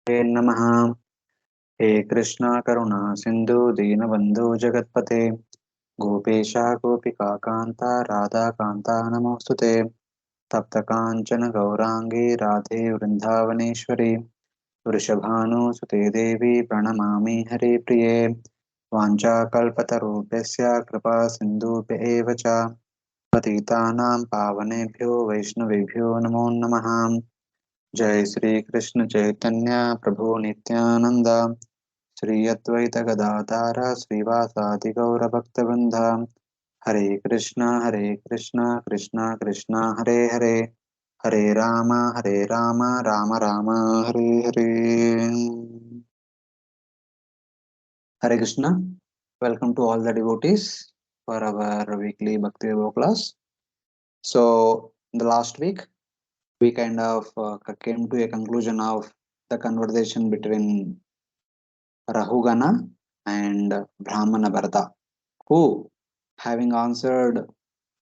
हे नमः। हे कृष्णा करुणा सिंधु दीनबंधु जगत्पते गोपेशा गोपिका कांता राधा कांता नमोस्तुते तप्त कांचन गौरांगी राधे वृंदावनेश्वरी वृषभानुसुते देवी प्रणमामि हरिप्रिये वाञ्छाकल्पतरुभ्यश्च कृपा सिन्धुभ्य एव च पतितानां पावनेभ्यो वैष्णवेभ्यो नमो नमः। जय श्री कृष्ण चैतन्य प्रभु नित्यानंद श्री अद्वैत गदाधर श्रीवासादि गौरभक्तवृंद हरे Krishna Krishna Krishna Hare Hare Hare Ram Ram Ram Hare Hare. Hare Krishna. Welcome to all the devotees for our weekly Bhakti Yoga class. So, in the last week, we kind of came to a conclusion of the conversation between Rahugana and Brahmana Bharata, who, having answered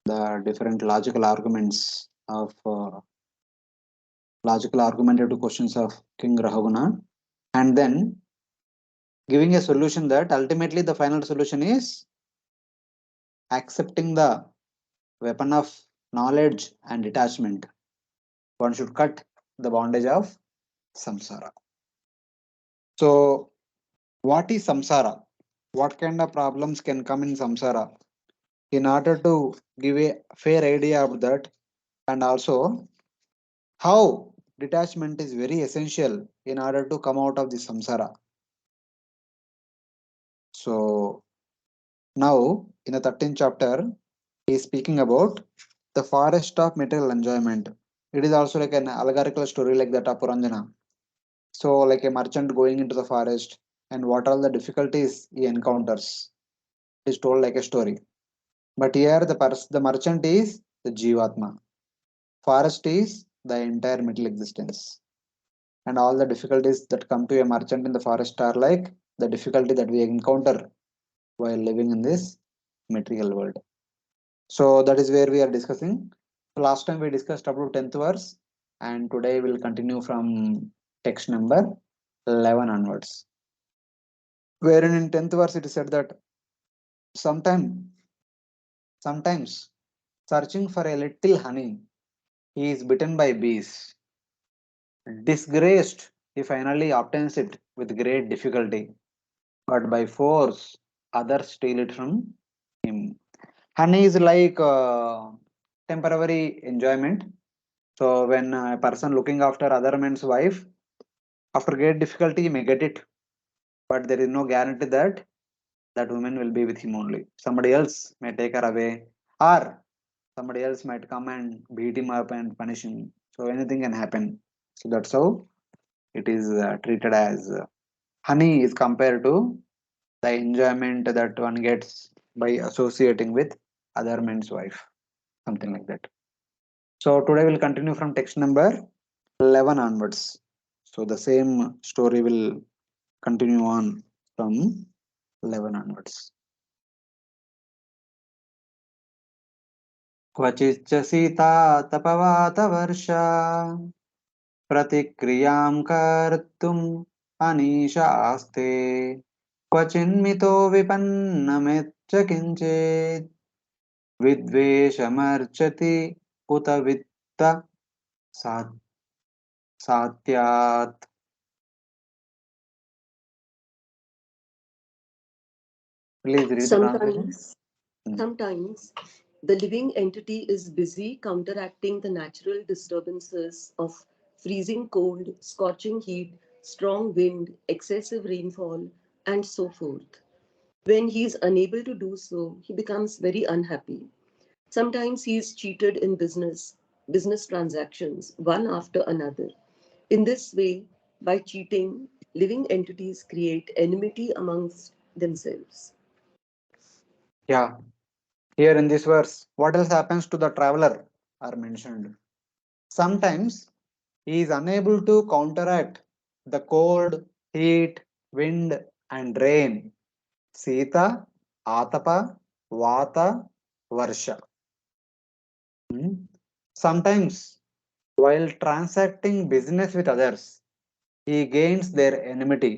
the different logical argumentative questions of King Rahugana, and then giving a solution that ultimately the final solution is accepting the weapon of knowledge and detachment. One should cut the bondage of samsara. So, what is samsara? What kind of problems can come in samsara? In order to give a fair idea of that, and also how detachment is very essential in order to come out of the samsara. So, now in the 13th chapter, he is speaking about the forest of material enjoyment. It is also like an allegorical story like that of Puranjana. So, like a merchant going into the forest and what are the difficulties he encounters is told like a story. But here the merchant is the Jivatma. Forest is the entire material existence. And all the difficulties that come to a merchant in the forest are like the difficulty that we encounter while living in this material world. So that is where we are discussing. Last time we discussed about 10th verse, and today we'll continue from text number 11 onwards. Wherein in 10th verse it is said that sometime, sometimes searching for a little honey, he is bitten by bees. Disgraced, he finally obtains it with great difficulty, but by force, others steal it from him. Honey is like temporary enjoyment. So when a person looking after other man's wife, after great difficulty, he may get it, but there is no guarantee that that woman will be with him only. Somebody else may take her away, or somebody else might come and beat him up and punish him. So anything can happen. So that's how it is treated as honey is compared to the enjoyment that one gets by associating with other man's wife, something like that. So today we'll continue from text number 11 onwards. So the same story will continue on from 11 onwards. क्वचिच्च Sita तपवातवर्षा प्रतिक्रियां कर्तुम् अनीशा आस्ते क्वचिन्मितो विपन्नमेच्च किञ्चित् विद्वेषमर्चति उत वित्त सा- सात्यात्. Please read the translation. Sometimes the living entity is busy counteracting the natural disturbances of freezing cold, scorching heat, strong wind, excessive rainfall, and so forth. When he is unable to do so, he becomes very unhappy. Sometimes he is cheated in business transactions, one after another. In this way, by cheating, living entities create enmity amongst themselves. Yeah, here in this verse, what else happens to the traveler are mentioned. Sometimes he is unable to counteract the cold, heat, wind, and rain. Sita, Atapa, Vata, Varsha. Hmm. Sometimes, while transacting business with others, he gains their enmity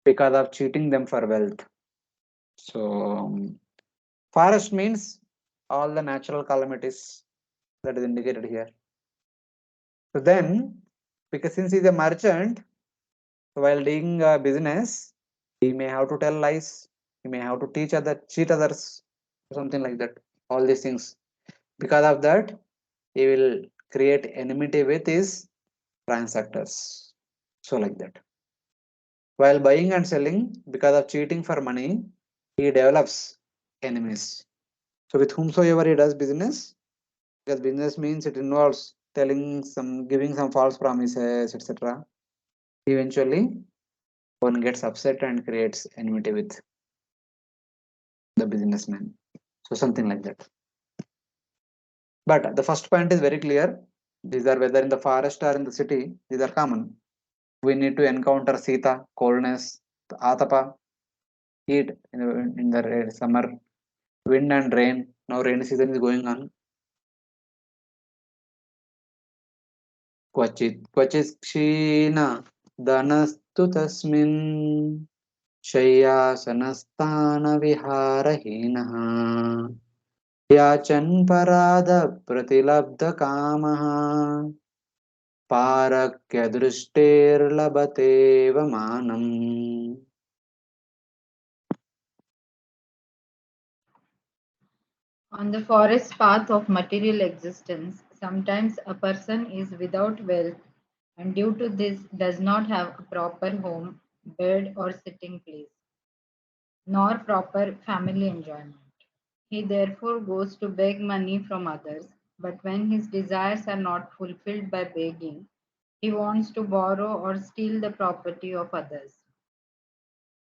because of cheating them for wealth. So, forest means all the natural calamities that is indicated here. So then, because since he's a merchant, while doing a business, he may have to tell lies, he may have to cheat others, something like that. All these things. Because of that, he will create enmity with his transactors. So like that. While buying and selling, because of cheating for money, he develops enemies. So with whomsoever he does business, because business means it involves giving some false promises, etc. Eventually, one gets upset and creates enmity with the businessman. So something like that. But the first point is very clear. These are whether in the forest or in the city, these are common. We need to encounter Sita, coldness, the Atapa, heat in the summer, wind and rain. Now rainy season is going on. क्वचित् क्षीण धनस्तु तस्मिन् शय्यासनस्थानविहारहीनः याचन् परादप्रतिलब्धकामः पारक्यदृष्टेर्लभतेव मानम्. On the forest path of material existence, sometimes a person is without wealth and due to this does not have a proper home, bed, or sitting place, nor proper family enjoyment. He therefore goes to beg money from others, but when his desires are not fulfilled by begging, he wants to borrow or steal the property of others.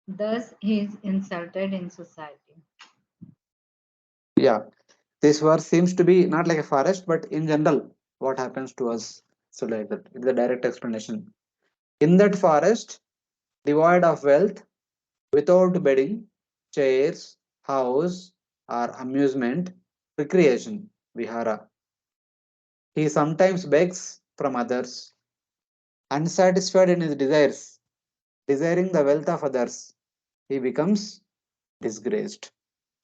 Thus, he is insulted in society. Yeah, this verse seems to be not like a forest, but in general, what happens to us. So like that, it's a direct explanation. In that forest, devoid of wealth, without bedding, chairs, house, or amusement, recreation, vihara. He sometimes begs from others, unsatisfied in his desires, desiring the wealth of others. He becomes disgraced.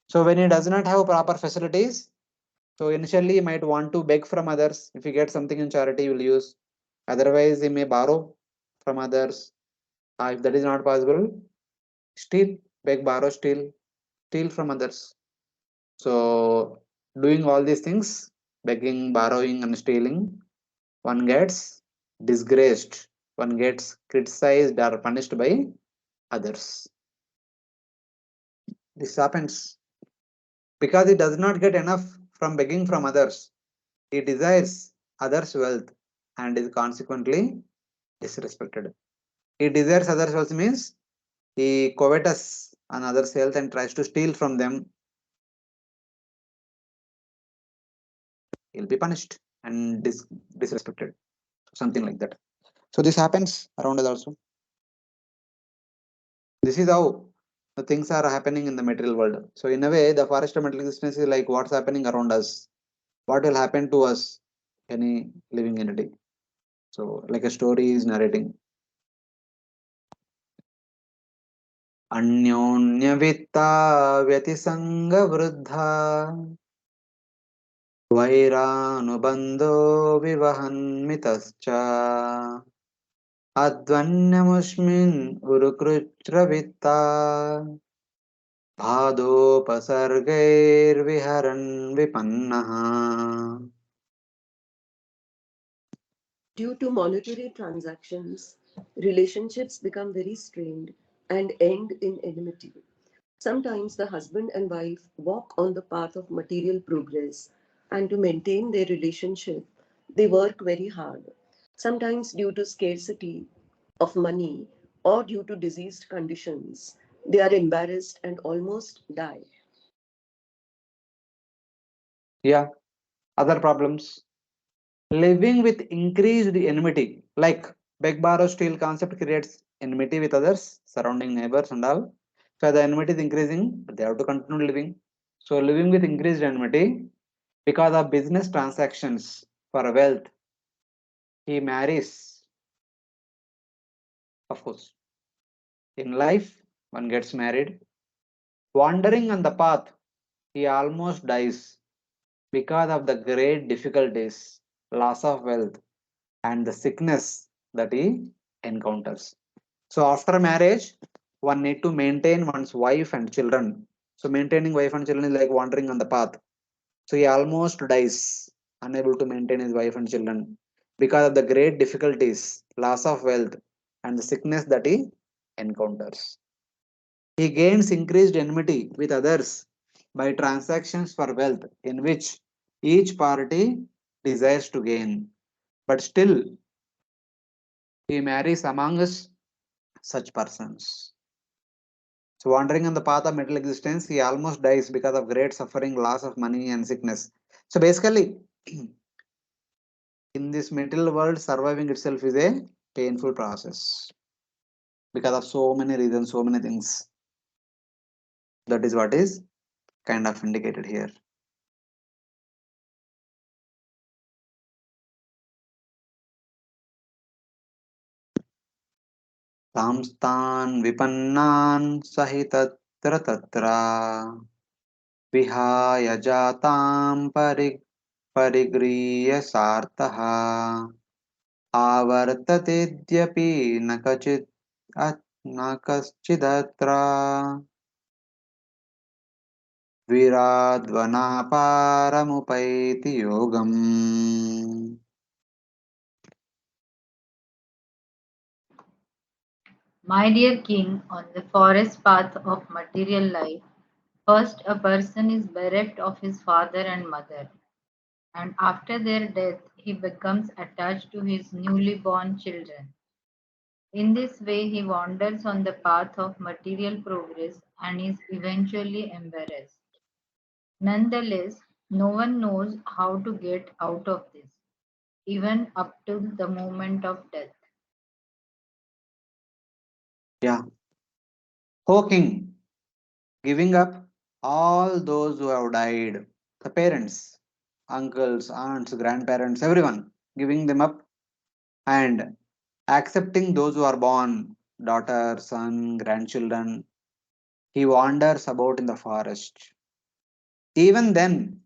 So when he does not have proper facilities, so initially he might want to beg from others. If he gets something in charity, he will use. Otherwise, he may borrow from others. If that is not possible, steal, beg, borrow, steal from others. So, doing all these things, begging, borrowing, and stealing, one gets disgraced, one gets criticized or punished by others. This happens because he does not get enough from begging from others. He desires others' wealth and is consequently disrespected. He desires others' wealth means he covetous on others' health and tries to steal from them. He'll be punished and disrespected. Something like that. So this happens around us also. This is how the things are happening in the material world. So in a way, the forest of material existence is like what's happening around us. What will happen to us, any living entity. So like a story is narrating. अन्योन्यवित्ता व्यतिसङ्गवृद्धा वैरानुबन्धो विवहन्मितश्च अध्वन्यमुष्मिन् उरुकृच्रवित्ता भादोपसर्गैर्विहरन् विपन्नः. Due to monetary transactions, relationships become very strained and end in enmity. Sometimes the husband and wife walk on the path of material progress, and to maintain their relationship, they work very hard. Sometimes, due to scarcity of money or due to diseased conditions, they are embarrassed and almost die. Yeah, other problems. Living with increased enmity, like beg, borrow, steal concept creates enmity with others, surrounding neighbors and all. So the enmity is increasing, but they have to continue living. So living with increased enmity because of business transactions for wealth, he marries Of course, in life, one gets married. Wandering on the path, he almost dies because of the great difficulties, loss of wealth, and the sickness that he encounters. So after marriage, one need to maintain one's wife and children. So maintaining wife and children is like wandering on the path. So he almost dies, unable to maintain his wife and children because of the great difficulties, loss of wealth, and the sickness that he encounters. He gains increased enmity with others by transactions for wealth in which each party desires to gain. But still, he marries among us such persons. So, wandering on the path of material existence, he almost dies because of great suffering, loss of money, and sickness. So, basically, in this material world, surviving itself is a painful process because of so many reasons, so many things. That is what is kind of indicated here. तांस्तान् विपन्नान् सहितत्र तत्र विहाय जातां परिगृह्य सार्थः आवर्ततेद्यपि न कचित् न कश्चिदत्र विराद्वनापारमुपैति योगम्. My dear king, on the forest path of material life, first a person is bereft of his father and mother, and after their death, he becomes attached to his newly born children. In this way, he wanders on the path of material progress and is eventually embarrassed. Nonetheless, no one knows how to get out of this, even up to the moment of death. Yeah. O king, giving up all those who have died, the parents, uncles, aunts, grandparents, everyone, giving them up and accepting those who are born, daughter, son, grandchildren, he wanders about in the forest. Even then,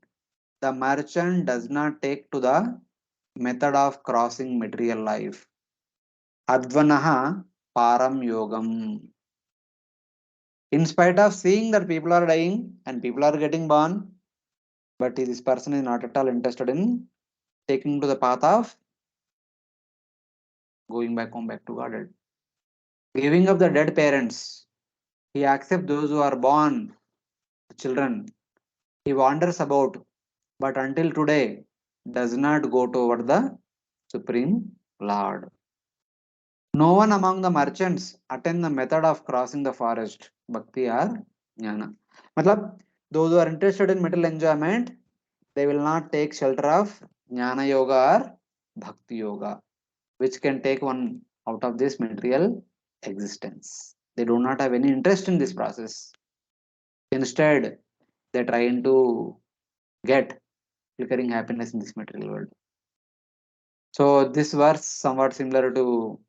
the merchant does not take to the method of crossing material life. Advanaha param yogam. In spite of seeing that people are dying and people are getting born, but this person is not at all interested in taking to the path of going back home, back to God. Giving up the dead parents, he accepts those who are born children. He wanders about, but until today does not go toward the Supreme Lord. No one among the merchants attain the method of crossing the forest, bhakti or jnana. Matlab, those who are interested in material enjoyment, they will not take shelter of jnana yoga or bhakti yoga, which can take one out of this material existence. They do not have any interest in this process. Instead, they try to get flickering happiness in this material world. So this verse somewhat similar to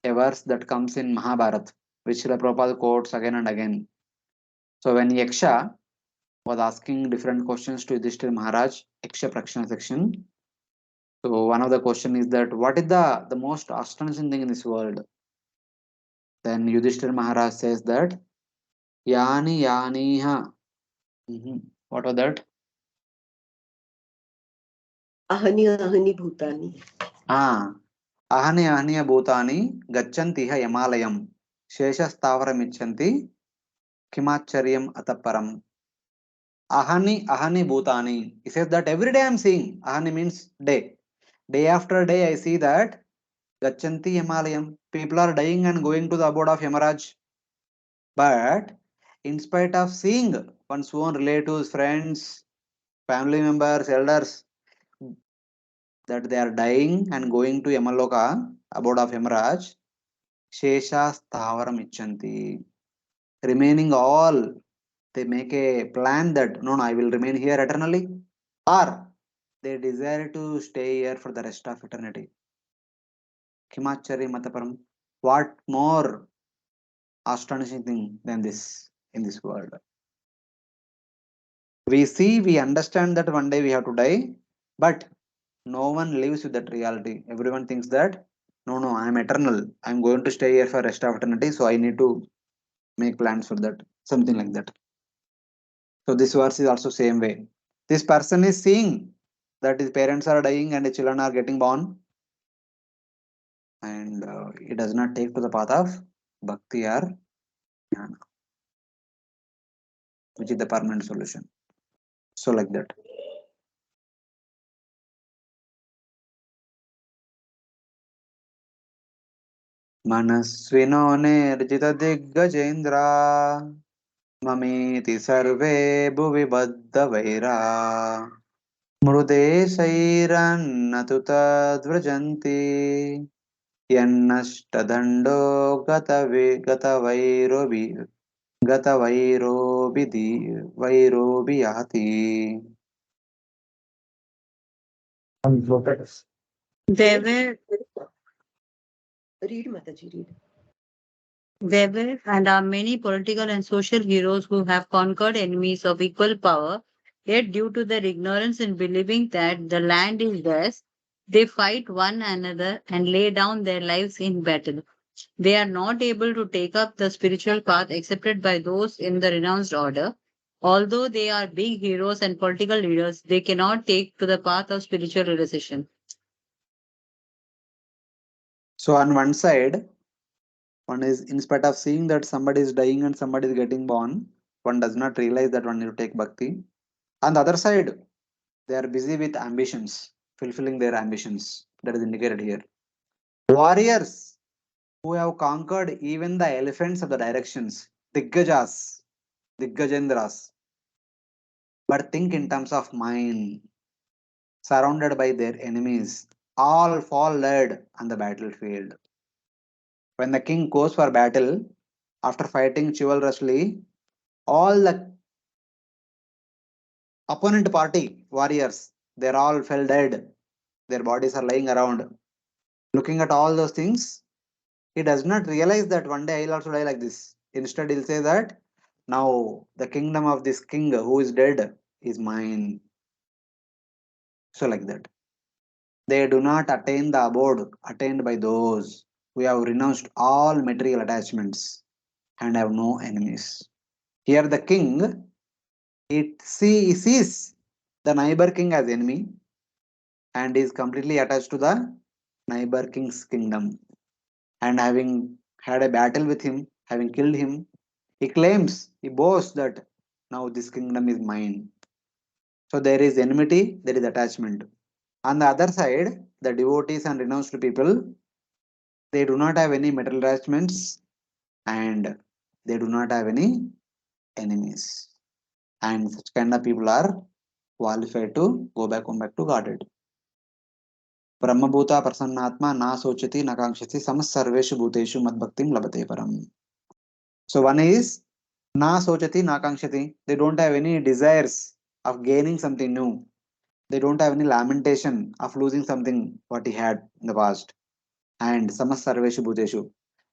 a verse that comes in Mahabharata, which Srila Prabhupada quotes again and again. So when Yaksha was asking different questions to Yudhishthira Maharaj, Yaksha Prakshana section. So one of the question is that what is the most astonishing thing in this world? Then Yudhishthira Maharaj says that Yani Yaniha. What was that? Ahani ahani bhutani. Ahani ahaniya bhutani gachantiha yamalayam sheshastavaramichanti kimacharyam ataparam. Ahani ahani bhutani. He says that every day I am seeing. Ahani means day. Day after day I see that gachanti yamalayam. People are dying and going to the abode of Yamaraj. But in spite of seeing one's own relatives, friends, family members, elders, that they are dying and going to Yamaloka, abode of Yamaraj, Shesha Stavaram Ichanti. Remaining all, they make a plan that no, I will remain here eternally, or they desire to stay here for the rest of eternity. Kimachari Mataparam. What more astonishing thing than this in this world? We understand that one day we have to die, but no one lives with that reality. Everyone thinks that no, I am eternal. I am going to stay here for rest of eternity, so I need to make plans for that. Something like that. So this verse is also same way. This person is seeing that his parents are dying and his children are getting born, and he does not take to the path of bhakti or jnana, which is the permanent solution. So like that. मनस्विनो निर्जित दिग्गजेन्द्रा ममेति सर्वे भुवि बद्धवैरा मृदेशैरन्नतु तद्व्रजन्ति यन्नष्टदण्डो गतवैरोभियाति. There were, Read, Mataji, read. there were and are many political and social heroes who have conquered enemies of equal power, yet due to their ignorance in believing that the land is theirs, they fight one another and lay down their lives in battle. They are not able to take up the spiritual path accepted by those in the renounced order. Although they are big heroes and political leaders, they cannot take to the path of spiritual realization. So on one side, one is in spite of seeing that somebody is dying and somebody is getting born, one does not realize that one need to take bhakti. On the other side, they are busy with ambitions, fulfilling their ambitions. That is indicated here. Warriors who have conquered even the elephants of the directions, Diggajas, Diggajendras, but think in terms of mind, surrounded by their enemies, all fall dead on the battlefield. When the king goes for battle, after fighting chivalrously, all the opponent party warriors, they're all fell dead. Their bodies are lying around. Looking at all those things, he does not realize that one day I'll also die like this. Instead, he'll say that now the kingdom of this king who is dead is mine. So, like that. They do not attain the abode attained by those who have renounced all material attachments and have no enemies. Here, the king, he sees the neighbor king as enemy and is completely attached to the neighbor king's kingdom. And having had a battle with him, having killed him, he claims, he boasts that now this kingdom is mine. So there is enmity, there is attachment. On the other side, the devotees and renounced people, they do not have any material attachments and they do not have any enemies. And such kind of people are qualified to go back home back to Godhead. Brahmabhuta prasannatma na sochati na kankshati samas sarveshu bhuteshu madbhaktim labate param. So one is na sochati na kankshati. They don't have any desires of gaining something new. They don't have any lamentation of losing something what he had in the past. And samas sarveshu bhuteshu.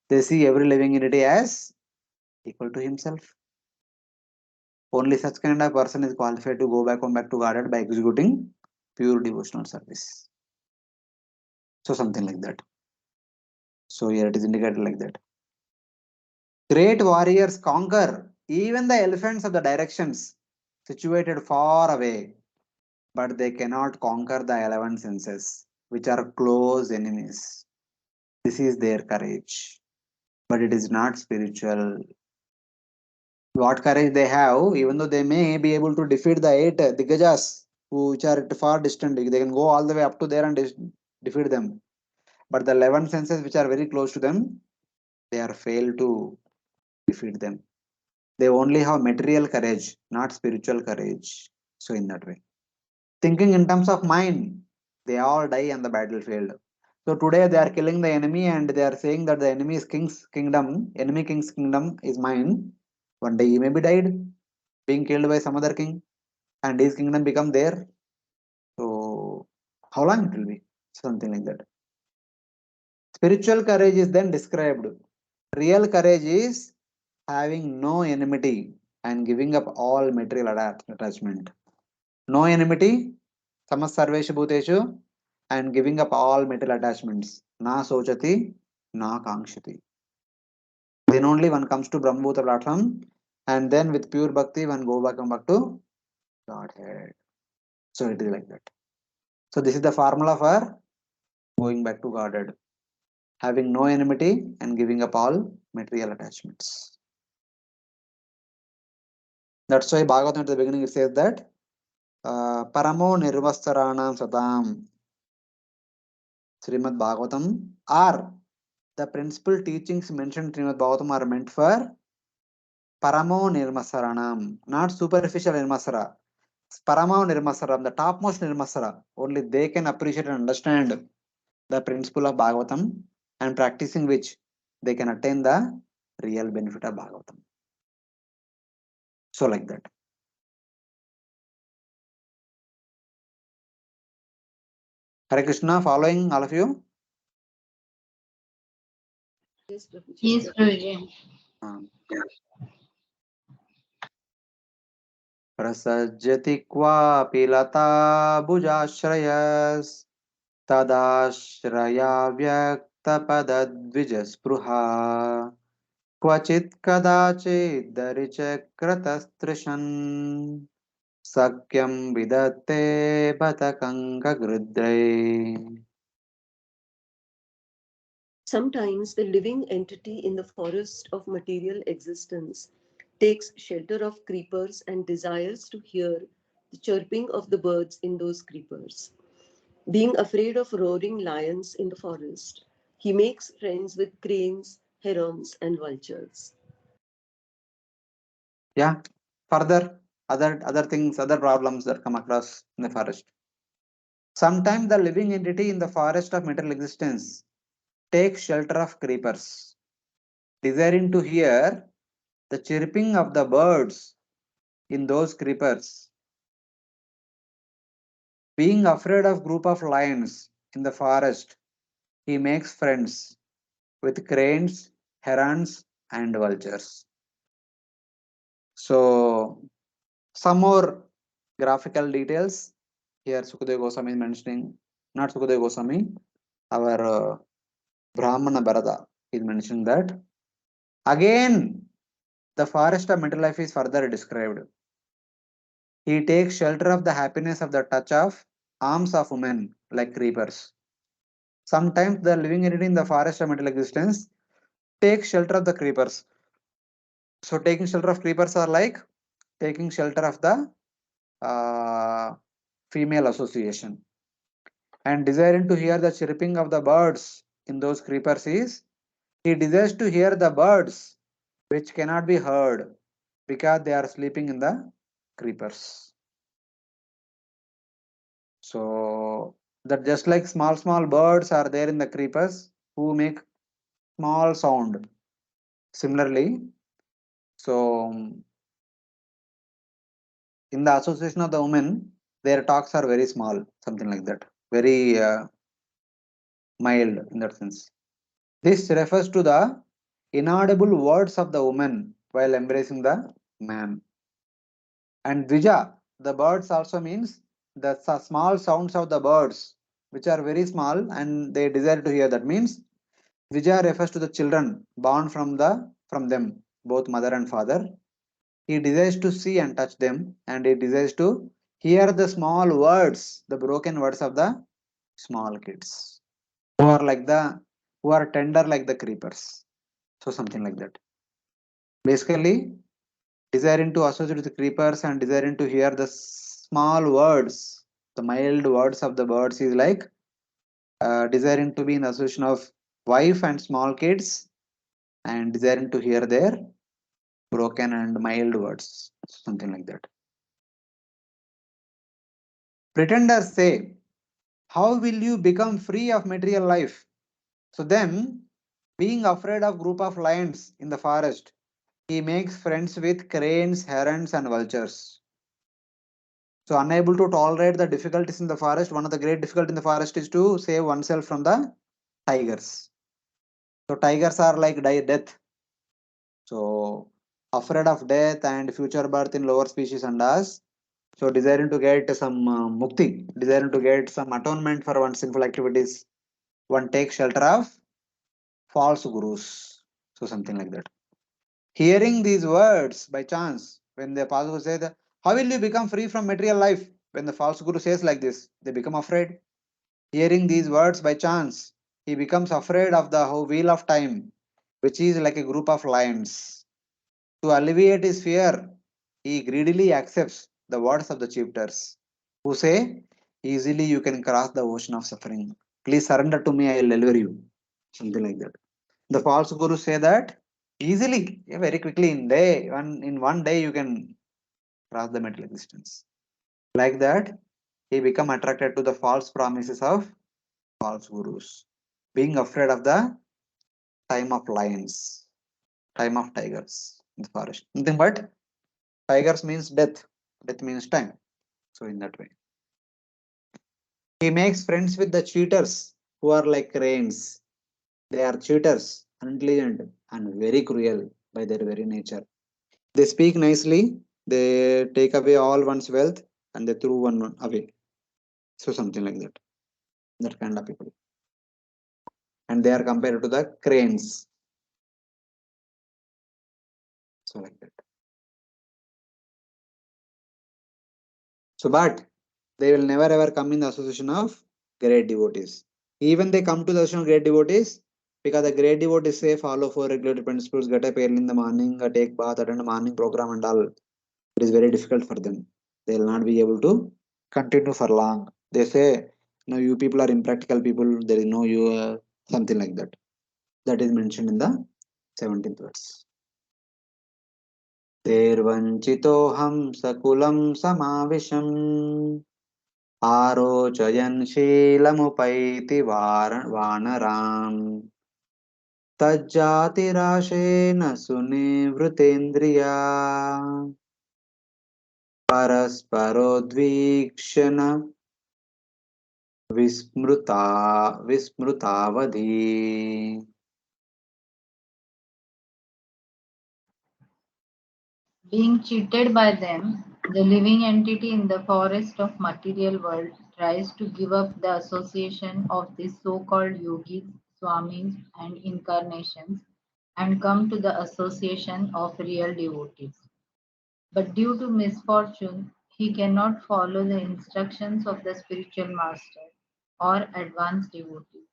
They see every living entity as equal to himself. Only such kind of person is qualified to go back home back to Godhead by executing pure devotional service. So something like that. So here it is indicated like that. Great warriors conquer even the elephants of the directions situated far away, but they cannot conquer the 11 senses, which are close enemies. This is their courage, but it is not spiritual. What courage they have, even though they may be able to defeat the 8 Diggajas, which are at far distant, they can go all the way up to there and defeat them. But the 11 senses, which are very close to them, they are failed to defeat them. They only have material courage, not spiritual courage. So, in that way, thinking in terms of mind, they all die on the battlefield. So, today they are killing the enemy and they are saying that the enemy's king's kingdom, enemy king's kingdom is mine. One day he may be died, being killed by some other king, and his kingdom become there. So, how long it will be? Something like that. Spiritual courage is then described. Real courage is having no enmity and giving up all material attachment. No enmity, samas sarveshu bhuteshu, and giving up all material attachments. Na sochati, na kankshati. Then only one comes to Brahmabhuta platform, and then with pure bhakti, one come back to Godhead. So it is like that. So this is the formula for going back to Godhead. Having no enmity and giving up all material attachments. That's why Bhagavatam at the beginning it says that Paramo Nirvastaranam Satam. Srimad Bhagavatam are the principal teachings mentioned in Srimad Bhagavatam are meant for Paramo Nirmasaranam, not superficial Nirmasara. Paramo Nirmasaram, the topmost Nirmasara. Only they can appreciate and understand the principle of Bhagavatam, and practicing which they can attain the real benefit of Bhagavatam. So like that. Hare Krishna, following all of you? Yes, Prabhuji. Yes, Prabhuji. प्रसज्यति क्वापि लता भुजाश्रयस् तदाश्रया व्यक्तपदद्विजस्पृहा क्वचित् कदाचिदरिचक्रतस्त्रिशन् सख्यं विदत्ते बतकङ्कगृध्रै. Sometimes the living entity in the forest of material existence takes shelter of creepers and desires to hear the chirping of the birds in those creepers. Being afraid of roaring lions in the forest, he makes friends with cranes, herons, and vultures. Yeah, further other things, other problems that come across in the forest. Sometimes the living entity in the forest of material existence takes shelter of creepers, desiring to hear the chirping of the birds in those creepers. Being afraid of group of lions in the forest, he makes friends with cranes, herons, and vultures. So, some more graphical details. Here Sukadeva Goswami is mentioning, not Sukadeva Goswami, our Brahmana Bharata is mentioning that. Again, the forest of mental life is further described. He takes shelter of the happiness of the touch of arms of women like creepers. Sometimes the living entity in the forest of mental existence takes shelter of the creepers. So taking shelter of creepers are like taking shelter of the female association. And desiring to hear the chirping of the birds in those creepers is he desires to hear the birds which cannot be heard because they are sleeping in the creepers. So that just like small birds are there in the creepers who make small sound. Similarly, so in the association of the women, their talks are very small, something like that, very mild in that sense. This refers to the inaudible words of the woman while embracing the man. And Dvija, the birds also means the small sounds of the birds, which are very small and they desire to hear. That means Dvija refers to the children born from them, both mother and father. He desires to see and touch them, and he desires to hear the small words, the broken words of the small kids, who are tender like the creepers. So something like that. Basically, desiring to associate with the creepers and desiring to hear the small words, the mild words of the birds is like desiring to be in association of wife and small kids and desiring to hear their broken and mild words, something like that. Pretenders say, how will you become free of material life? So then, being afraid of group of lions in the forest, he makes friends with cranes, herons, and vultures. So unable to tolerate the difficulties in the forest, one of the great difficulties in the forest is to save oneself from the tigers. So tigers are like death. So afraid of death and future birth in lower species and us. So desiring to get some mukti, desiring to get some atonement for one's sinful activities, one takes shelter of false gurus. So something like that. Hearing these words by chance, when the false guru says, how will you become free from material life? When the false guru says like this, they become afraid. Hearing these words by chance, he becomes afraid of the whole wheel of time, which is like a group of lions. To alleviate his fear, he greedily accepts the words of the chieftains, who say, easily you can cross the ocean of suffering. Please surrender to me, I will deliver you. Something like that. The false guru say that easily, very quickly in one day you can cross the mental existence. Like that, he become attracted to the false promises of false gurus, being afraid of the time of lions, time of tigers in the forest. Nothing but tigers means death, death means time. So in that way, he makes friends with the cheaters who are like cranes. They are cheaters, unintelligent, and very cruel by their very nature. They speak nicely, they take away all one's wealth, and they throw one away. So something like that. That kind of people. And they are compared to the cranes. So like that. So but they will never ever come in the association of great devotees. Even they come to the association of great devotees, because the great devotees say follow four regulated principles, get up early in the morning, take bath, attend a morning program and all. It is very difficult for them. They will not be able to continue for long. They say, no, you people are impractical people. There is no you, something like that. That is mentioned in the 17th verse. Tervanchitoham sakulam samavisham आरोचयन् शीलमुपैति वानरान् तज्जातिराशेन सुनिवृतेन्द्रिया परस्परोद्वीक्षण विस्मृता विस्मृतावधि. Being cheated by them, the living entity in the forest of material world tries to give up the association of these so-called yogis, swamis, and incarnations and come to the association of real devotees. But due to misfortune, he cannot follow the instructions of the spiritual master or advanced devotee,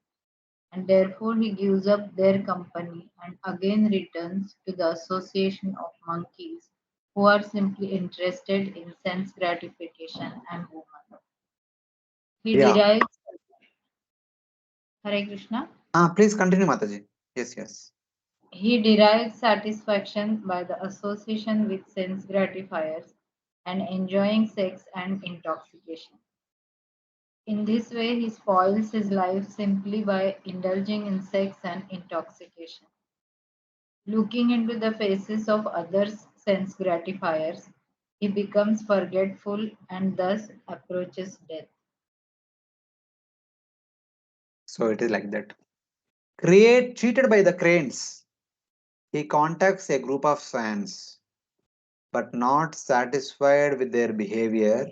and therefore he gives up their company and again returns to the association of monkeys who are simply interested in sense gratification and woman. He Yeah. derives Hare Krishna. Please continue, Mataji. Yes, yes. He derives satisfaction by the association with sense gratifiers and enjoying sex and intoxication. In this way, he spoils his life simply by indulging in sex and intoxication. Looking into the faces of others' sense gratifiers, he becomes forgetful and thus approaches death. So it is like that. Cheated by the cranes. He contacts a group of swans, but not satisfied with their behavior,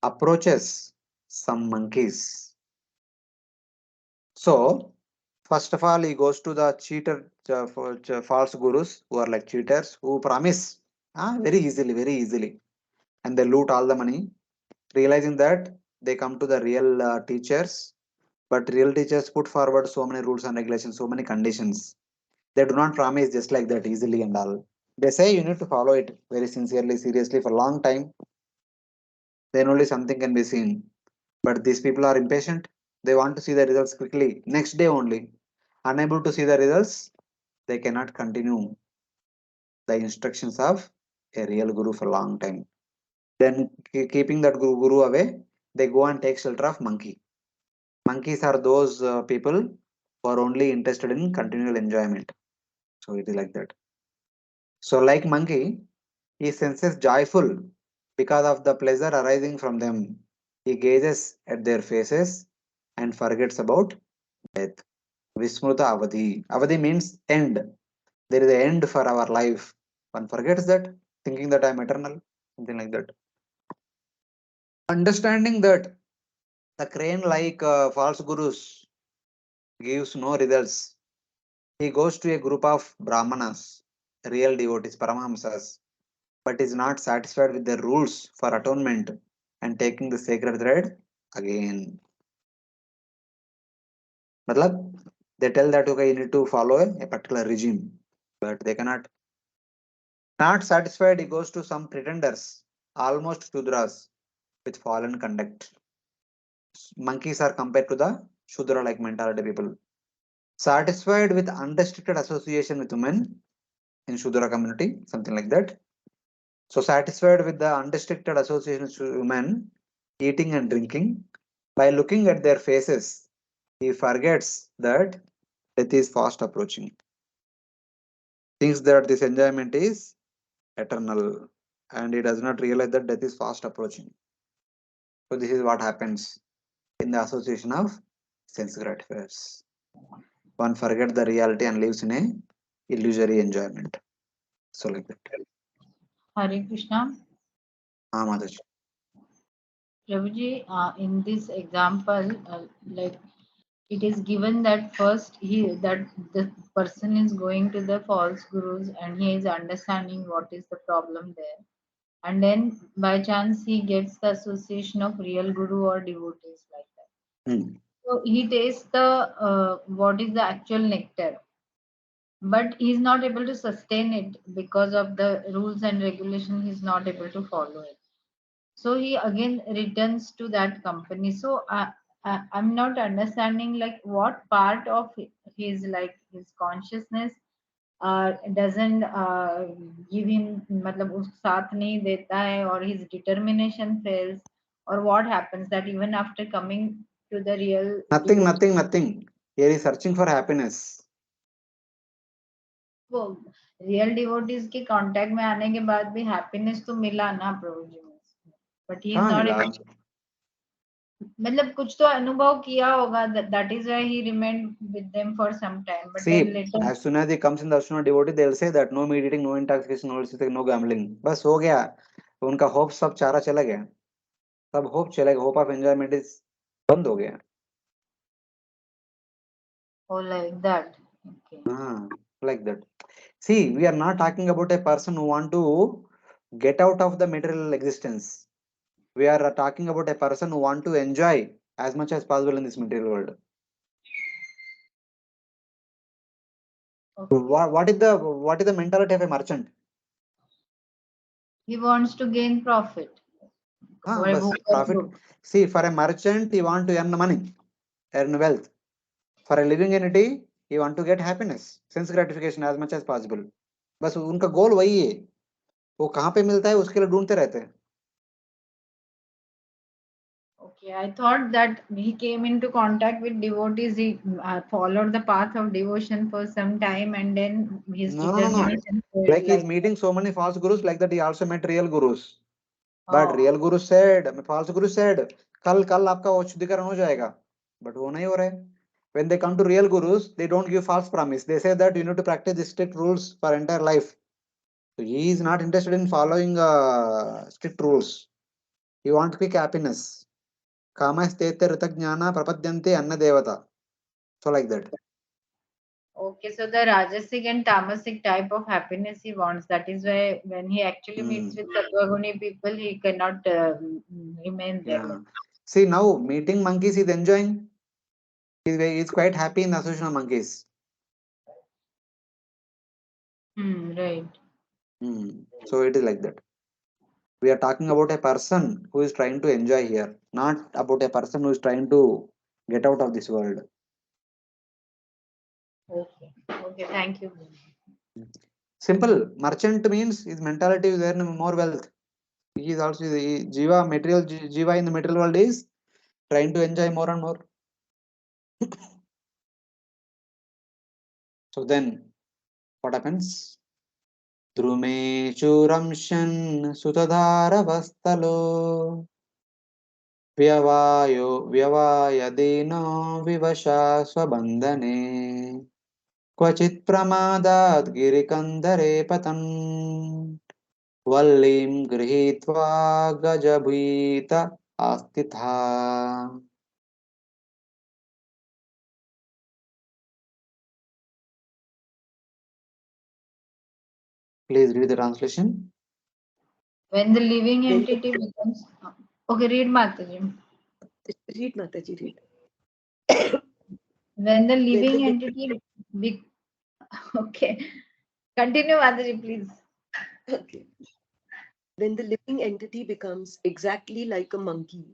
approaches some monkeys. So, first of all, he goes to the false gurus who are like cheaters who promise very easily, and they loot all the money, realizing that they come to the real teachers, but real teachers put forward so many rules and regulations, so many conditions. They do not promise just like that easily and all. They say you need to follow it very sincerely, seriously for a long time. Then only something can be seen. But these people are impatient. They want to see the results quickly, next day only. Unable to see the results, they cannot continue the instructions of a real guru for a long time. Then keeping that guru away, they go and take shelter of monkey. Monkeys are those people who are only interested in continual enjoyment. So it is like that. So like monkey, he senses joyful because of the pleasure arising from them. He gazes at their faces and forgets about death. Vismruta avadhi. Avadhi means end. There is an end for our life. One forgets that, thinking that I am eternal, something like that. Understanding that the crane, like false gurus, gives no results. He goes to a group of brahmanas, real devotees, paramahamsas, but is not satisfied with the rules for atonement and taking the sacred thread again. Matlab, they tell that okay, you need to follow a particular regime, but they cannot. Not satisfied, he goes to some pretenders, almost Shudras, with fallen conduct. Monkeys are compared to the Shudra like mentality people. Satisfied with unrestricted association with women in Shudra community, something like that. So satisfied with the unrestricted association with women, eating and drinking, by looking at their faces, he forgets that death is fast approaching. Thinks that this enjoyment is eternal, and he does not realize that death is fast approaching. So this is what happens in the association of sense gratifiers. One forgets the reality and lives in a illusory enjoyment. So like that. Hare Krishna. Mataji. Prabhuji, in this example, like it is given that first that the person is going to the false gurus and he is understanding what is the problem there, and then by chance he gets the association of real guru or devotees like that. Hmm. So he tastes the what is the actual nectar, but he's not able to sustain it because of the rules and regulation. He's not able to follow it, so he again returns to that company. So I'm not understanding like what part of his like his consciousness doesn't give him मतलब उस साथ नहीं देता है, or his determination fails, or what happens that even after coming to the real devotee, Nothing. Here is searching for happiness. वो real devotees के contact में आने के बाद भी हैप्पीनेस तो मिला ना प्रभु जी, बट ही इज हाँ नॉट मिला. एबल, मतलब कुछ तो अनुभव किया होगा, that is why he remained with them for some time, but then See, later as soon as he comes in the Arjuna devotee, they'll say that no meat eating, no intoxication, no illicit, no gambling. बस हो गया. उनका hope सब चारा चला गया. सब hope चला गया. होप ऑफ एंजॉयमेंट इज बंद हो गया. oh like that, okay. Like that. See, we are not talking about a person who want to get out of the material existence. We are talking about a person who want to enjoy as much as possible in this material world. Okay. What is the mentality of a merchant? He wants to gain profit. Bas, profit. See, for a merchant, he want to earn money, earn wealth. For a living entity, he want to get happiness, sense gratification as much as possible. बस उनका गोल वही है. वो कहाँ पे मिलता है उसके लिए ढूंढते रहते हैं. Okay, I thought that he came into contact with devotees. He followed the path of devotion for some time, and then his No. determination Like failed. he is Like meeting so many false gurus, like that he also met real gurus. But oh, real guru said, false guru said, कल आपका वो शुद्धिकरण हो जाएगा. But वो नहीं हो रहा है. When they come to real gurus, they don't give false promise. They say that you need to practice the strict rules for entire life. So he is not interested in following strict rules. He wants quick happiness. Kamastete ritagnyana prapadyante anna devata. So like that. okay, so the Rajasic and Tamasic type of happiness he wants. That is why when he actually meets with Sattva-guni people, he cannot remain there. Yeah. See now, meeting monkeys, he's enjoying. He's quite happy in the association of monkeys. Right. So it is like that. We are talking about a person who is trying to enjoy here, not about a person who is trying to get out of this world. Okay. Okay. Thank you. Simple. Merchant means his mentality is there more wealth. He is also the jiva material. Jiva in the material world is trying to enjoy more and more. So then, what happens? Drume churamshan sutadhara vastalo व्यवायदीनो विवशा स्वबन्धने क्वचित् प्रमादात् गिरिकन्धरे पतन् वल्लीं गृहीत्वा गजभीत आस्थिता. Please read the translation. When the living When the- entity becomes. Okay, read Mataji. Read, Mataji, read. When the When living the entity. Be- okay. Continue, Mataji, please. Okay. When the living entity becomes exactly like a monkey,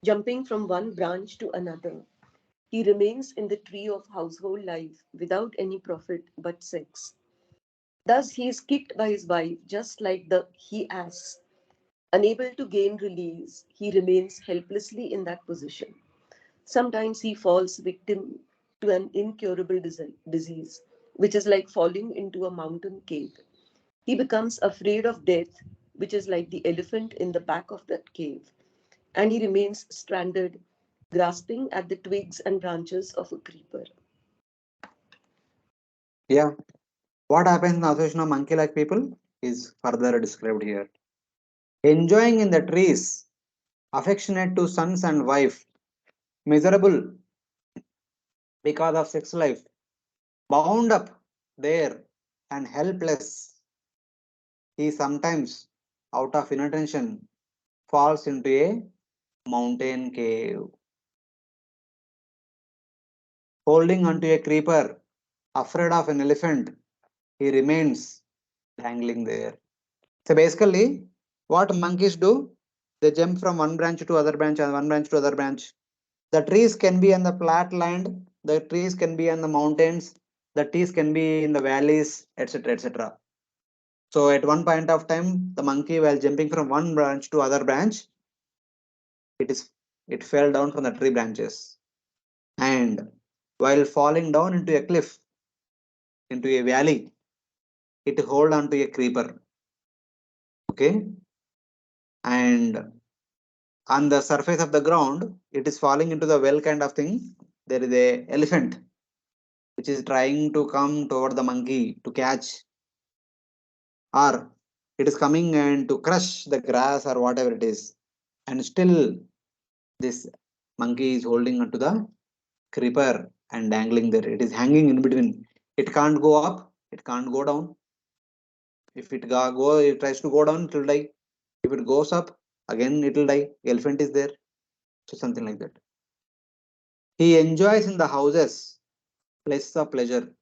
jumping from one branch to another, he remains in the tree of household life without any profit but sex. Thus, he is kicked by his wife just like the he ass. Unable to gain release, he remains helplessly in that position. Sometimes he falls victim to an incurable disease, which is like falling into a mountain cave. He becomes afraid of death, which is like the elephant in the back of that cave, and he remains stranded, grasping at the twigs and branches of a creeper. Yeah. What happens in the association of monkey-like people is further described here. Enjoying in the trees, affectionate to sons and wife, miserable because of sex life, bound up there and helpless, he sometimes, out of inattention, falls into a mountain cave. Holding onto a creeper, afraid of an elephant, he remains dangling there. So basically, what monkeys do, they jump from one branch to other branch and one branch to other branch. The trees can be on the flat land, the trees can be on the mountains, the trees can be in the valleys, etc. etc. So at one point of time, the monkey while jumping from one branch to other branch, it is it fell down from the tree branches. And while falling down into a cliff, into a valley, it hold on to a creeper. Okay. And on the surface of the ground, it is falling into the well kind of thing. There is a elephant which is trying to come toward the monkey to catch, or it is coming and to crush the grass or whatever it is. And still this monkey is holding onto the creeper and dangling there. It is hanging in between. It can't go up, it can't go down. If it tries to go down, it will die. If it goes up, again it will die. Elephant is there. So something like that. He enjoys in the houses places of pleasure.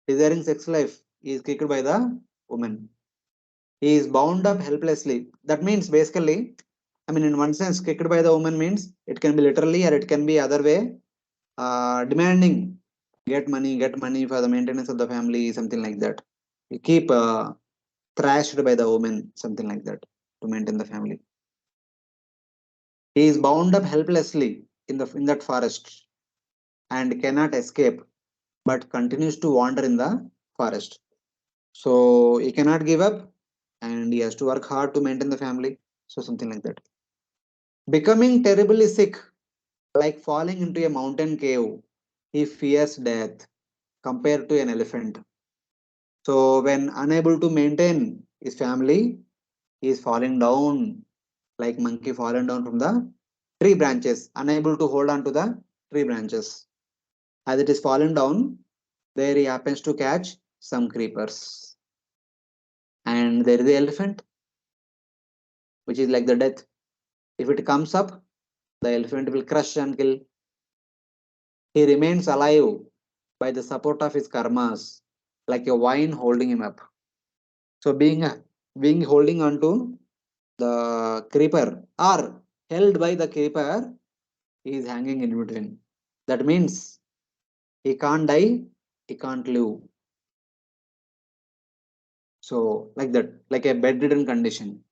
Desiring sex life, he is kicked by the woman. He is bound up helplessly. That means basically, I mean, in one sense, kicked by the woman means it can be literally or it can be other way. Demanding, get money for the maintenance of the family, something like that. You keep thrashed by the woman, something like that, to maintain the family. He is bound up helplessly in that forest and cannot escape, but continues to wander in the forest. So he cannot give up and he has to work hard to maintain the family. So something like that. Becoming terribly sick, like falling into a mountain cave, he fears death compared to an elephant. So when unable to maintain his family, he is falling down like monkey fallen down from the tree branches, unable to hold on to the tree branches. As it is fallen down, there he happens to catch some creepers. And there is the elephant, which is like the death. If it comes up, the elephant will crush and kill. He remains alive by the support of his karmas, like a vine holding him up. So being holding on to the creeper or held by the creeper, he is hanging in between. That means he can't die, he can't live. So like that, like a bedridden condition.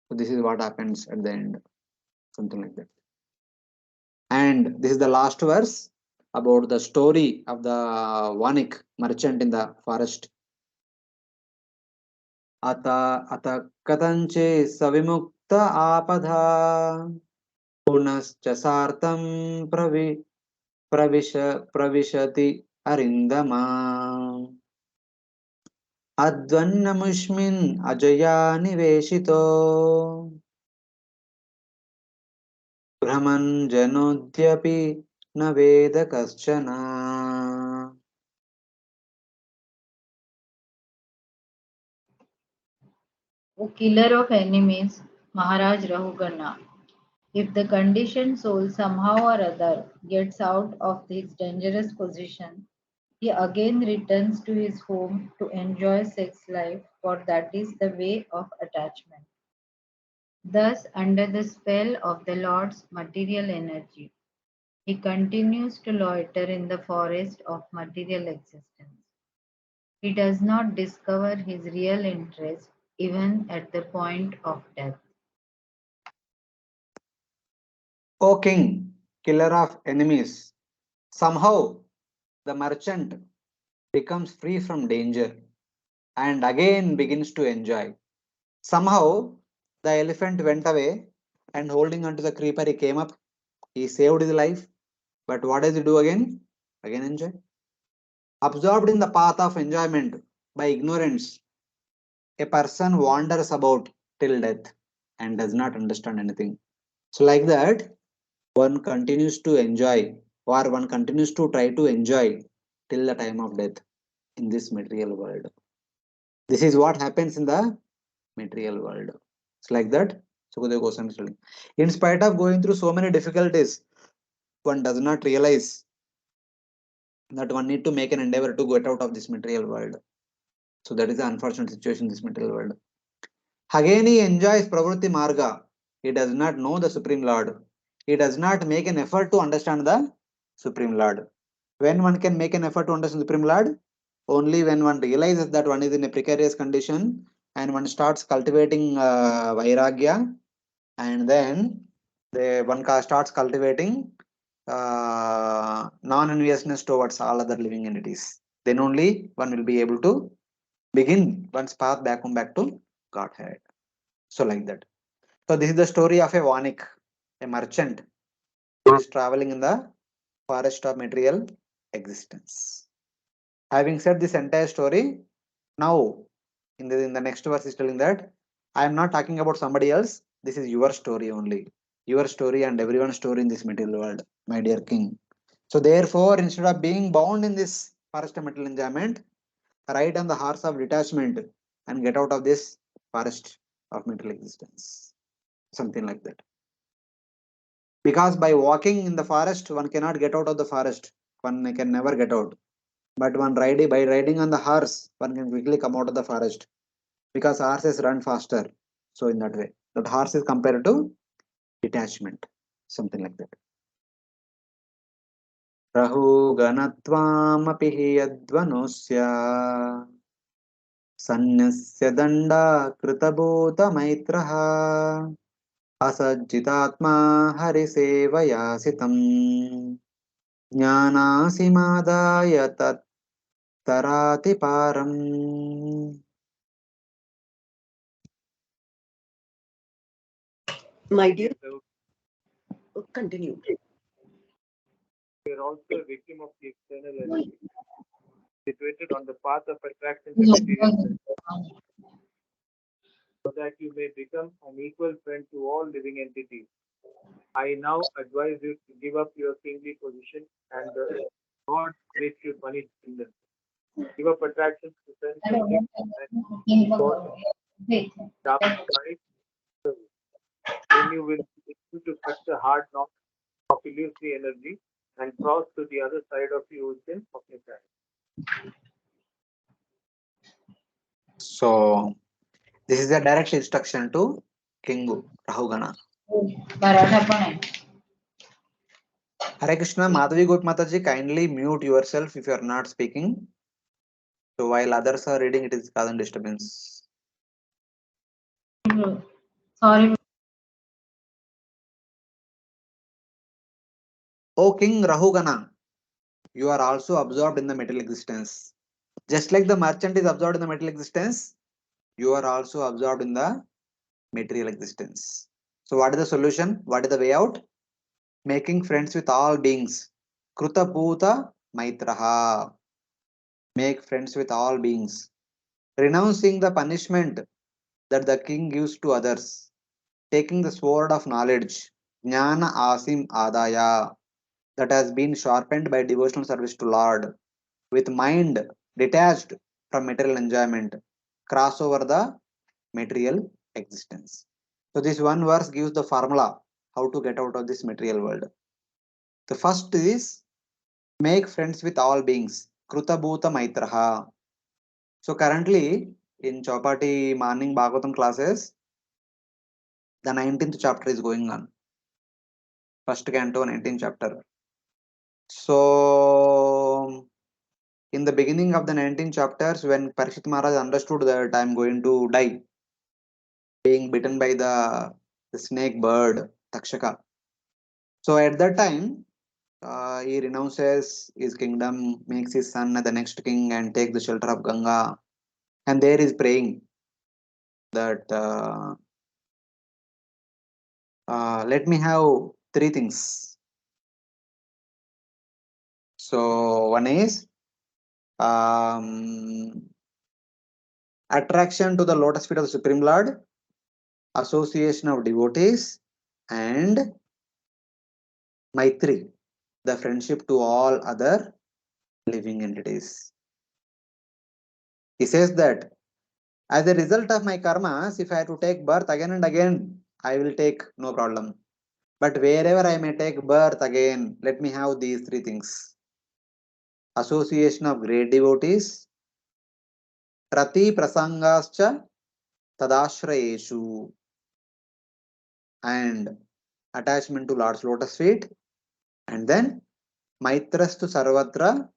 So this is what happens at the end, something like that. And this is the last verse about the story of the Vanik merchant in the forest. अत अत कथञ्चे सविमुक्त आपधा पुनश्च सार्थं प्रविशति अरिन्दमा अद्वन्नमुष्मिन् अजया निवेशितो भ्रमन् जनोद्यपि न वेद कश्चन. O killer of enemies, Maharaj Rahugana, if the conditioned soul somehow or other gets out of his dangerous position, he again returns to his home to enjoy sex life, for that is the way of attachment. Thus, under the spell of the Lord's material energy, he continues to loiter in the forest of material existence. He does not discover his real interest even at the point of death. O king, killer of enemies, somehow the merchant becomes free from danger and again begins to enjoy. Somehow the elephant went away and holding onto the creeper he came up. He saved his life. But what does he do again? Again enjoy. Absorbed in the path of enjoyment by ignorance, a person wanders about till death and does not understand anything. So, like that, one continues to enjoy or one continues to try to enjoy till the time of death in this material world. This is what happens in the material world. It's like that. Sukadeva Goswami is telling. In spite of going through so many difficulties, one does not realize that one need to make an endeavor to get out of this material world. So that is the unfortunate situation in this material world. Again, he enjoys Pravritti Marga. He does not know the Supreme Lord. He does not make an effort to understand the Supreme Lord. When one can make an effort to understand the Supreme Lord? Only when one realizes that one is in a precarious condition and one starts cultivating Vairagya, and then one starts cultivating non-enviousness towards all other living entities. Then only one will be able to begin one's path back to Godhead. So like that. So this is the story of a Vanik, a merchant who is traveling in the forest of material existence. Having said this entire story, now in the next verse is telling that I am not talking about somebody else. This is your story only. Your story and everyone's story in this material world, my dear king. So therefore, instead of being bound in this forest of material enjoyment, ride on the horse of detachment and get out of this forest of material existence. Something like that. Because by walking in the forest, one cannot get out of the forest. One can never get out. But by riding on the horse, one can quickly come out of the forest. Because horses run faster. So in that way, that horse is compared to detachment. Something like that. Rahu ganatvam हि यद्वनोस्य सन्न्यस्य दण्डा कृतभूतमैत्रः असज्जितात्मा हरिसेवयासितम् ज्ञानासिमादाय तराति पारम्. My dear, continue. We are also a victim of the external energy, situated on the path of attraction to material, so that you may become an equal friend to all living entities. I now advise you to give up your kingly position and the God which you punish in them. Give up attraction to sense objects and God sharpen mind. Then you will be able to cut the hard knot of illusory energy and cross to the other side of the ocean of nature. So this is a direct instruction to King Rahugana. Maratha पण आहे. Hare Krishna, Madhavi Gopi Mataji, kindly mute yourself if you are not speaking. So while others are reading, it is causing disturbance. Sorry. O King Rahugana, you are also absorbed in the material existence. Just like the merchant is absorbed in the material existence, you are also absorbed in the material existence. So what is the solution? What is the way out? making friends with all beings. Kruta Bhuta Maitraha. Make friends with all beings. Renouncing the punishment that the king gives to others. Taking the sword of knowledge. Jnana Asim Adaya. That has been sharpened by devotional service to Lord. With mind detached from material enjoyment. Cross over the material existence. So this one verse gives the formula how to get out of this material world. The first is make friends with all beings. Kruta Bhuta Maitraha. So currently in Chopati morning Bhagavatam classes, the 19th chapter is going on. First canto, 19th chapter. So in the beginning of the 19th chapters, when Parikshit Maharaj understood that I am going to die, being bitten by the snake bird, Takshaka. So at that time, he renounces his kingdom, makes his son the next king, and takes the shelter of Ganga. And there is praying that let me have three things. So one is attraction to the lotus feet of the Supreme Lord, association of devotees, and Maitri, the friendship to all other living entities. He says that as a result of my karmas, if I have to take birth again and again, I will take no problem. But wherever I may take birth again, let me have these three things. Association of great devotees, Rati Prasangascha Tadashrayeshu, and attachment to Lord's lotus feet, and then Maitrastu Sarvatra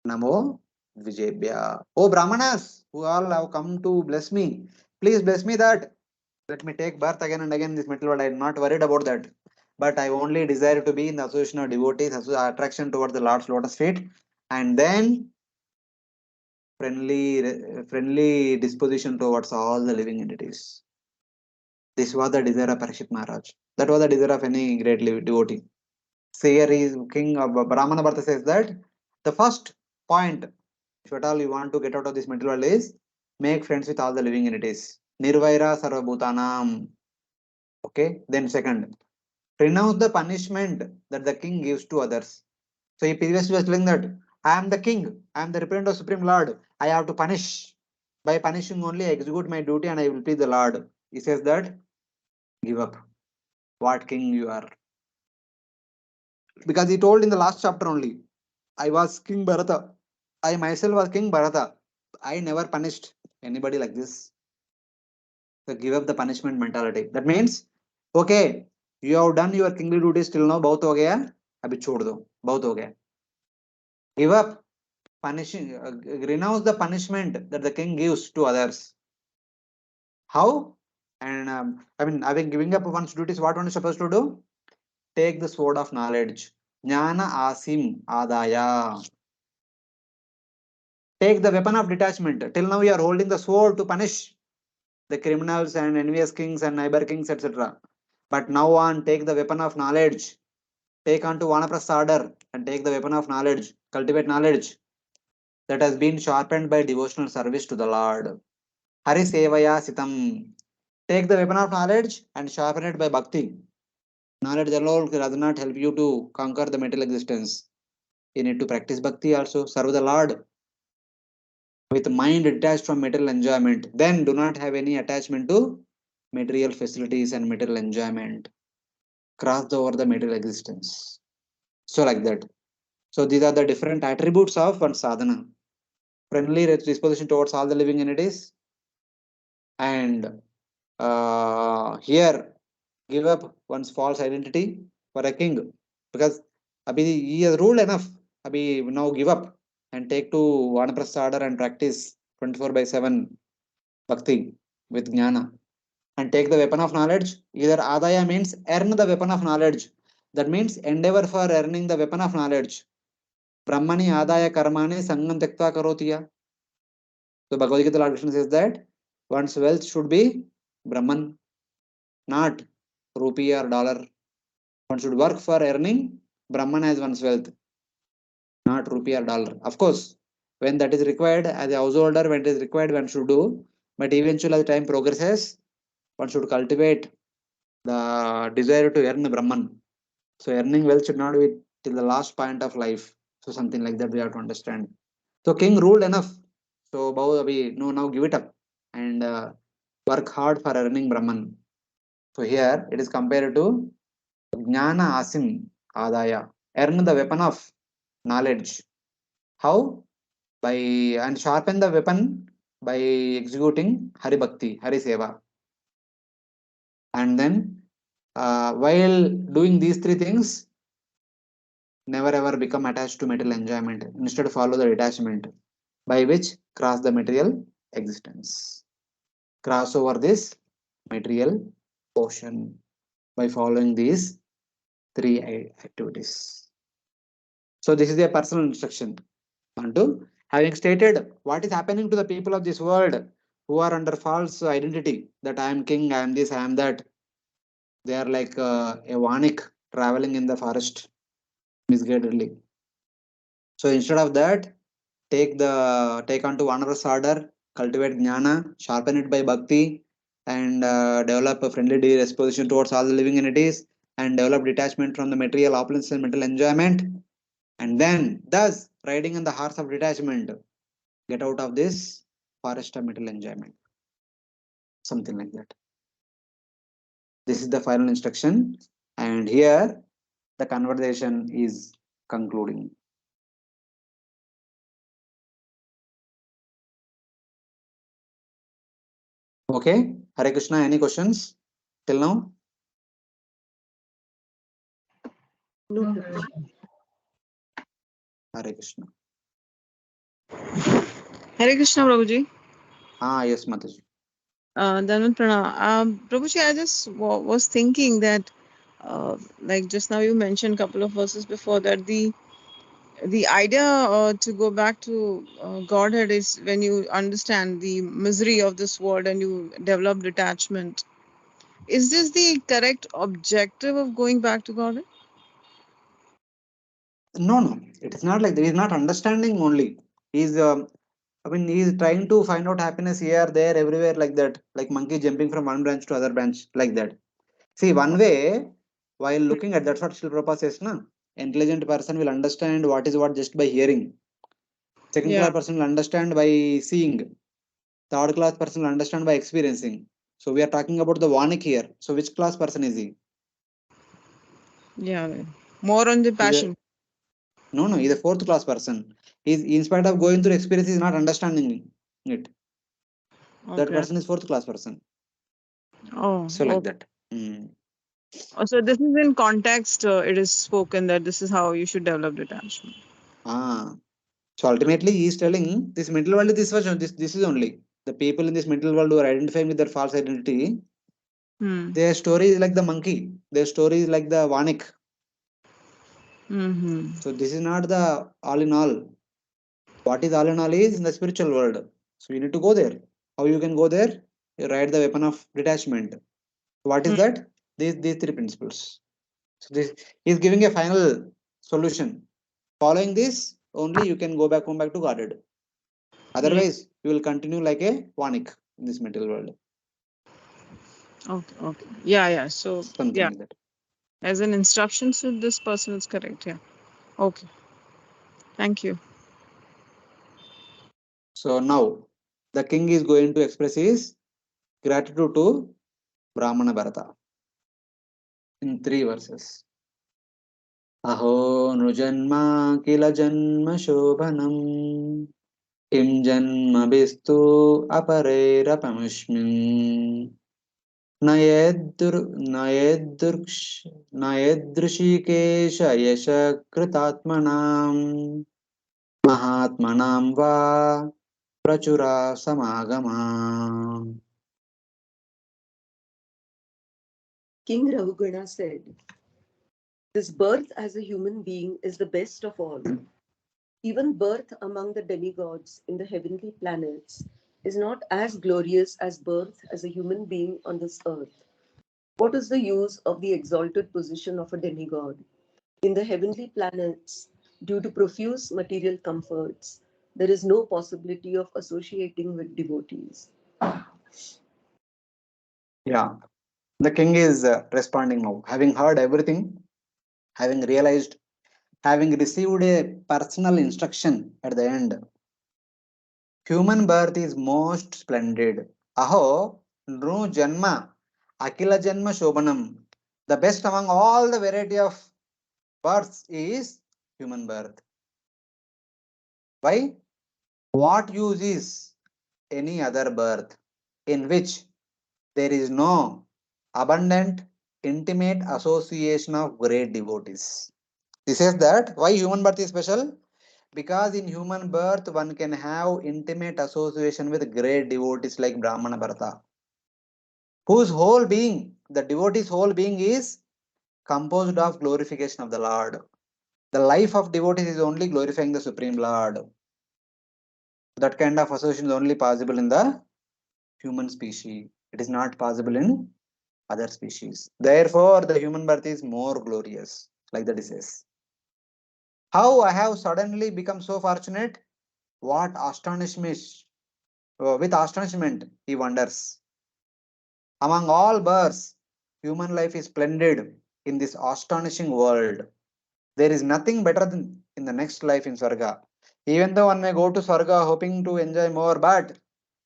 Namo Vijebhya. Oh Brahmanas, who all have come to bless me, please bless me that. Let me take birth again and again in this material world. I am not worried about that. But I only desire to be in the association of devotees, attraction towards the Lord's lotus feet, and then friendly disposition towards all the living entities. This was the desire of Parikshit Maharaj. That was the desire of any great devotee. Here is King of Brahmana Bharata says that the first point, if at all you want to get out of this material world, is make friends with all the living entities. Nirvaira Sarva Bhutanam. Okay. Then second, renounce the punishment that the king gives to others. So he previously was telling that I am the king, I am the representative of Supreme Lord. I have to punish. By punishing only, I execute my duty and I will please the Lord. He says that give up. What king you are? Because he told in the last chapter only, I was King Bharata. I myself was King Bharata. I never punished anybody like this. So give up the punishment mentality. That means, okay, you have done your kingly duties till now. बहुत हो गया, अभी छोड़ दो. बहुत हो गया. Give up punishing, renounce the punishment that the king gives to others. How? And I mean, having giving up one's duties, what one is supposed to do? Take the sword of knowledge. Jnana asim adaya. Take the weapon of detachment. Till now, you are holding the sword to punish the criminals and envious kings and neighbor kings, etc. But now on, take the weapon of knowledge. Take on to Vanaprastha order and take the weapon of knowledge. Cultivate knowledge that has been sharpened by devotional service to the Lord. Hari Sevaya Sitam. Take the weapon of knowledge and sharpen it by bhakti. Knowledge alone does not help you to conquer the material existence. You need to practice bhakti also. Serve the Lord with mind detached from material enjoyment. Then do not have any attachment to material facilities and material enjoyment. Cross over the material existence. So like that. So these are the different attributes of one sadhana. Friendly disposition towards all the living entities, and here give up one's false identity for a king, because abhi he has ruled enough. Abhi now give up and take to Vanaprastha order and practice 24/7 bhakti with jnana, and take the weapon of knowledge. Either adaya means earn the weapon of knowledge. That means endeavor for earning the weapon of knowledge. Brahmani adaya karmani sangam tyakta karotiya. So Bhagavad Gita Lord Krishna says that one's wealth should be Brahman, not rupee or dollar. One should work for earning Brahman as one's wealth, not rupee or dollar. Of course, when that is required as a householder, when it is required, one should do. But eventually, as time progresses, one should cultivate the desire to earn Brahman. So earning wealth should not be till the last point of life. So something like that we have to understand. So king ruled enough. So we no now give it up and work hard for earning Brahman. So here it is compared to Jnana Asim Adaya. Earn the weapon of knowledge. How? By and sharpen the weapon by executing Hari Bhakti, Hari Seva. And then while doing these three things, never ever become attached to material enjoyment. Instead, follow the detachment by which cross the material existence. Cross over this material ocean by following these three activities. So, this is a personal instruction. And to having stated what is happening to the people of this world who are under false identity that I am king, I am this, I am that. They are like a Vanik traveling in the forest misguidedly. So instead of that, take on to honor's order, cultivate jnana, sharpen it by bhakti, and develop a friendly disposition towards all the living entities, and develop detachment from the material opulence and mental enjoyment, and then thus riding on the horse of detachment, get out of this forest of material enjoyment. Something like that. This is the final instruction, and here the conversation is concluding. Okay, Hare Krishna, any questions till now? No, No, Prabhuji. Prabhuji. Hare Krishna. Hare Krishna, Prabhuji. Yes, Mataji. Dhanvat Pranam. Prabhuji, I just was thinking that, like just now you mentioned a couple of verses before that the idea to go back to Godhead is when you understand the misery of this world and you develop detachment. Is this the correct objective of going back to Godhead? No, no, it is not like that. He is not understanding only. He is, he is trying to find out happiness here, there, everywhere, like that. Like monkey jumping from one branch to other branch, like that. See, one way, while looking at that's what Srila Prabhupada says, na? Intelligent person will understand what is what just by hearing. Second Yeah. class person will understand by seeing. Third class person will understand by experiencing. So we are talking about the Vanik here. So which class person is he? Yeah. More on the He's passion. no, he's a fourth class person. He's in spite of going through experience, he's not understanding it. That Okay. person is fourth class person. Oh, So like okay. that. Mm. So this is in context. It is spoken that this is how you should develop detachment. Ah. So ultimately, he is telling this mental world is this is only the people in this mental world who are identifying with their false identity. Hmm. Their story is like the monkey. Their story is like the Vanik. Mm-hmm. So this is not the all in all. What is all in all is in the spiritual world. So you need to go there. How you can go there? You ride the weapon of detachment. What is that? These three principles. So this is giving a final solution. Following this, only you can go back home back to Godhead. Yeah. Otherwise, you will continue like a Vanik in this material world. Okay. Okay. Yeah. Yeah. So Something yeah, like that. as an instruction to this person is correct. Yeah. Okay. Thank you. So now the king is going to express his gratitude to Brahmana Bharata in three verses. अहो नृजन्मा किल जन्म शोभनम् किं जन्मभिस्तु अपरैरपमस्मिन् नयेद्दुर् नयेद्दुर्क्ष नयेदृशिकेश यशकृतात्मनां महात्मनां वा प्रचुरा समागमा. King Ravugana said, "This birth as a human being is the best of all. Even birth among the demigods in the heavenly planets is not as glorious as birth as a human being on this earth. What is the use of the exalted position of a demigod? In the heavenly planets, due to profuse material comforts, there is no possibility of associating with devotees. Yeah, the king is responding now. Having heard everything, having realized, having received a personal instruction at the end, human birth is most splendid. Aho, nu janma, akila janma shobhanam. The best among all the variety of births is human birth. Why? What use is any other birth in which there is no abundant, intimate association of great devotees? This says that why human birth is special? Because in human birth, one can have intimate association with great devotees like Brahmana Bharata, whose whole being, the devotee's whole being is composed of glorification of the Lord. The life of devotees is only glorifying the Supreme Lord. That kind of association is only possible in the human species. It is not possible in other species. Therefore, the human birth is more glorious, like that it says. How I have suddenly become so fortunate? What astonishment! With astonishment, he wonders. Among all births, human life is splendid in this astonishing world. There is nothing better than in the next life in Swarga. Even though one may go to Swarga hoping to enjoy more, but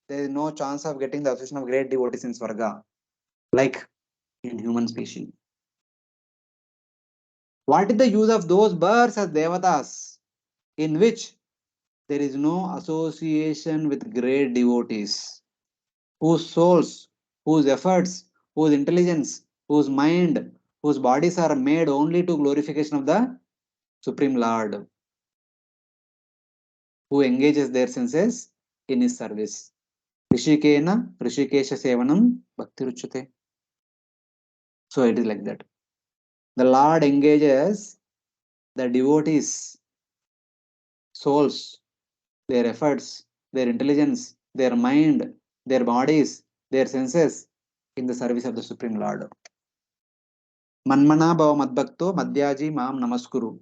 there is no chance of getting the association of great devotees in Swarga, like in human species. What is the use of those births as devatas, in which there is no association with great devotees, whose souls, whose efforts, whose intelligence, whose mind, whose bodies are made only to glorification of the Supreme Lord, who engages their senses in his service? Rishikena, Rishikesha Sevanam, Bhakti Ruchate. So it is like that. The Lord engages the devotees' souls, their efforts, their intelligence, their mind, their bodies, their senses in the service of the Supreme Lord. Manmana bhava madbhakto madhyaji mam namaskuru.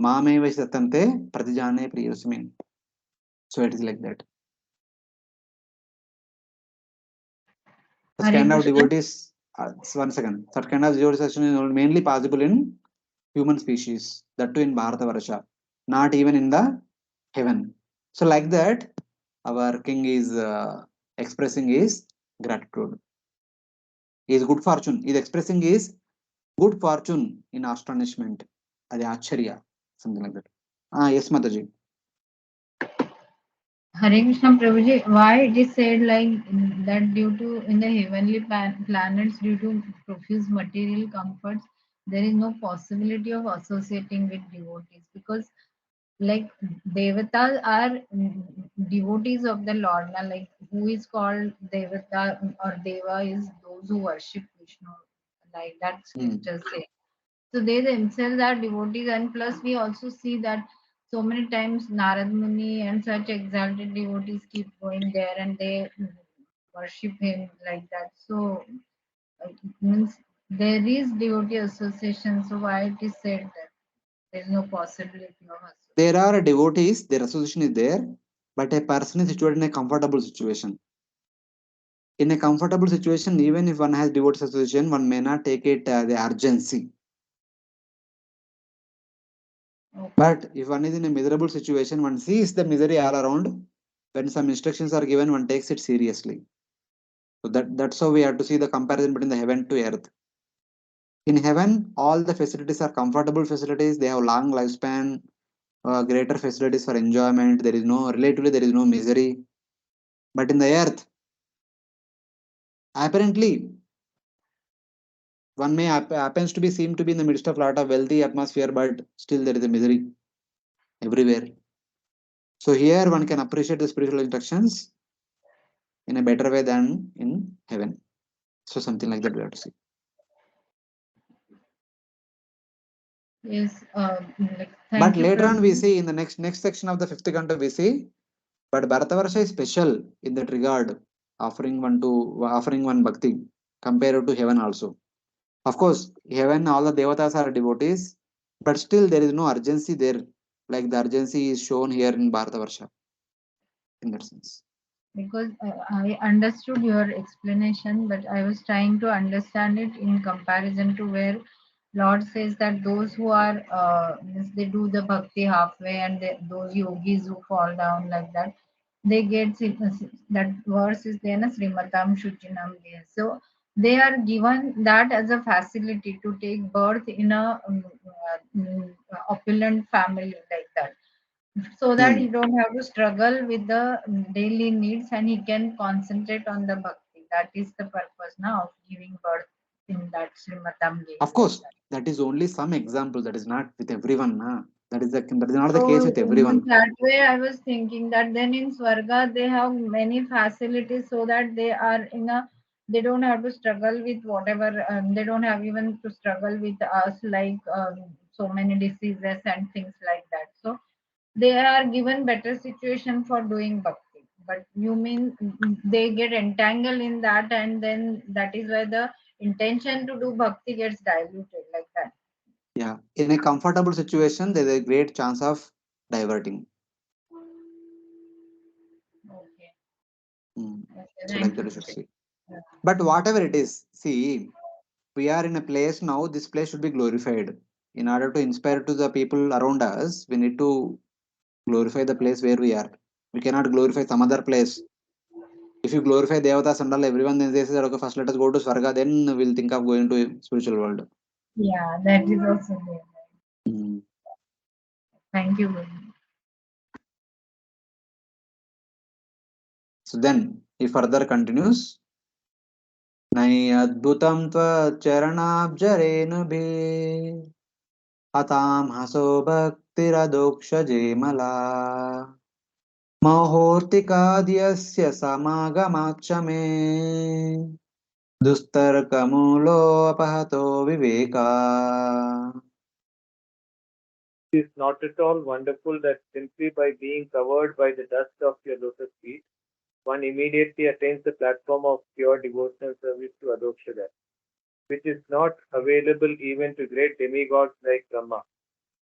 Mameva satante pratijane priyasmin. So it is like that. Such Hare kind of Krishna. devotees, one second, such kind of devotees is mainly possible in human species, that too in Bharata Varsha, not even in the heaven. So like that, our king is expressing his gratitude. His good fortune. He is expressing his good fortune in astonishment. Adi Acharya, something like that. Yes, Mataji. Hare Krishna Prabhuji, why it is said like that due to in the heavenly planets, due to profuse material comforts, there is no possibility of associating with devotees because like devatas are devotees of the Lord. Now, like who is called devata or deva is those who worship Vishnu, like that scriptures say. So they themselves are devotees, and plus we also see that so many times Narad Muni and such exalted devotees keep going there and they worship him like that. So it means there is devotee association. So why it is said that there is no possibility of association. There are devotees, their association is there, but a person is situated in a comfortable situation. In a comfortable situation, even if one has devotee association, one may not take it the urgency. Okay. But if one is in a miserable situation, one sees the misery all around. When some instructions are given, one takes it seriously. So that's how we have to see the comparison between the heaven to earth. In heaven, all the facilities are comfortable facilities. They have long lifespan, greater facilities for enjoyment. There is no relatively there is no misery. But in the earth, apparently, one may happens to be seem to be in the midst of lot of wealthy atmosphere, but still there is a misery everywhere. So here one can appreciate the spiritual instructions in a better way than in heaven. So something like that we have to see. Yes, like, But thank you, later on we Prabhu. see in the next section of the fifth canto we see, but Bharatavarsha is special in that regard, offering one bhakti compared to heaven also. Of course, heaven, all the devatas are devotees, but still there is no urgency there, like the urgency is shown here in Bharatavarsha, in that sense. Because I understood your explanation, but I was trying to understand it in comparison to where Lord says that those who are means they do the bhakti halfway, and those yogis who fall down like that, they get that verse is there na Srimatam Shuchinam Deha. So they are given that as a facility to take birth in a opulent family like that, so that he Hmm. don't have to struggle with the daily needs and he can concentrate on the bhakti. That is the purpose now of giving birth in that Srimatam Of like course, that. that is only some example. That is not with everyone. Na? That is not the case So with in everyone. that way, I was thinking that then in Swarga they have many facilities so that they are in a, they don't have to struggle with whatever, they don't have even to struggle with us like so many diseases and things like that. So they are given better situation for doing bhakti. But you mean they get entangled in that, and then that is why the intention to do bhakti gets diluted like that. Yeah, in a comfortable situation, there is a great chance of diverting. Okay. Hmm. Okay, So like thank that you. you should see. Yeah. But whatever it is, see, we are in a place now. This place should be glorified. In order to inspire to the people around us, we need to glorify the place where we are. We cannot glorify some other place. If you glorify Devatas and all, everyone then they say, okay, first let us go to Swarga, then we'll think of going to spiritual world. Yeah, that is also there. Hmm. Thank you very much. So then he further continues. नई अद्भुतं त्वचरणाब्जरेणुभिः हतां हसो भक्तिरदोक्षजे मला महोर्तिकाद्यस्य समागमाच्च मे दुस्तर्कमूलोऽपहतो Viveka. It is not at all wonderful that simply by being covered by the dust of your lotus feet, one immediately attains the platform of pure devotional service to Adokshada, which is not available even to great demigods like Brahma.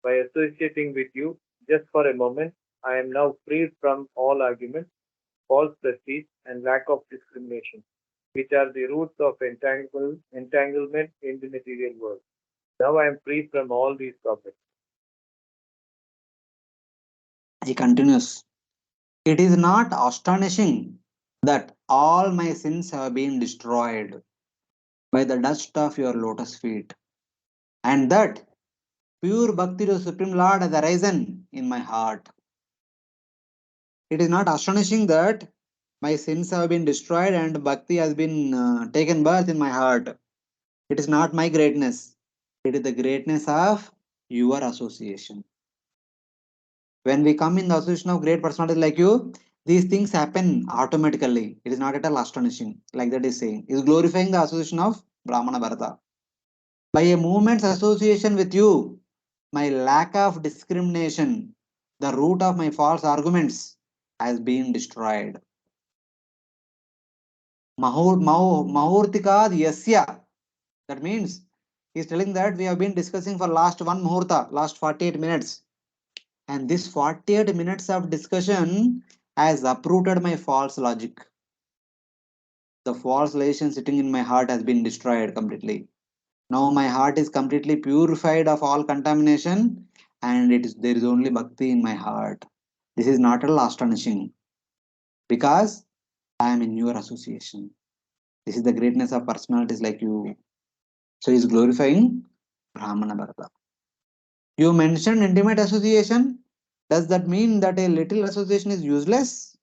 By associating with you just for a moment, I am now freed from all arguments, false prestige, and lack of discrimination, which are the roots of entanglement in the material world. Now I am free from all these problems. He continues, it is not astonishing that all my sins have been destroyed by the dust of your lotus feet, and that pure bhakti to Supreme Lord has arisen in my heart. It is not astonishing that my sins have been destroyed and bhakti has been taken birth in my heart. It is not my greatness. It is the greatness of your association. When we come in the association of great personalities like you, these things happen automatically. It is not at all astonishing. Like that is saying. It is glorifying the association of Brahmana Bharata. By a moment's association with you, my lack of discrimination, the root of my false arguments, has been destroyed. Mahurtikad yasya. That means he's telling that we have been discussing for last one muhurta, last 48 minutes. And this 48 minutes of discussion has uprooted my false logic. The false relation sitting in my heart has been destroyed completely. Now my heart is completely purified of all contamination, and there is only bhakti in my heart. This is not at all astonishing because I am in your association. This is the greatness of personalities like you. So he's glorifying Brahmana Bharata. You mentioned intimate association. Does that mean that a little association is useless?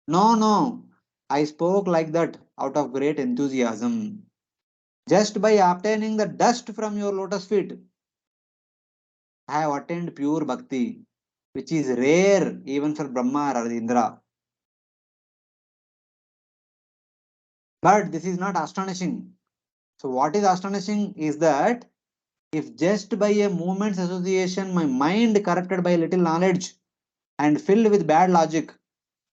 No, no. I spoke like that out of great enthusiasm. Just by obtaining the dust from your lotus feet, I have attained pure bhakti, which is rare even for Brahma or Indra. But this is not astonishing. So, what is astonishing is that if just by a moment's association, my mind corrupted by little knowledge and filled with bad logic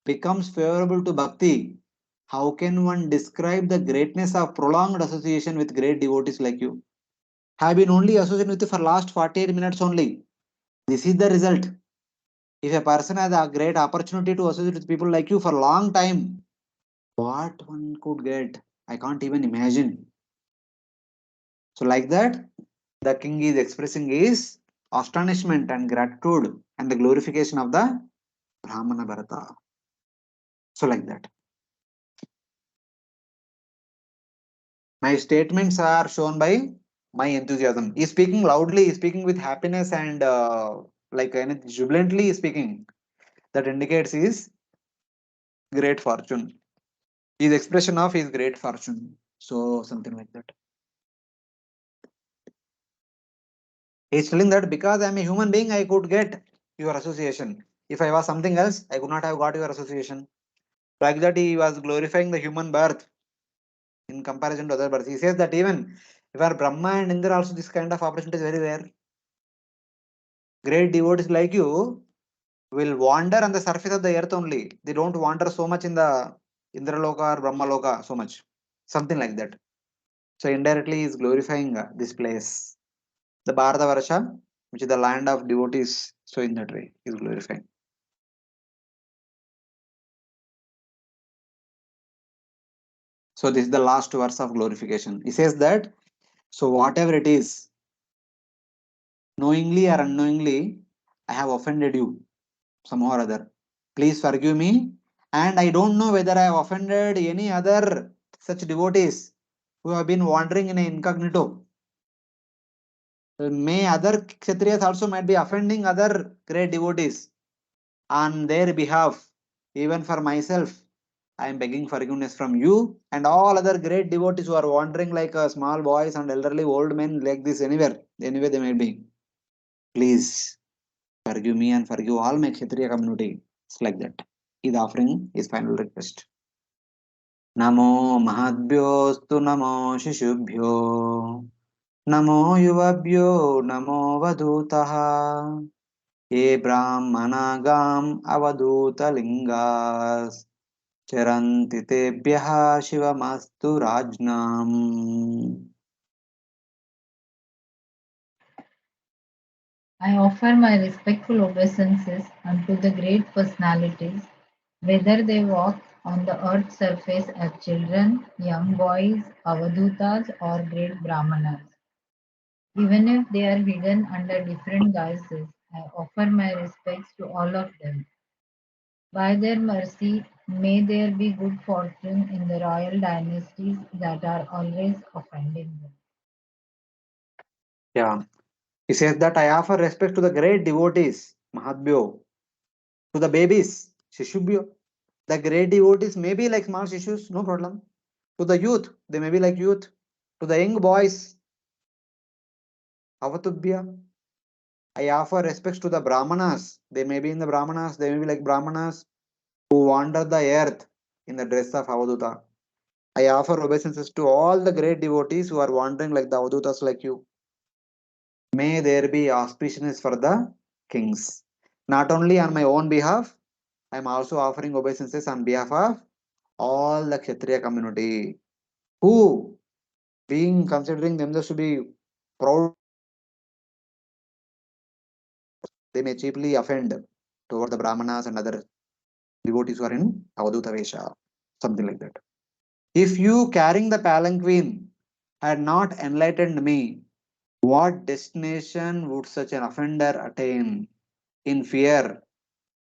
becomes favorable to bhakti, How can one describe the greatness of prolonged association with great devotees like you? Have been only associated with you for last 48 minutes only. This is the result. If a person has a great opportunity to associate with people like you for a long time, what one could get, I can't even imagine. So like that, the king is expressing his astonishment and gratitude and the glorification of the Brahmana Bharata. So like that. My statements are shown by my enthusiasm. He's speaking loudly, he's speaking with happiness and jubilantly he's speaking. That indicates his great fortune. His expression of his great fortune. So something like that. He's telling that because I'm a human being, I could get your association. If I was something else, I could not have got your association. Like that, he was glorifying the human birth in comparison to other births. He says that even if our Brahma and Indra also this kind of opportunity is very rare. Great devotees like you will wander on the surface of the earth only. They don't wander so much in the Indra Loka or Brahma Loka so much. Something like that. So indirectly he is glorifying this place. The Bharata Varsha, which is the land of devotees. So in that way, he is glorifying. So this is the last verse of glorification. He says that, so whatever it is, knowingly or unknowingly, I have offended you somehow or other. Please forgive me. And I don't know whether I have offended any other such devotees who have been wandering in incognito. May other Kshatriyas also might be offending other great devotees on their behalf. Even for myself, I am begging forgiveness from you and all other great devotees who are wandering like small boys and elderly old men like this anywhere they may be. Please forgive me and forgive all my Kshatriya community. It's like that. He's offering his final request. Namo Mahadbhyostu Namo Shishubhyo Namo Yuvabhyo Namo Vadutaha Ye Brahmanagam Avaduta Lingas Charanti Tebhyaha Shivamastu Rajnam. I offer my respectful obeisances unto the great personalities, whether they walk on the earth's surface as children, young boys, avadutas, or great brahmanas. Even if they are hidden under different guises, I offer my respects to all of them. By their mercy, may there be good fortune in the royal dynasties that are always offending them. Yeah. He says that I offer respect to the great devotees, Mahadbhyo, to the babies, Shishubhyo. The great devotees may be like small shishus, no problem. To the youth, they may be like youth. To the young boys, Avatubhya. I offer respects to the Brahmanas. They may be in the Brahmanas, they may be like Brahmanas who wander the earth in the dress of Avaduta. I offer obeisances to all the great devotees who are wandering like the Avadutas like you. May there be auspiciousness for the kings. Not only on my own behalf, I am also offering obeisances on behalf of all the Kshatriya community who, being considering themselves to be proud, they may cheaply offend toward the Brahmanas and other devotees who are in Avaduta Vesha, something like that. If you carrying the palanquin had not enlightened me, what destination would such an offender attain? In fear,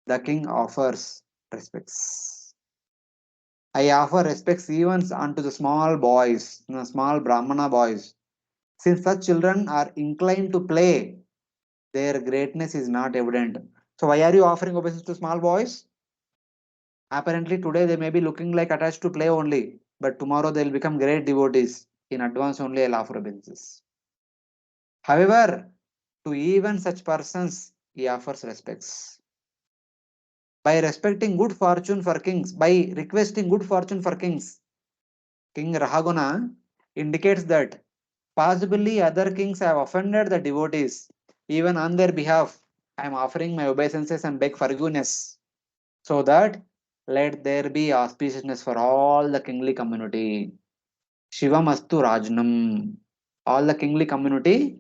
the king offers respects. I offer respects even unto the small boys, the small Brahmana boys. Since such children are inclined to play, their greatness is not evident. So why are you offering obeisance to small boys? Apparently today they may be looking like attached to play only, but tomorrow they'll become great devotees. In advance only I'll offer obeisances. However, to even such persons, he offers respects. By respecting good fortune for kings, by requesting good fortune for kings, King Rahaguna indicates that possibly other kings have offended the devotees. Even on their behalf, I am offering my obeisances and beg forgiveness so that let there be auspiciousness for all the kingly community. Shivamastu Rajnam. All the kingly community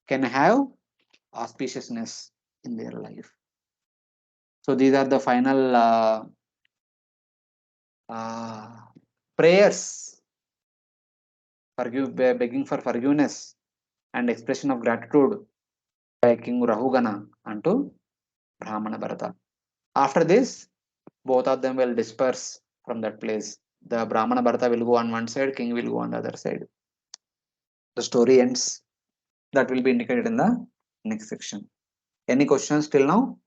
can have auspiciousness in their life. So these are the final prayers, begging for forgiveness and expression of gratitude by King Rahugana unto Brahmana Bharata. After this, both of them will disperse from that place. The Brahmana Bharata will go on one side, king will go on the other side. The story ends. That will be indicated in the next section. Any questions till now?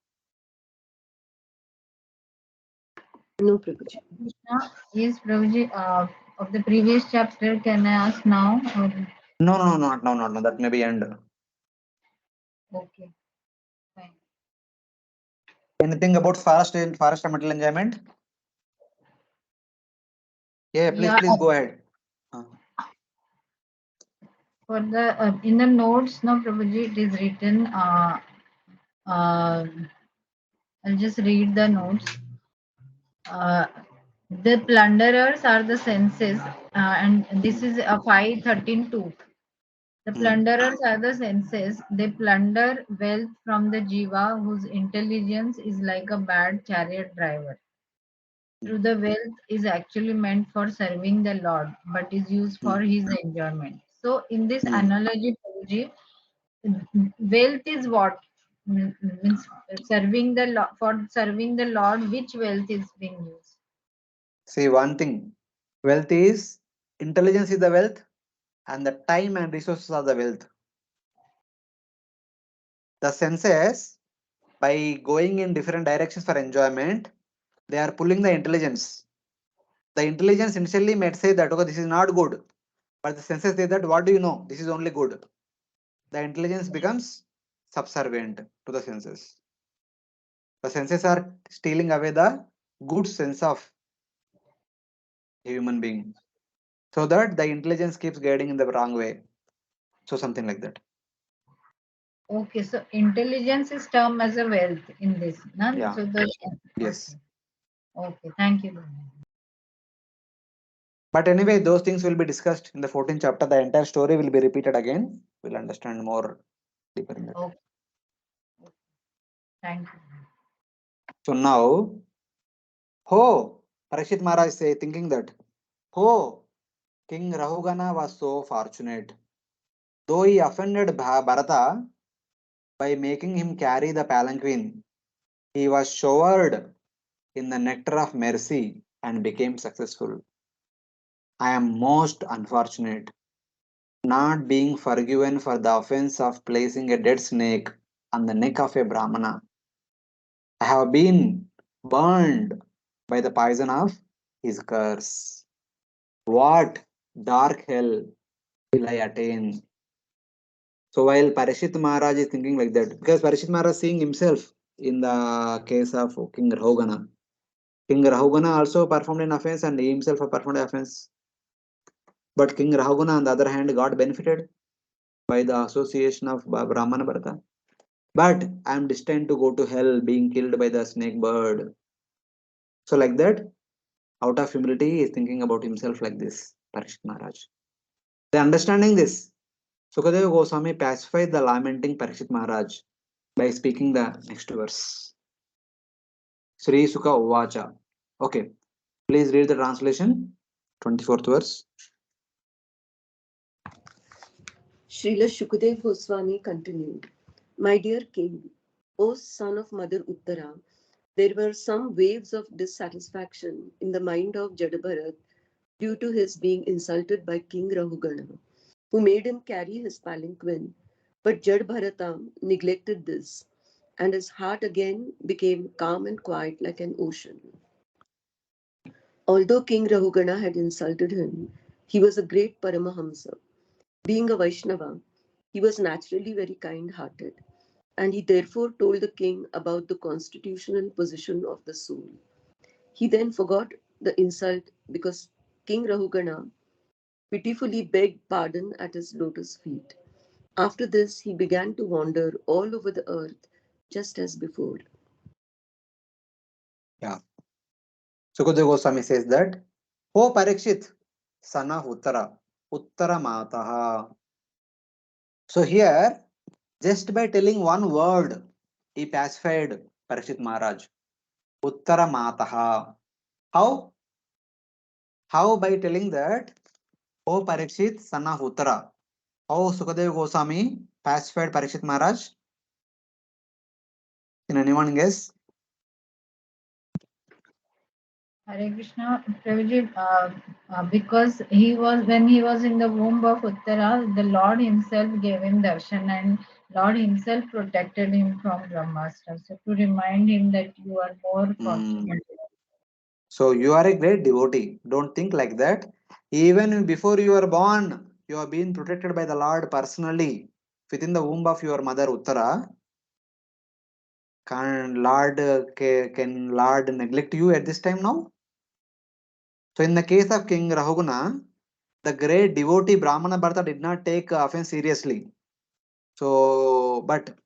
No, Prabhuji. Yes, Prabhuji, of the previous chapter, can I ask now? Or... No, not now, not now. That may be end. Okay, fine. Anything about forest and metal enjoyment? Yeah, please, Yeah, please go ahead. for the in the notes, no, Prabhuji, it is written. Uh, I'll just read the notes. The plunderers are the senses, and this is a 513.2. The plunderers are the senses. They plunder wealth from the jiva whose intelligence is like a bad chariot driver. Through the wealth is actually meant for serving the Lord, but is used for his enjoyment. So, in this analogy, Prabhuji, wealth is what means serving the for serving the Lord. Which wealth is being used? See one thing. Wealth is intelligence is the wealth, and the time and resources are the wealth. The senses, by going in different directions for enjoyment, they are pulling the intelligence. The intelligence initially might say that, okay, this is not good, but the senses say that, what do you know? This is only good. The intelligence becomes subservient to the senses. The senses are stealing away the good sense of a human being, so that the intelligence keeps guiding in the wrong way. So something like that. Okay, so intelligence is termed as a wealth in this. No? Yeah. So the, Yes. okay, thank you. But anyway, those things will be discussed in the 14th chapter. The entire story will be repeated again. We'll understand more deeper in that. Okay, thank you. So now, Parikshit Maharaj say, thinking that, King Rahugana was so fortunate. Though he offended Bharata by making him carry the palanquin, he was showered in the nectar of mercy and became successful. I am most unfortunate, not being forgiven for the offense of placing a dead snake on the neck of a Brahmana. I have been burned by the poison of his curse. What dark hell will I attain? So while Parishit Maharaj is thinking like that, because Parishit Maharaj is seeing himself in the case of King Rahugana. King Rahugana also performed an offense and he himself performed an offense. But King Rahugana, on the other hand, got benefited by the association of Brahmana Bharata. But I am destined to go to hell being killed by the snake bird. So like that, out of humility, he is thinking about himself like this, Parishit Maharaj. The understanding this, Sukadeva Goswami pacified the lamenting Parishit Maharaj by speaking the next verse. Sri Sukha Uvacha. Okay, please read the translation, 24th verse. Srila Shukadev Goswami continued, My dear king, O son of Mother Uttara, there were some waves of dissatisfaction in the mind of Jadabharat due to his being insulted by King Rahugana, who made him carry his palanquin. But Jadbharata neglected this, and his heart again became calm and quiet like an ocean. Although King Rahugana had insulted him, he was a great Paramahamsa. Being a Vaishnava, he was naturally very kind hearted, and he therefore told the king about the constitutional position of the soul. He then forgot the insult because King Rahugana pitifully begged pardon at his lotus feet. After this, he began to wander all over the earth just as before. Yeah. Sukadeva Goswami says that, "O Parikshit, son of Uttara, Uttara Mataha." So here, just by telling one word, he pacified Parikshit Maharaj. Uttara Mataha. How? How? By telling that, "O Parikshit, son of Uttara." How Sukadeva Goswami pacified Parikshit Maharaj? Can anyone guess? Hare Krishna, Prabhuji, because when he was in the womb of Uttara, the Lord himself gave him darshan and Lord himself protected him from Brahmastra. So to remind him that you are more fortunate. So you are a great devotee. Don't think like that. Even before you are born, you are being protected by the Lord personally within the womb of your mother Uttara. Can Lord neglect you at this time now? So in the case of King Rahuguna, the great devotee Brahmana Bharata did not take offense seriously. So, but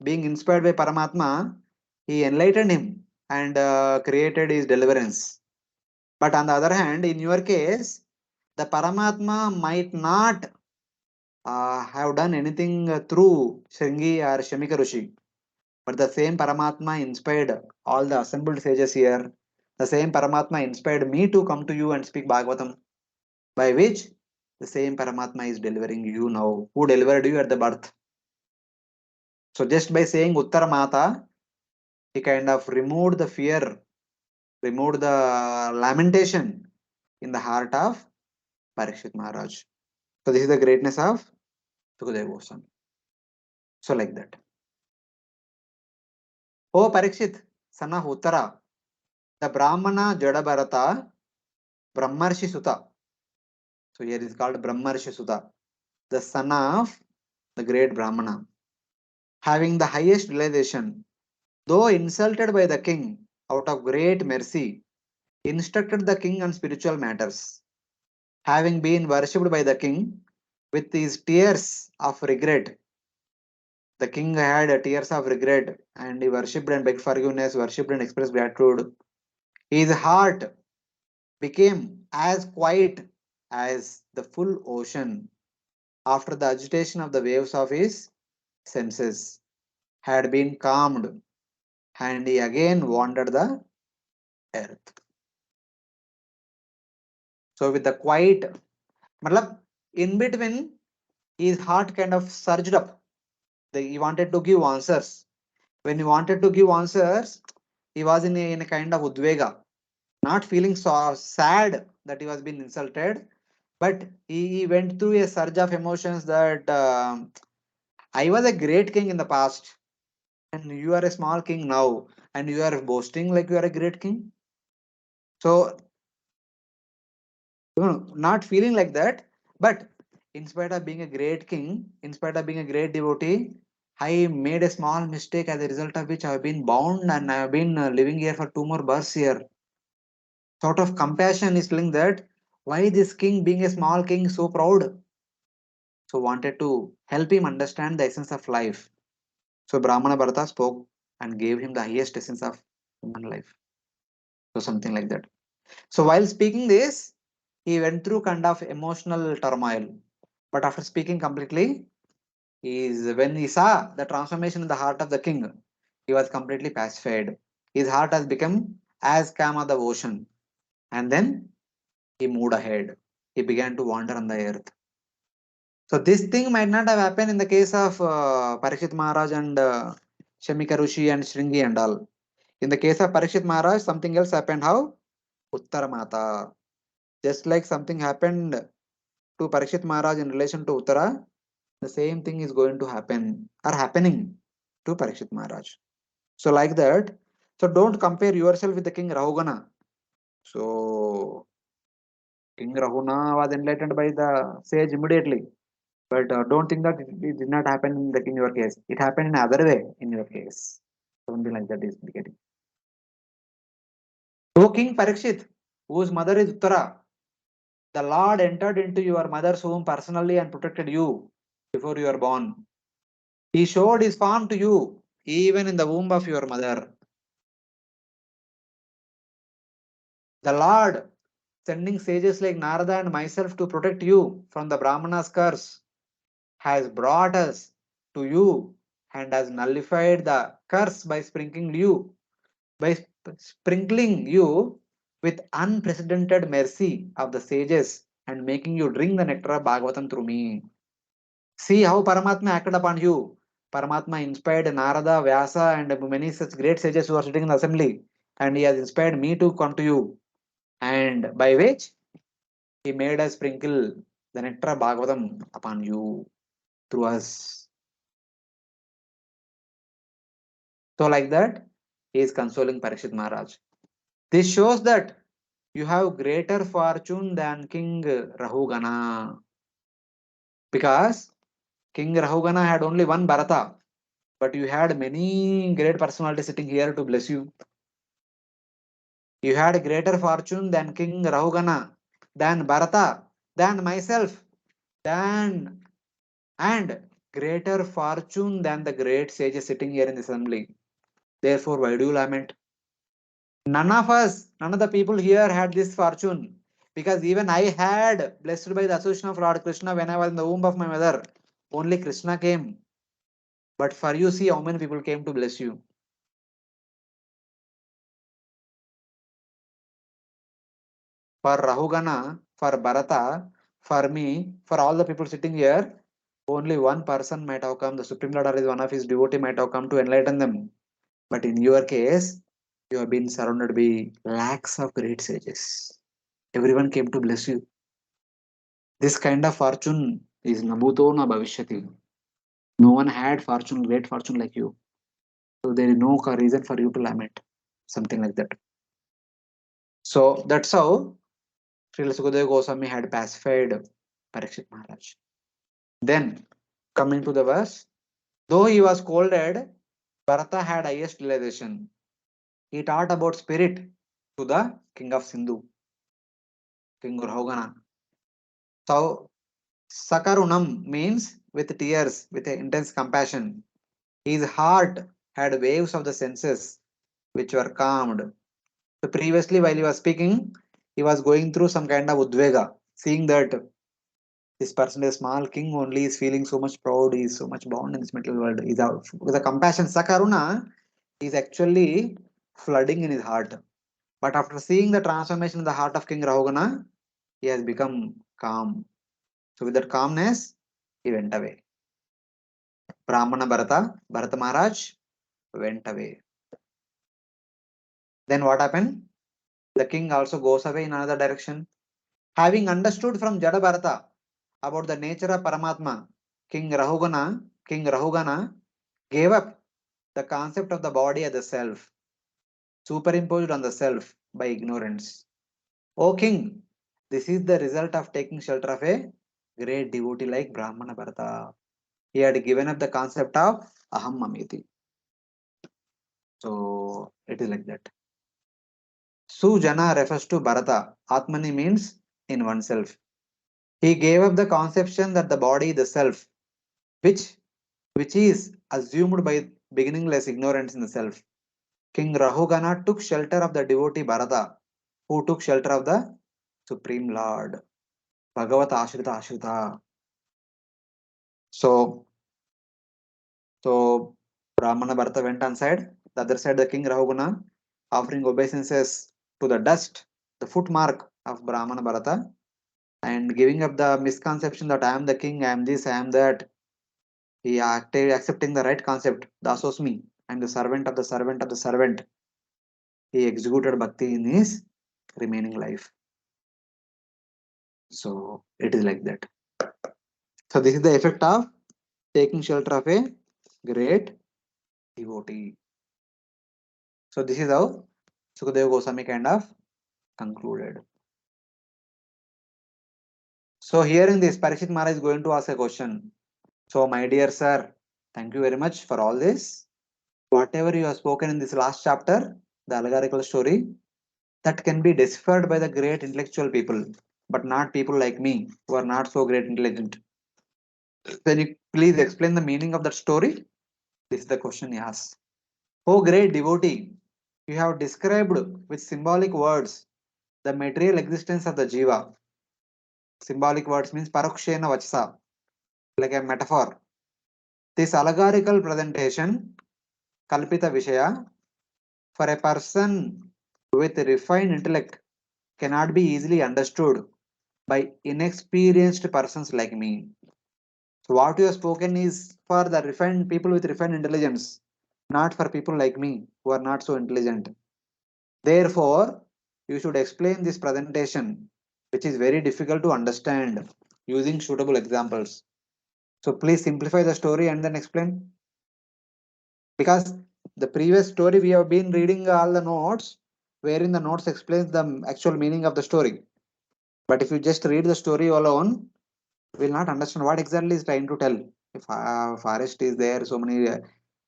being inspired by Paramatma, he enlightened him and created his deliverance. But on the other hand, in your case, the Paramatma might not have done anything through Shringi or Shamika Rishi. But the same Paramatma inspired all the assembled sages here. The same Paramatma inspired me to come to you and speak Bhagavatam, by which the same Paramatma is delivering you now, who delivered you at the birth. So just by saying Uttara Mata, he kind of removed the fear, removed the lamentation in the heart of Parikshit Maharaj. So this is the greatness of Sukadeva Goswami. So like that. O Parikshit, son of Uttara, the Brahmana Jadabharata, Brahmarshi Sutta. So here is called Brahmarshi Sutta, the son of the great Brahmana, having the highest realization, though insulted by the king, out of great mercy, instructed the king on spiritual matters. Having been worshipped by the king with his tears of regret, the king had tears of regret and he worshipped and begged forgiveness, worshipped and expressed gratitude. His heart became as quiet as the full ocean after the agitation of the waves of his senses had been calmed, and he again wandered the earth. So with the quiet, matlab, in between, his heart kind of surged up. He wanted to give answers. When he wanted to give answers, he was in a kind of udvega, not feeling so sad that he was being insulted, but he went through a surge of emotions that I was a great king in the past, and you are a small king now, and you are boasting like you are a great king. So, not feeling like that, but in spite of being a great king, in spite of being a great devotee, I made a small mistake as a result of which I have been bound and I have been living here for 2 more births here. Sort of compassion is telling that why this king, being a small king, so proud. So wanted to help him understand the essence of life. So Brahmana Bharata spoke and gave him the highest essence of human life. So something like that. So while speaking this, he went through kind of emotional turmoil. But after speaking completely, when he saw the transformation in the heart of the king, he was completely pacified. His heart has become as calm as the ocean. And then he moved ahead. He began to wander on the earth. So this thing might not have happened in the case of Parikshit Maharaj and Shamika Rishi and Shringi and all. In the case of Parikshit Maharaj, something else happened. How? Uttara Mata. Just like something happened to Parikshit Maharaj in relation to Uttara, the same thing is going to happen or happening to Parikshit Maharaj. So like that. So don't compare yourself with the King Rahugana. So King Rahuna was enlightened by the sage immediately. But don't think that it did not happen in your case. It happened in other way in your case. Something like that is indicating. O King Parikshit, whose mother is Uttara, the Lord entered into your mother's womb personally and protected you before you were born. He showed his form to you even in the womb of your mother. The Lord, sending sages like Narada and myself to protect you from the Brahmana's curse, has brought us to you and has nullified the curse by sprinkling you with unprecedented mercy of the sages and making you drink the nectar of Bhagavatam through me. See how Paramatma acted upon you. Paramatma inspired Narada, Vyasa, and many such great sages who are sitting in the assembly, and he has inspired me to come to you. And by which he made us sprinkle the nectar of Bhagavatam upon you through us. So, like that, he is consoling Parikshit Maharaj. This shows that you have greater fortune than King Rahugana. Because King Rahugana had only one Bharata, but you had many great personalities sitting here to bless you. You had greater fortune than King Rahugana, than Bharata, than myself, than and greater fortune than the great sages sitting here in the assembly. Therefore, why do you lament? None of us, none of the people here had this fortune. Because even I had, blessed by the association of Lord Krishna when I was in the womb of my mother, only Krishna came. But for you, see how many people came to bless you. For Rahugana, for Bharata, for me, for all the people sitting here, only one person might have come. The Supreme Lord or is one of his devotee might have come to enlighten them. But in your case, you have been surrounded by lakhs of great sages. Everyone came to bless you. This kind of fortune is Nabuto na Bhavishyati. No one had fortune, great fortune like you. So there is no reason for you to lament. Something like that. So that's how Srila Sukadeva Goswami had pacified Parikshit Maharaj. Then, coming to the verse, though he was scolded, Bharata had highest realization. He taught about spirit to the king of Sindhu, King Rahugana. So, Sakarunam means with tears, with intense compassion. His heart had waves of the senses which were calmed. So, previously, while he was speaking, he was going through some kind of udvega, seeing that this person is a small king only is feeling so much proud, he is so much bound in this material world. He's out with the compassion. Sakaruna is actually flooding in his heart. But after seeing the transformation in the heart of King Rahugana, he has become calm. So with that calmness, he went away. Brahmana Bharata Maharaj went away. Then what happened? The king also goes away in another direction. Having understood from Jada Bharata about the nature of Paramatma, King Rahugana gave up the concept of the body as the self, superimposed on the self by ignorance. O king, this is the result of taking shelter of a great devotee like Brahmana Bharata. He had given up the concept of Aham Mamiti. So it is like that. Sujana refers to Bharata. Atmani means in oneself. He gave up the conception that the body is the self, which is assumed by beginningless ignorance in the self. King Rahugana took shelter of the devotee Bharata, who took shelter of the Supreme Lord. Bhagavat Ashrita Ashrita. So Brahmana Bharata went on side. The other side, the King Rahugana, offering obeisances to the dust, the footmark of Brahmana Bharata, and giving up the misconception that I am the king, I am this, I am that. He acted accepting the right concept, Dasosmi, I am the servant of the servant of the servant. He executed bhakti in his remaining life. So it is like that. So this is the effect of taking shelter of a great devotee. So this is how Sukadeva Goswami kind of concluded. So hearing this, Parikshit Maharaj is going to ask a question. So my dear sir, thank you very much for all this. Whatever you have spoken in this last chapter, the allegorical story, that can be deciphered by the great intellectual people, but not people like me who are not so great intelligent. Can you please explain the meaning of that story? This is the question he asks. Oh great devotee, you have described with symbolic words the material existence of the jiva. Symbolic words means parokshena vachsa, like a metaphor. This allegorical presentation, kalpita vishaya, for a person with refined intellect cannot be easily understood by inexperienced persons like me. So what you have spoken is for the refined people with refined intelligence, not for people like me who are not so intelligent. Therefore, you should explain this presentation, which is very difficult to understand, using suitable examples. So please simplify the story and then explain. Because the previous story we have been reading all the notes, wherein the notes explains the actual meaning of the story. But if you just read the story alone, we will not understand what exactly is trying to tell. If forest is there, so many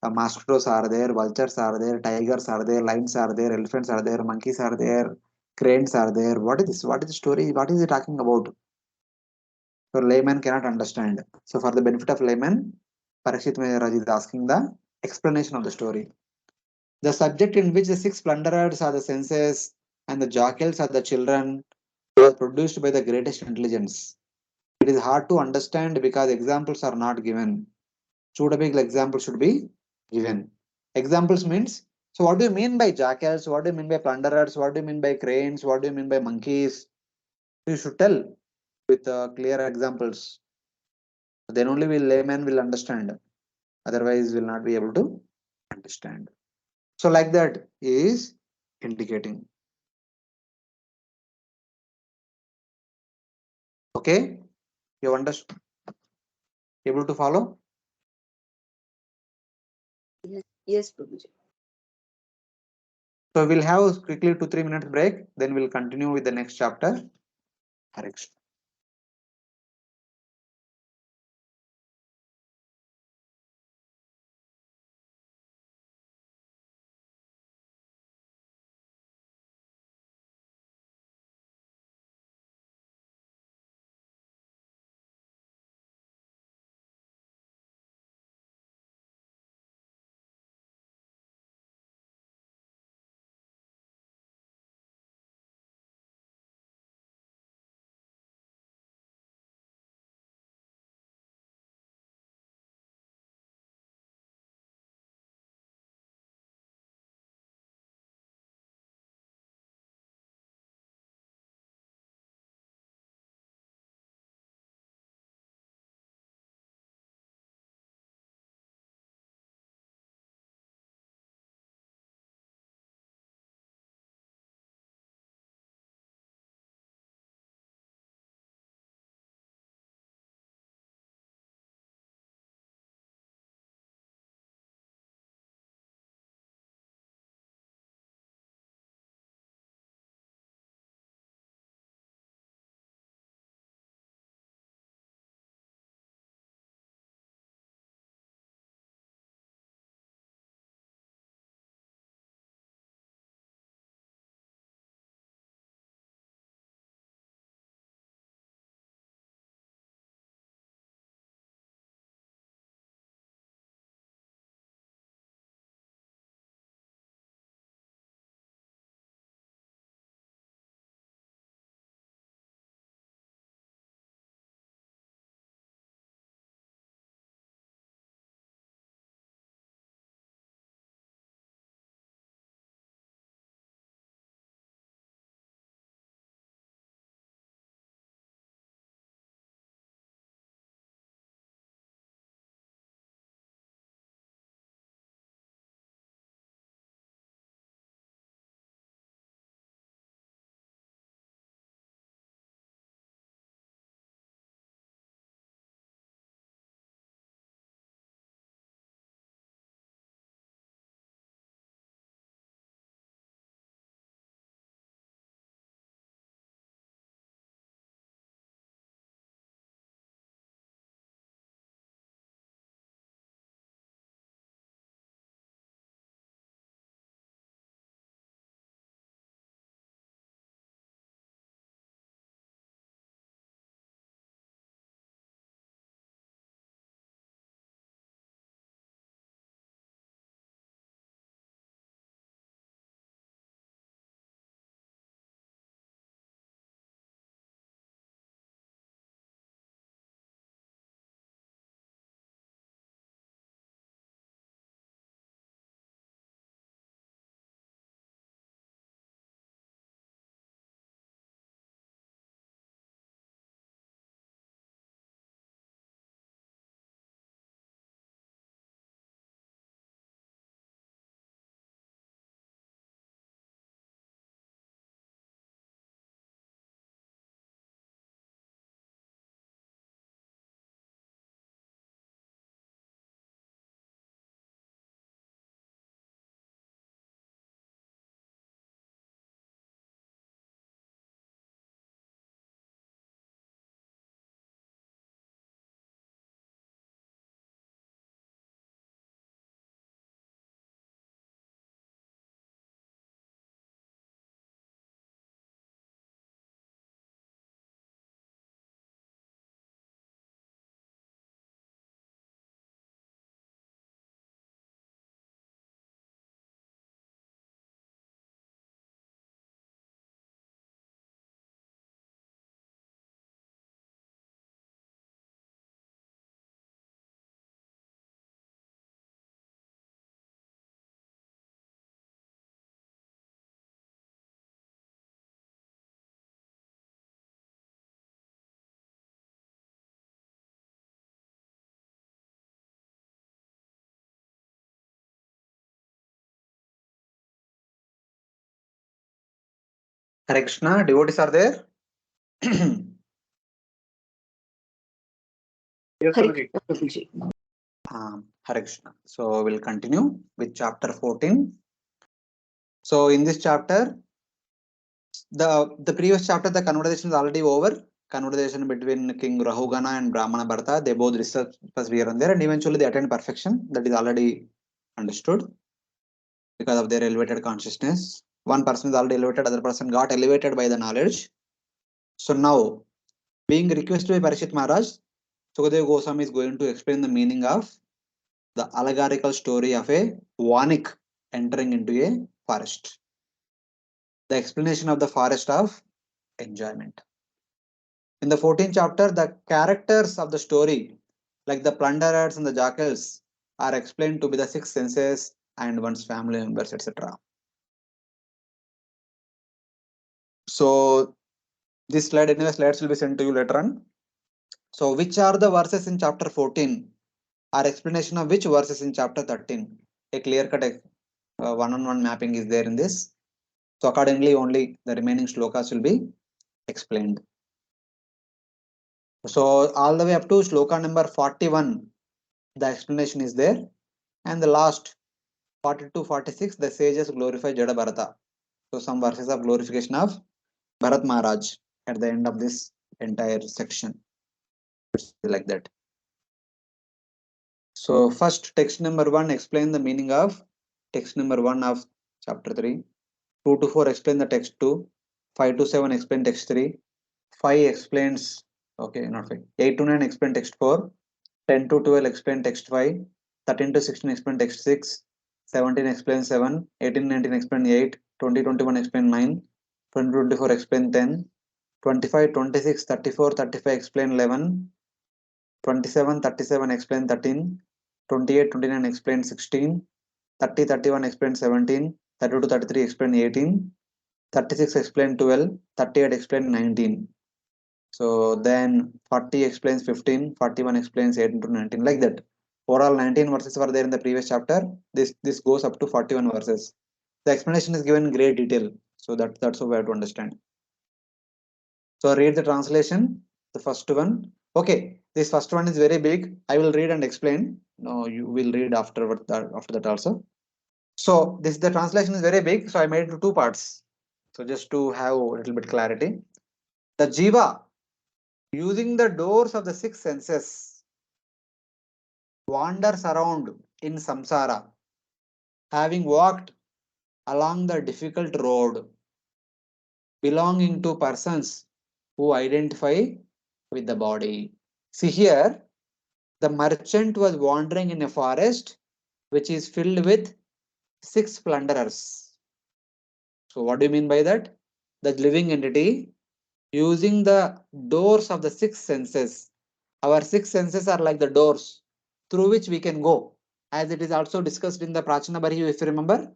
mosquitoes are there, vultures are there, tigers are there, lions are there, elephants are there, monkeys are there, cranes are there. What is this? What is the story? What is it talking about? So layman cannot understand. So for the benefit of layman, Parikshit Maharaj is asking the explanation of the story. The subject in which the six plunderers are the senses and the jackals are the children was produced by the greatest intelligence. It is hard to understand because examples are not given. Suitable examples should be given. Examples means, so what do you mean by jackals? What do you mean by plunderers? What do you mean by cranes? What do you mean by monkeys? You should tell with clear examples. Then only will layman will understand. Otherwise, will not be able to understand. So like that is indicating. Okay, you understand? Able to follow? Yes, Prabhuji. So we'll have quickly 2-3 minutes break. Then we'll continue with the next chapter. Hare Krishna. Hare Krishna, devotees are there? Yes, Hare Prabhuji. Krishna, Prabhuji. Hare Krishna. So we'll continue with chapter 14. So in this chapter, the previous chapter, the conversation is already over. Conversation between King Rahugana and Brahmana Bharata. They both research here and there, and eventually they attain perfection. That is already understood because of their elevated consciousness. One person is already elevated, other person got elevated by the knowledge. So now, being requested by Parishit Maharaj, Sukadeva Goswami is going to explain the meaning of the allegorical story of a Vanik entering into a forest. The explanation of the forest of enjoyment. In the 14th chapter, the characters of the story, like the plunderers and the jackals, are explained to be the six senses and one's family members, etc. So this slide, anyway, slides will be sent to you later on. So which are the verses in chapter 14? Our explanation of which verses in chapter 13? A clear-cut one-on-one mapping is there in this. So accordingly, only the remaining shlokas will be explained. So all the way up to shloka number 41, the explanation is there. And the last 42, 46, the sages glorify Jada Bharata. So some verses of glorification of Bharat Maharaj at the end of this entire section. It's like that. So first text number 1 explain the meaning of text number 1 of chapter 3. 2 to 4 explain the text 2. 5 to 7 explain text 3. 5 explains, okay, not 5. 8 to 9 explain text 4. 10 to 12 explain text 5. 13 to 16 explain text 6. 17 explain 7. 18, 19 explain 8. 20, 21 explain 9. 20, 24 explain 10. 25, 26, 34, 35 explain 11. 27, 37 explain 13. 28, 29 explain 16. 30, 31 explain 17. 32, 33 explain 18. 36 explain 12. 38 explain 19. So then 40 explains 15. 41 explains 18 to 19, like that. Overall 19 verses were there in the previous chapter. This goes up to 41 verses. The explanation is given in great detail. So that's how we have to understand. So read the translation, the first one. Okay, this first one is very big. I will read and explain. No, you will read after that also. So the translation is very big. So I made it to two parts. So just to have a little bit clarity. The Jiva, using the doors of the six senses, wanders around in samsara, having walked along the difficult road, belonging to persons who identify with the body. See here, the merchant was wandering in a forest which is filled with six plunderers. So what do you mean by that? The living entity using the doors of the six senses. Our six senses are like the doors through which we can go, as it is also discussed in the Prachana Barihi, if you remember.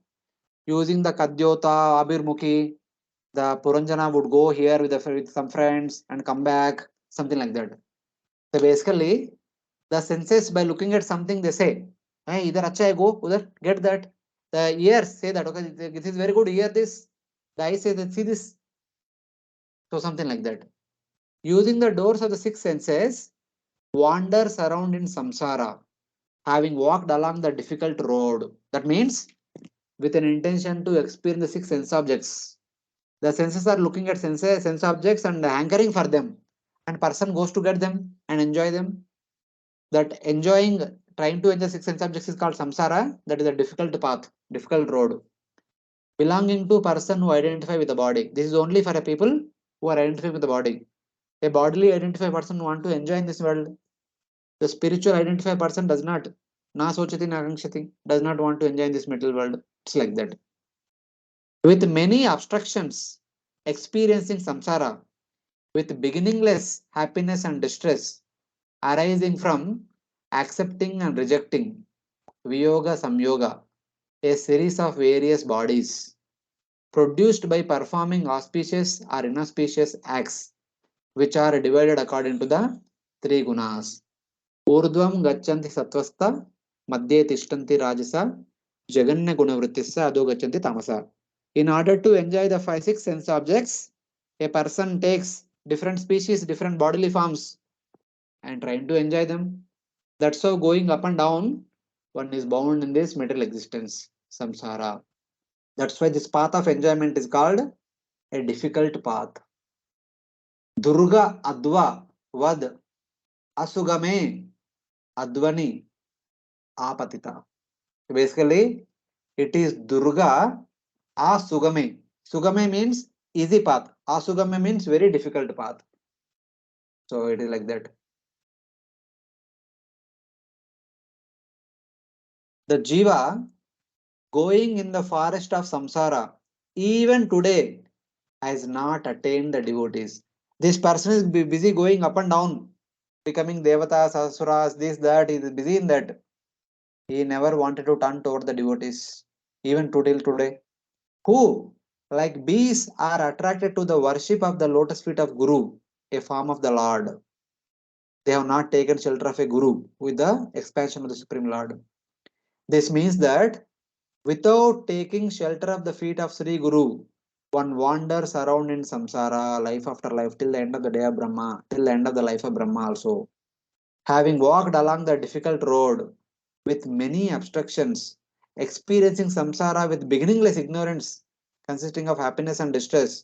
Using the Kadyota, Abhirmukhi, the Puranjana would go here with some friends and come back, something like that. So basically, the senses, by looking at something, they say, hey, either acha hai, go, udhar, get that. The ears say that, okay, this is very good, hear this. The eyes say that, see this. So something like that. Using the doors of the six senses, wanders around in samsara, having walked along the difficult road. That means, with an intention to experience the six sense objects. The senses are looking at sense objects and hankering for them. And person goes to get them and enjoy them. That trying to enjoy six sense objects is called samsara. That is a difficult path, difficult road. Belonging to person who identify with the body. This is only for a people who are identifying with the body. A bodily identified person want to enjoy in this world. The spiritual identified person does not. Na sochati na kankshati. Does not want to enjoy in this material world. It's like that. With many obstructions, experiencing samsara, with beginningless happiness and distress, arising from accepting and rejecting, Viyoga Samyoga, a series of various bodies, produced by performing auspicious or inauspicious acts, which are divided according to the three gunas. Urdhvam gachanti satvastha, madhye tishtanti rajasa, jaganya gunavrittissa adho gachanti tamasa. In order to enjoy the 5, 6 sense objects, a person takes different species, different bodily forms, and trying to enjoy them. That's how going up and down, one is bound in this material existence, samsara. That's why this path of enjoyment is called a difficult path. Durga Adva Vad Asugame Advani Apatita. Basically, it is Durga Asugame. Sugame means easy path. Asugame means very difficult path. So it is like that. The Jiva going in the forest of samsara, even today, has not attained the devotees. This person is busy going up and down, becoming devatas, asuras, this, that, he is busy in that. He never wanted to turn toward the devotees, even till today. Who, like bees, are attracted to the worship of the lotus feet of Guru, a form of the Lord. They have not taken shelter of a Guru with the expansion of the Supreme Lord. This means that without taking shelter of the feet of Sri Guru, one wanders around in samsara, life after life, till the end of the day of Brahma, till the end of the life of Brahma also. Having walked along the difficult road with many obstructions, experiencing samsara with beginningless ignorance, consisting of happiness and distress,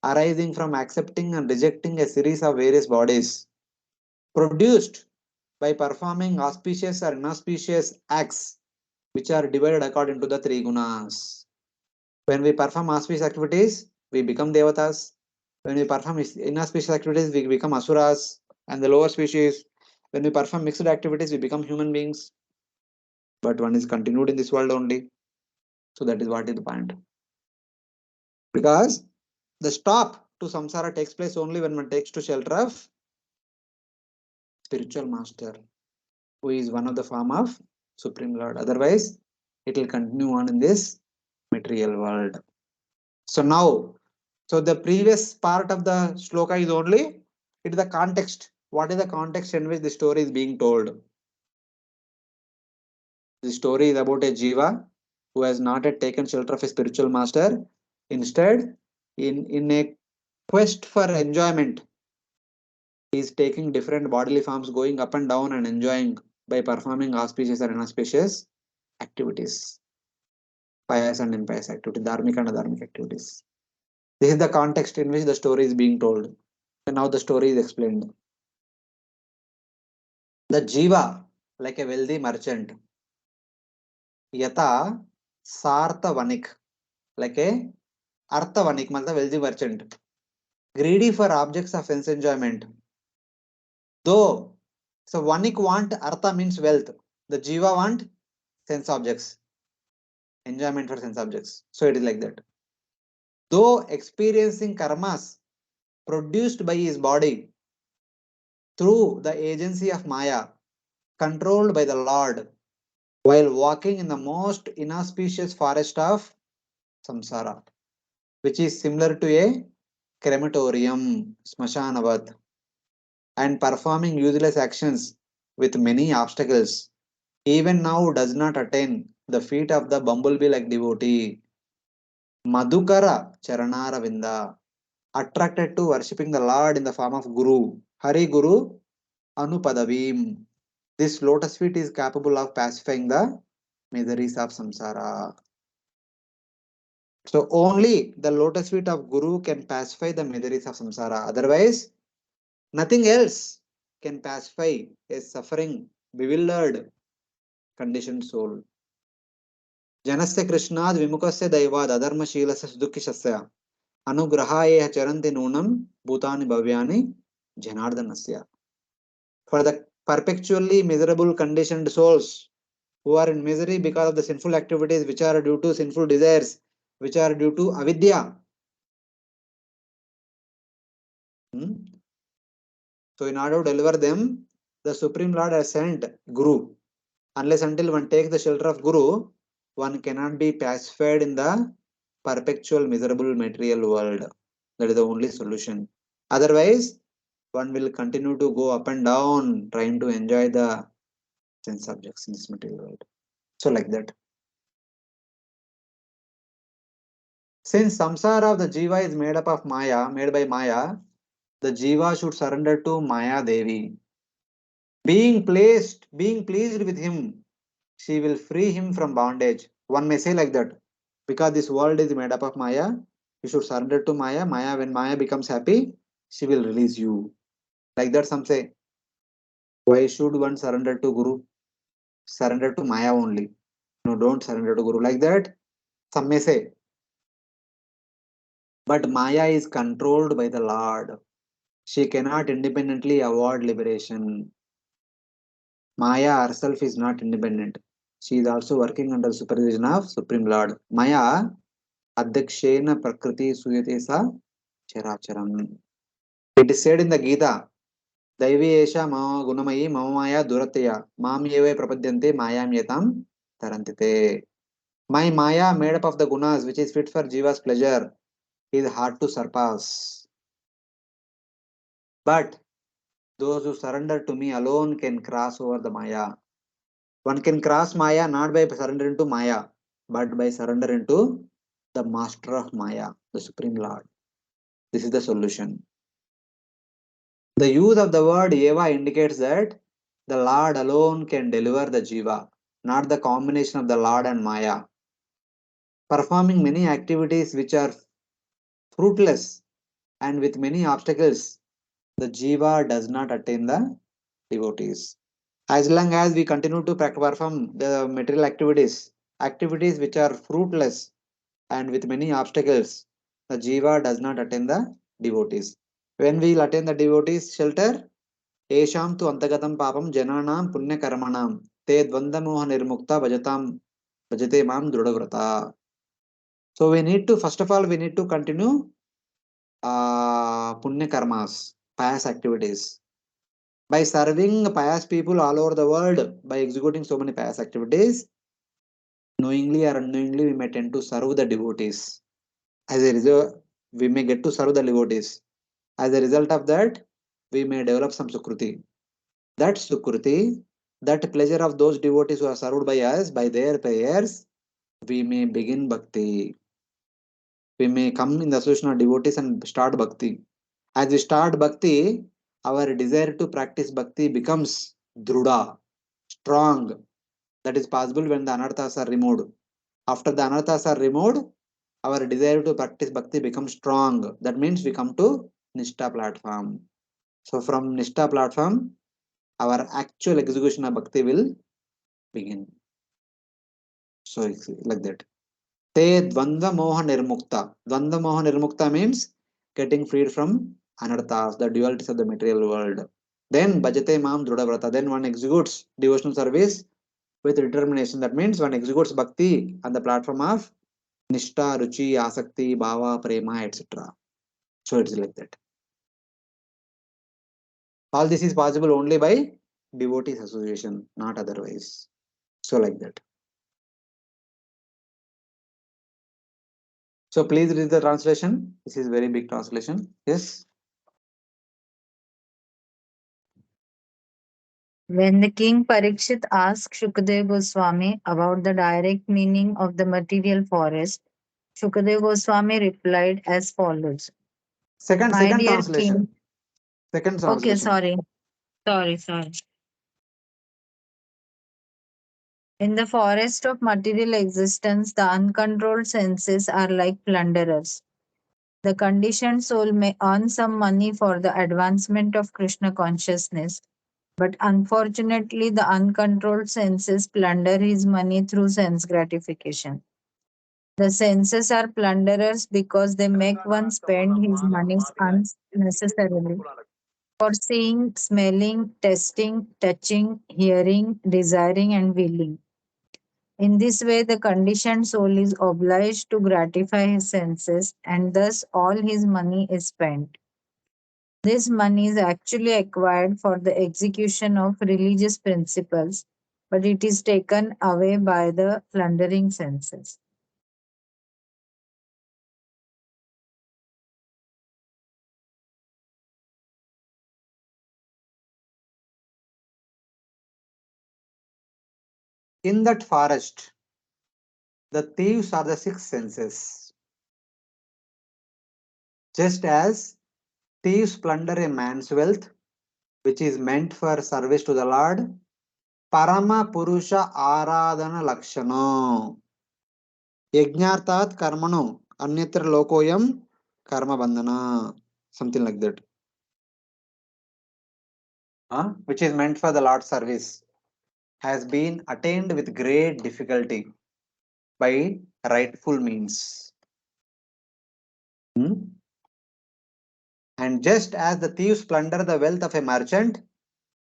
arising from accepting and rejecting a series of various bodies, produced by performing auspicious or inauspicious acts, which are divided according to the 3 gunas. When we perform auspicious activities, we become devatas. When we perform inauspicious activities, we become asuras and the lower species. When we perform mixed activities, we become human beings. But one is continued in this world only. So that is what is the point. Because the stop to samsara takes place only when one takes to shelter of spiritual master, who is one of the form of Supreme Lord. Otherwise, it will continue on in this material world. So now, so the previous part of the shloka is only, it is the context. What is the context in which the story is being told? The story is about a jiva who has not yet taken shelter of a spiritual master. Instead, in a quest for enjoyment, he is taking different bodily forms, going up and down and enjoying by performing auspicious and inauspicious activities, pious and impious activities, dharmic and adharmic activities. This is the context in which the story is being told. And now the story is explained. The jiva, like a wealthy merchant, yata sartha vanik, like a artha vanik, मतलब wealthy merchant, greedy for objects of sense enjoyment. Though, so vanik want, artha means wealth. The jiva want sense objects, enjoyment for sense objects. So it is like that. Though experiencing karmas produced by his body through the agency of Maya, controlled by the Lord, while walking in the most inauspicious forest of samsara, which is similar to a crematorium, smashanavat, and performing useless actions with many obstacles, even now does not attain the feet of the bumblebee like devotee. Madhukara Charanaravinda, attracted to worshipping the Lord in the form of Guru, Hari Guru Anupadavim. This lotus feet is capable of pacifying the miseries of samsara. So only the lotus feet of Guru can pacify the miseries of samsara. Otherwise, nothing else can pacify a suffering, bewildered, conditioned soul. Janasya Krishnad Vimukasya Daivad Adharmashilasya Sudukishasya Anugrahaye Charanti Nunam Bhutani Bhavyani Janardanasya. For the perpetually miserable conditioned souls who are in misery because of the sinful activities which are due to sinful desires, which are due to avidya. So in order to deliver them, the Supreme Lord has sent Guru. Unless until one takes the shelter of Guru, one cannot be pacified in the perpetual miserable material world. That is the only solution. Otherwise, one will continue to go up and down trying to enjoy the sense objects in this material world. So like that. Since samsara of the jiva is made up of Maya, made by Maya, the jiva should surrender to Maya Devi. Being pleased with him, she will free him from bondage. One may say like that. Because this world is made up of Maya, you should surrender to Maya. Maya, when Maya becomes happy, she will release you. Like that, some say. Why should one surrender to Guru? Surrender to Maya only. No, don't surrender to Guru. Like that, some may say. But Maya is controlled by the Lord. She cannot independently avoid liberation. Maya herself is not independent. She is also working under supervision of Supreme Lord. Maya Adhyakshena Prakriti Suyate Sa Characharam. It is said in the Gita, Daivi Esha Mama Gunamayi Mama Maya Durataya Mam Yeve Prapadyante Mayam Yatam Tarantite. My Maya made up of the gunas which is fit for Jiva's pleasure is hard to surpass. But those who surrender to me alone can cross over the Maya. One can cross Maya not by surrendering to Maya, but by surrendering to the master of Maya, the Supreme Lord. This is the solution. The use of the word Eva indicates that the Lord alone can deliver the Jiva, not the combination of the Lord and Maya. Performing many activities which are fruitless and with many obstacles, the Jiva does not attain the devotees. As long as we continue to perform the material activities, activities which are fruitless and with many obstacles, the Jiva does not attain the devotees. When we will attain the devotees shelter, Esham tu antagatam papam jananam punya karmanam te dvandamoha nirmukta bhajate mam drudavrata. So we need to, first of all, we need to continue punya karmas, pious activities. By serving pious people all over the world, by executing so many pious activities, knowingly or unknowingly, we may tend to serve the devotees. As a result, we may get to serve the devotees. As a result of that, we may develop some sukruti. That sukruti, that pleasure of those devotees who are served by us, by their prayers, we may begin bhakti. We may come in the association of devotees and start bhakti. As we start bhakti, our desire to practice bhakti becomes druda, strong. That is possible when the anarthas are removed. After the anarthas are removed, our desire to practice bhakti becomes strong. That means we come to Nishtha platform. So from Nishtha platform, our actual execution of bhakti will begin. So it's like that. Te dvandva moha nirmukta. Dvandva moha nirmukta means getting freed from anarthas, the dualities of the material world. Then bhajate mam drudavrata. Then one executes devotional service with determination. That means one executes bhakti on the platform of Nishtha, Ruchi, Asakti, Bhava, Prema, etc. So it's like that. All this is possible only by devotees association, not otherwise. So like that. So please read the translation. This is very big translation. Yes. When the king Parikshit asked Shukadeva Goswami about the direct meaning of the material forest, Shukadeva Goswami replied as follows. My Second dear translation. king, Second okay, translation. sorry. In the forest of material existence, the uncontrolled senses are like plunderers. The conditioned soul may earn some money for the advancement of Krishna consciousness, but unfortunately, the uncontrolled senses plunder his money through sense gratification. The senses are plunderers because they make one spend his money unnecessarily for seeing, smelling, tasting, touching, hearing, desiring, and willing. In this way, the conditioned soul is obliged to gratify his senses, and thus all his money is spent. This money is actually acquired for the execution of religious principles, but it is taken away by the plundering senses. In that forest, the thieves are the six senses. Just as thieves plunder a man's wealth, which is meant for service to the Lord, Parama Purusha Aradhana Lakshano. Yajnartat Karmano, Anyatra Lokoyam Karma Bandhana. Something like that. Which is meant for the Lord's service, has been attained with great difficulty by rightful means. And just as the thieves plunder the wealth of a merchant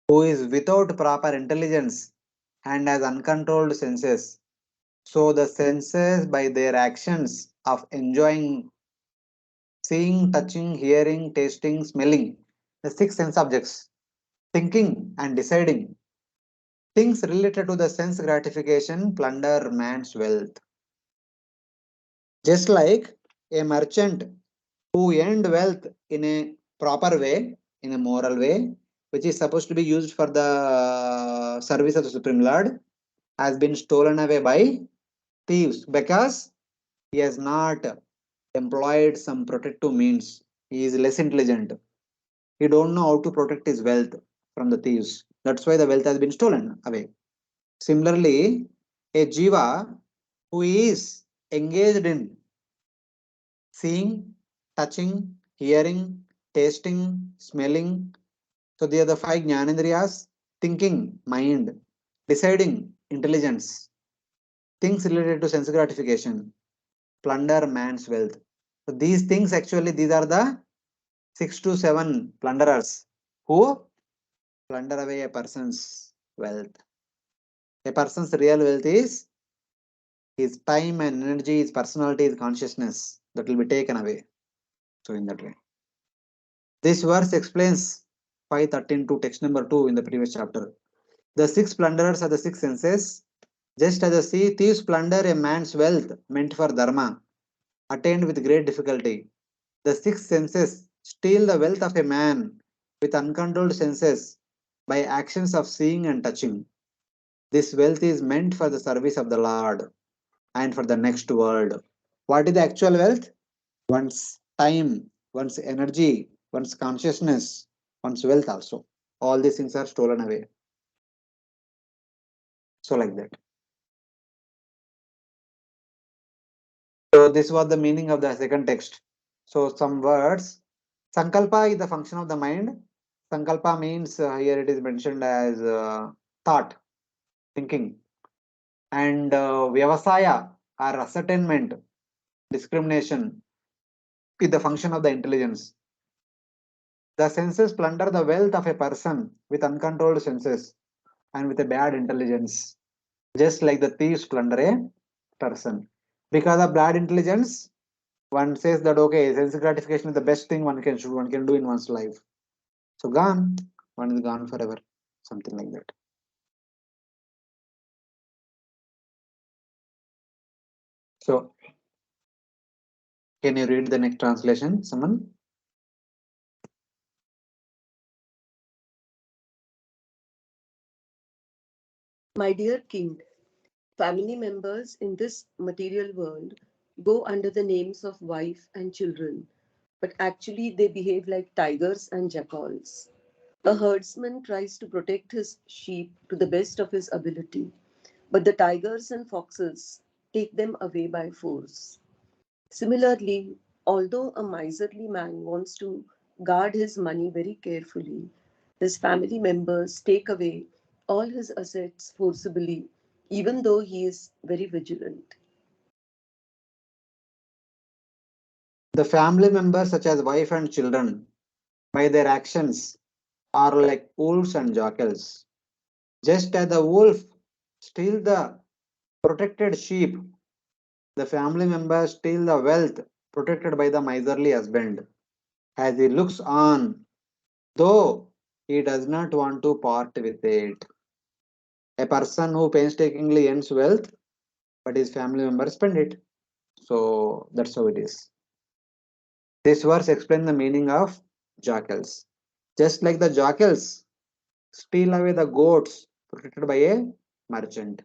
who is without proper intelligence and has uncontrolled senses, so the senses by their actions of enjoying, seeing, touching, hearing, tasting, smelling, the six sense objects, thinking and deciding, things related to the sense gratification plunder man's wealth. Just like a merchant who earned wealth in a proper way, in a moral way, which is supposed to be used for the service of the Supreme Lord, has been stolen away by thieves because he has not employed some protective means. He is less intelligent. He don't know how to protect his wealth from the thieves. That's why the wealth has been stolen away. Similarly, a jiva who is engaged in seeing, touching, hearing, tasting, smelling. So they are the five jnanendriyas: thinking, mind; deciding, intelligence; things related to sense gratification, plunder man's wealth. So these things actually, these are the 6 to 7 plunderers who plunder away a person's wealth. A person's real wealth is his time and energy, his personality, his consciousness that will be taken away. So in that way. This verse explains 513 to text number 2 in the previous chapter. The six plunderers are the six senses. Just as the sea thieves plunder a man's wealth meant for dharma, attained with great difficulty, the six senses steal the wealth of a man with uncontrolled senses by actions of seeing and touching. This wealth is meant for the service of the Lord and for the next world. What is the actual wealth? One's time, one's energy, one's consciousness, one's wealth also. All these things are stolen away. So like that. So this was the meaning of the second text. So some words. Sankalpa is the function of the mind. Sankalpa means here it is mentioned as thought, thinking. And Vyavasaya or ascertainment, discrimination is the function of the intelligence. The senses plunder the wealth of a person with uncontrolled senses and with a bad intelligence, just like the thieves plunder a person. Because of bad intelligence, one says that okay, sense gratification is the best thing one can do in one's life. So gone, one is gone forever, something like that. So can you read the next translation, someone? My dear king, family members in this material world go under the names of wife and children, but actually they behave like tigers and jackals. A herdsman tries to protect his sheep to the best of his ability, but the tigers and foxes take them away by force. Similarly, although a miserly man wants to guard his money very carefully, his family members take away all his assets forcibly, even though he is very vigilant. The family members, such as wife and children, by their actions, are like wolves and jackals. Just as the wolf steals the protected sheep, the family members steal the wealth protected by the miserly husband. As he looks on, though he does not want to part with it. A person who painstakingly earns wealth, but his family members spend it. So that's how it is. This verse explains the meaning of jackals. Just like the jackals steal away the goats protected by a merchant.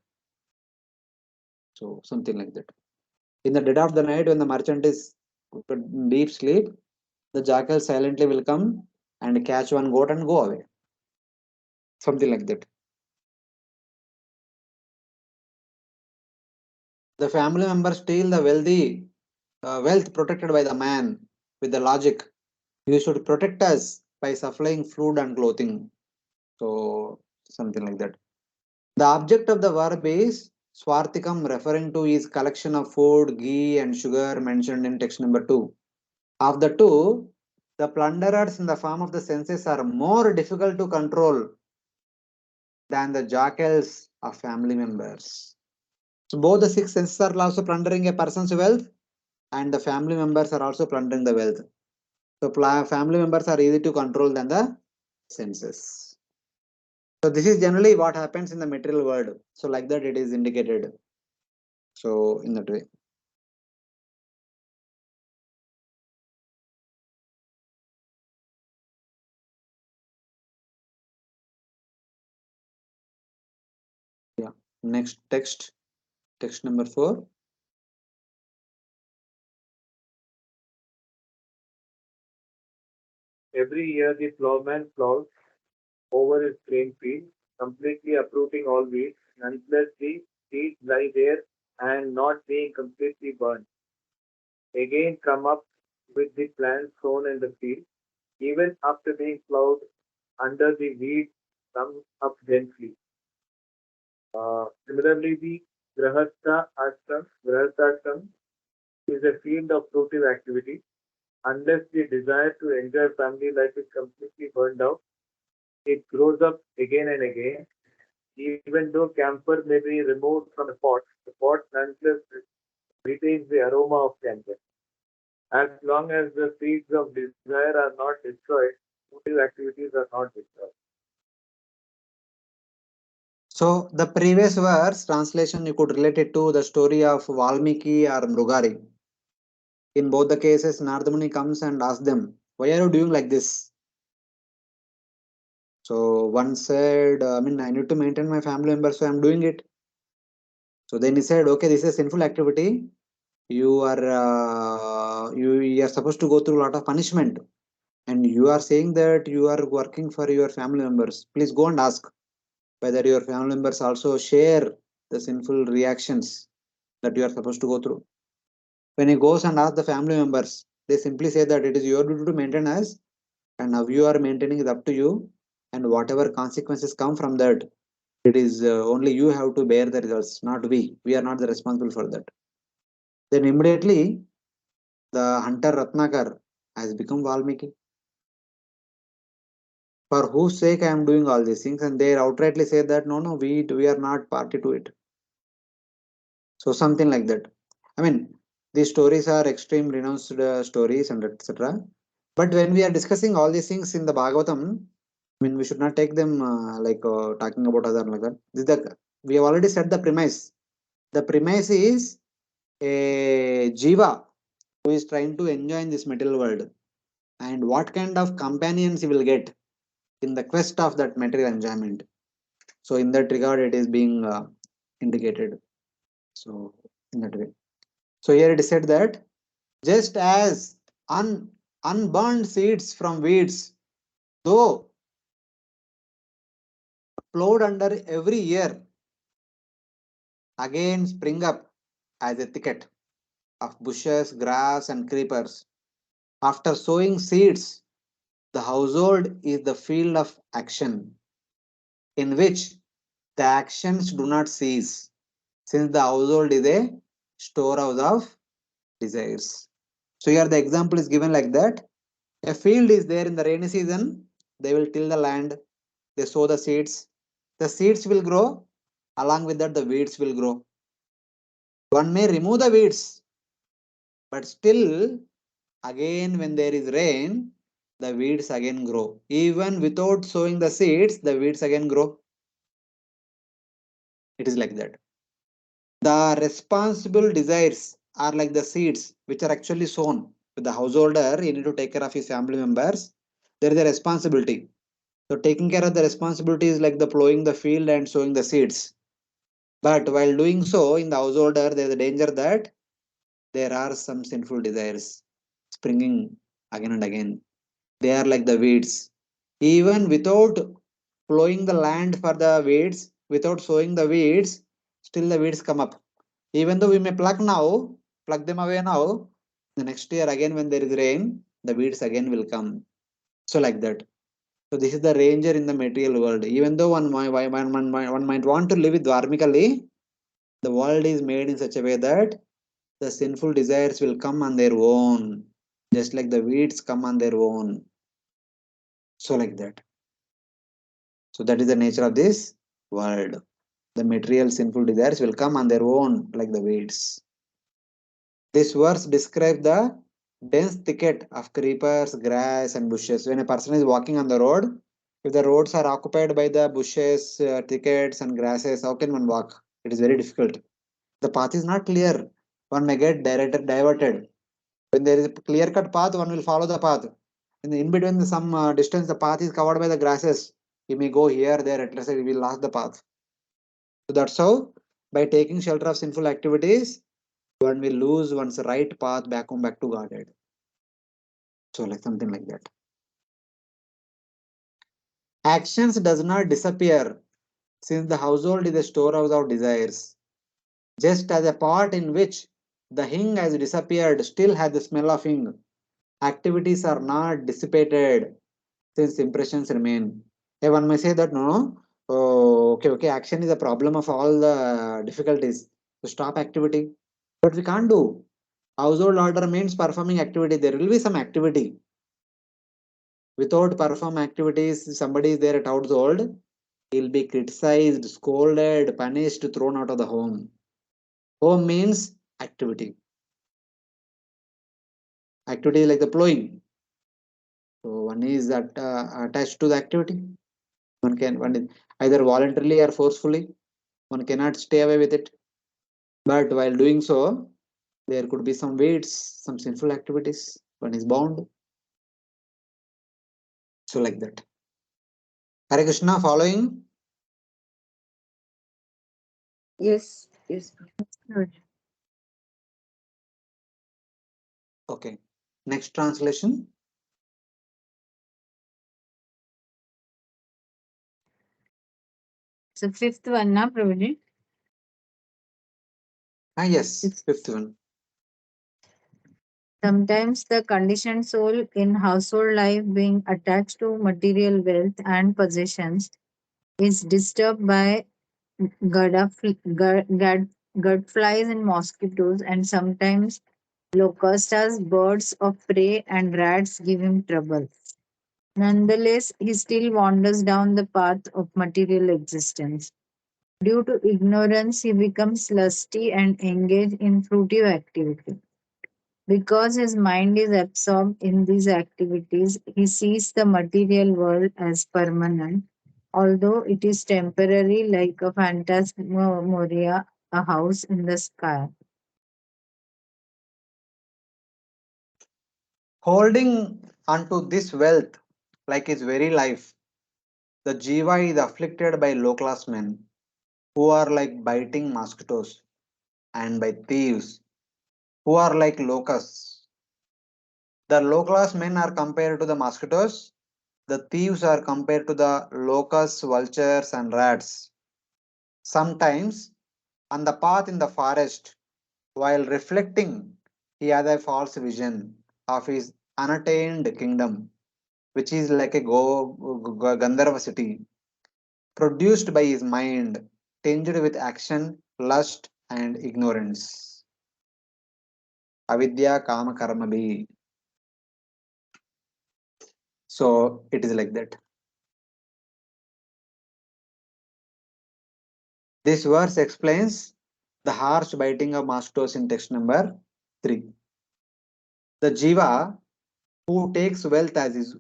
So something like that. In the dead of the night, when the merchant is in deep sleep, the jackal silently will come and catch one goat and go away. Something like that. The family members steal the wealth protected by the man with the logic. You should protect us by supplying food and clothing. So, something like that. The object of the verb is Swartikam, referring to his collection of food, ghee, and sugar mentioned in text number 2. Of the two, the plunderers in the form of the senses are more difficult to control than the jackals of family members. So, both the six senses are also plundering a person's wealth, and the family members are also plundering the wealth. So, family members are easy to control than the senses. So, this is generally what happens in the material world. So, like that, it is indicated. So, in that way. Yeah. Next text number 4. Every year the plowman plows over his grain field, completely uprooting all weeds, unless the seeds lie there and not being completely burned. Again come up with the plants sown in the field, even after being plowed under the weeds come up gently. Similarly, the Grahastha Ashram is a field of fruitive activity. Unless the desire to enjoy family life is completely burned out, it grows up again and again. Even though camphor may be removed from the pot nonetheless retains the aroma of camphor. As long as the seeds of desire are not destroyed, fruitive activities are not destroyed. So, the previous verse translation you could relate it to the story of Valmiki or Mrugari. In both the cases, Nardamuni comes and asks them, "Why are you doing like this?" So, one said, I need to maintain my family members, so I'm doing it. So, then he said, "Okay, this is a sinful activity. You are supposed to go through a lot of punishment, and you are saying that you are working for your family members. Please go and ask whether your family members also share the sinful reactions that you are supposed to go through." When he goes and asks the family members, they simply say that it is your duty to maintain us, and how you are maintaining is up to you, and whatever consequences come from that, it is only you have to bear the results, not we. We are not the responsible for that. Then immediately the hunter Ratnakar has become Valmiki. For whose sake I am doing all these things, and they outrightly say that no, we are not party to it. So something like that. I mean, these stories are extreme renounced stories and etc. But when we are discussing all these things in the Bhagavatam, we should not take them talking about other like that. We have already set the premise. The premise is a jiva who is trying to enjoy in this material world, and what kind of companions he will get in the quest of that material enjoyment. So in that regard, it is being indicated. So in that way. So here it is said that just as unburned seeds from weeds, though plowed under every year, again spring up as a thicket of bushes, grass, and creepers. After sowing seeds, the household is the field of action in which the actions do not cease, since the household is a storehouse of desires. So here the example is given like that. A field is there in the rainy season, they will till the land, they sow the seeds. The seeds will grow, along with that, the weeds will grow. One may remove the weeds, but still, again, when there is rain, the weeds again grow. Even without sowing the seeds, the weeds again grow. It is like that. The responsible desires are like the seeds which are actually sown. With the householder, he need to take care of his family members. There is a responsibility. So taking care of the responsibility is like the plowing the field and sowing the seeds. But while doing so, in the householder, there is a danger that there are some sinful desires springing again and again. They are like the weeds. Even without plowing the land for the weeds, without sowing the weeds, still the weeds come up. Even though we may pluck them away now, the next year again when there is rain, the weeds again will come. So like that. So this is the danger in the material world. Even though one might want to live it dharmically, the world is made in such a way that the sinful desires will come on their own, just like the weeds come on their own. So like that. So that is the nature of this world. The material sinful desires will come on their own like the weeds. This verse describes the dense thicket of creepers, grass, and bushes. When a person is walking on the road, if the roads are occupied by the bushes, thickets, and grasses, how can one walk? It is very difficult. The path is not clear. One may get diverted. When there is a clear cut path, one will follow the path. In between some distance, the path is covered by the grasses. He may go here, there, at least he will lose the path. So that's how, by taking shelter of sinful activities, one will lose one's right path back home, back to Godhead. So like something like that. Actions does not disappear since the household is a storehouse of desires. Just as a pot in which the hing has disappeared still has the smell of hing, activities are not dissipated since impressions remain. Hey, one may say that no, oh, okay, action is a problem of all the difficulties. So stop activity. But we can't do. Household order means performing activity. There will be some activity. Without perform activities, somebody is there at household, he'll be criticized, scolded, punished, thrown out of the home. Home means activity. Activity like the plowing. So one is attached to the activity. One is either voluntarily or forcefully. One cannot stay away with it. But while doing so, there could be some weights, some sinful activities. One is bound. So like that. Hare Krishna, following. Yes, yes. Okay. Next translation. So fifth one, na Prabhuji? Yes, It's- fifth one. Sometimes the conditioned soul in household life being attached to material wealth and possessions is disturbed by gut flies and mosquitoes, and sometimes locusts as birds of prey and rats give him trouble. Nonetheless, he still wanders down the path of material existence. Due to ignorance, he becomes lusty and engaged in fruitive activity. Because his mind is absorbed in these activities, he sees the material world as permanent, although it is temporary, like a phantasmagoria, a house in the sky. Holding onto this wealth like his very life, the jiva is afflicted by low class men who are like biting mosquitoes and by thieves who are like locusts. The low class men are compared to the mosquitoes, the thieves are compared to the locusts, vultures, and rats. Sometimes, on the path in the forest, while reflecting, he has a false vision of his unattained kingdom, which is like a Gandharva city, produced by his mind, tinged with action, lust, and ignorance. Avidya Kama Karma Bhi. So it is like that. This verse explains the harsh biting of mosquitoes in text number 3. The Jiva who takes wealth as his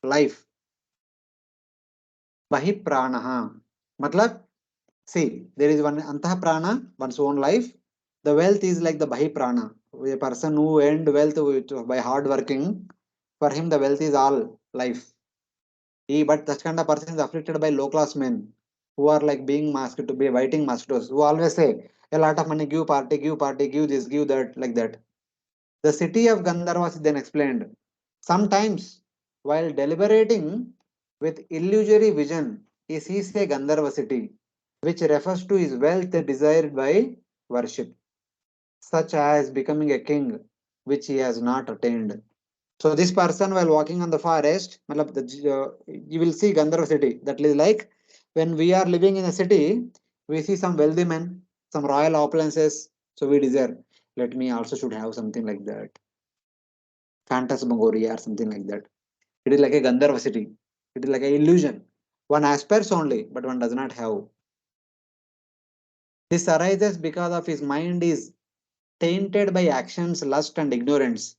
life, Bahi Pranaha. Matlab, see, there is one Antah Prana, one's own life. The wealth is like the Bahi Prana. A person who earned wealth by hard working, for him the wealth is all life. But such kind of person is afflicted by low class men who are like being masked to be biting mosquitoes, who always say, a lot of money, give party, give this, give that, like that. The city of Gandharvas is then explained. Sometimes, while deliberating with illusory vision, he sees a Gandharva city, which refers to his wealth desired by worship, such as becoming a king, which he has not attained. So this person, while walking on the forest, you will see Gandharva city. That is like when we are living in a city, we see some wealthy men, some royal opulences. So we desire, let me also should have something like that. Phantasmagoria or something like that. It is like a Gandharva city. It is like an illusion. One aspires only, but one does not have. This arises because of his mind is tainted by actions, lust, and ignorance,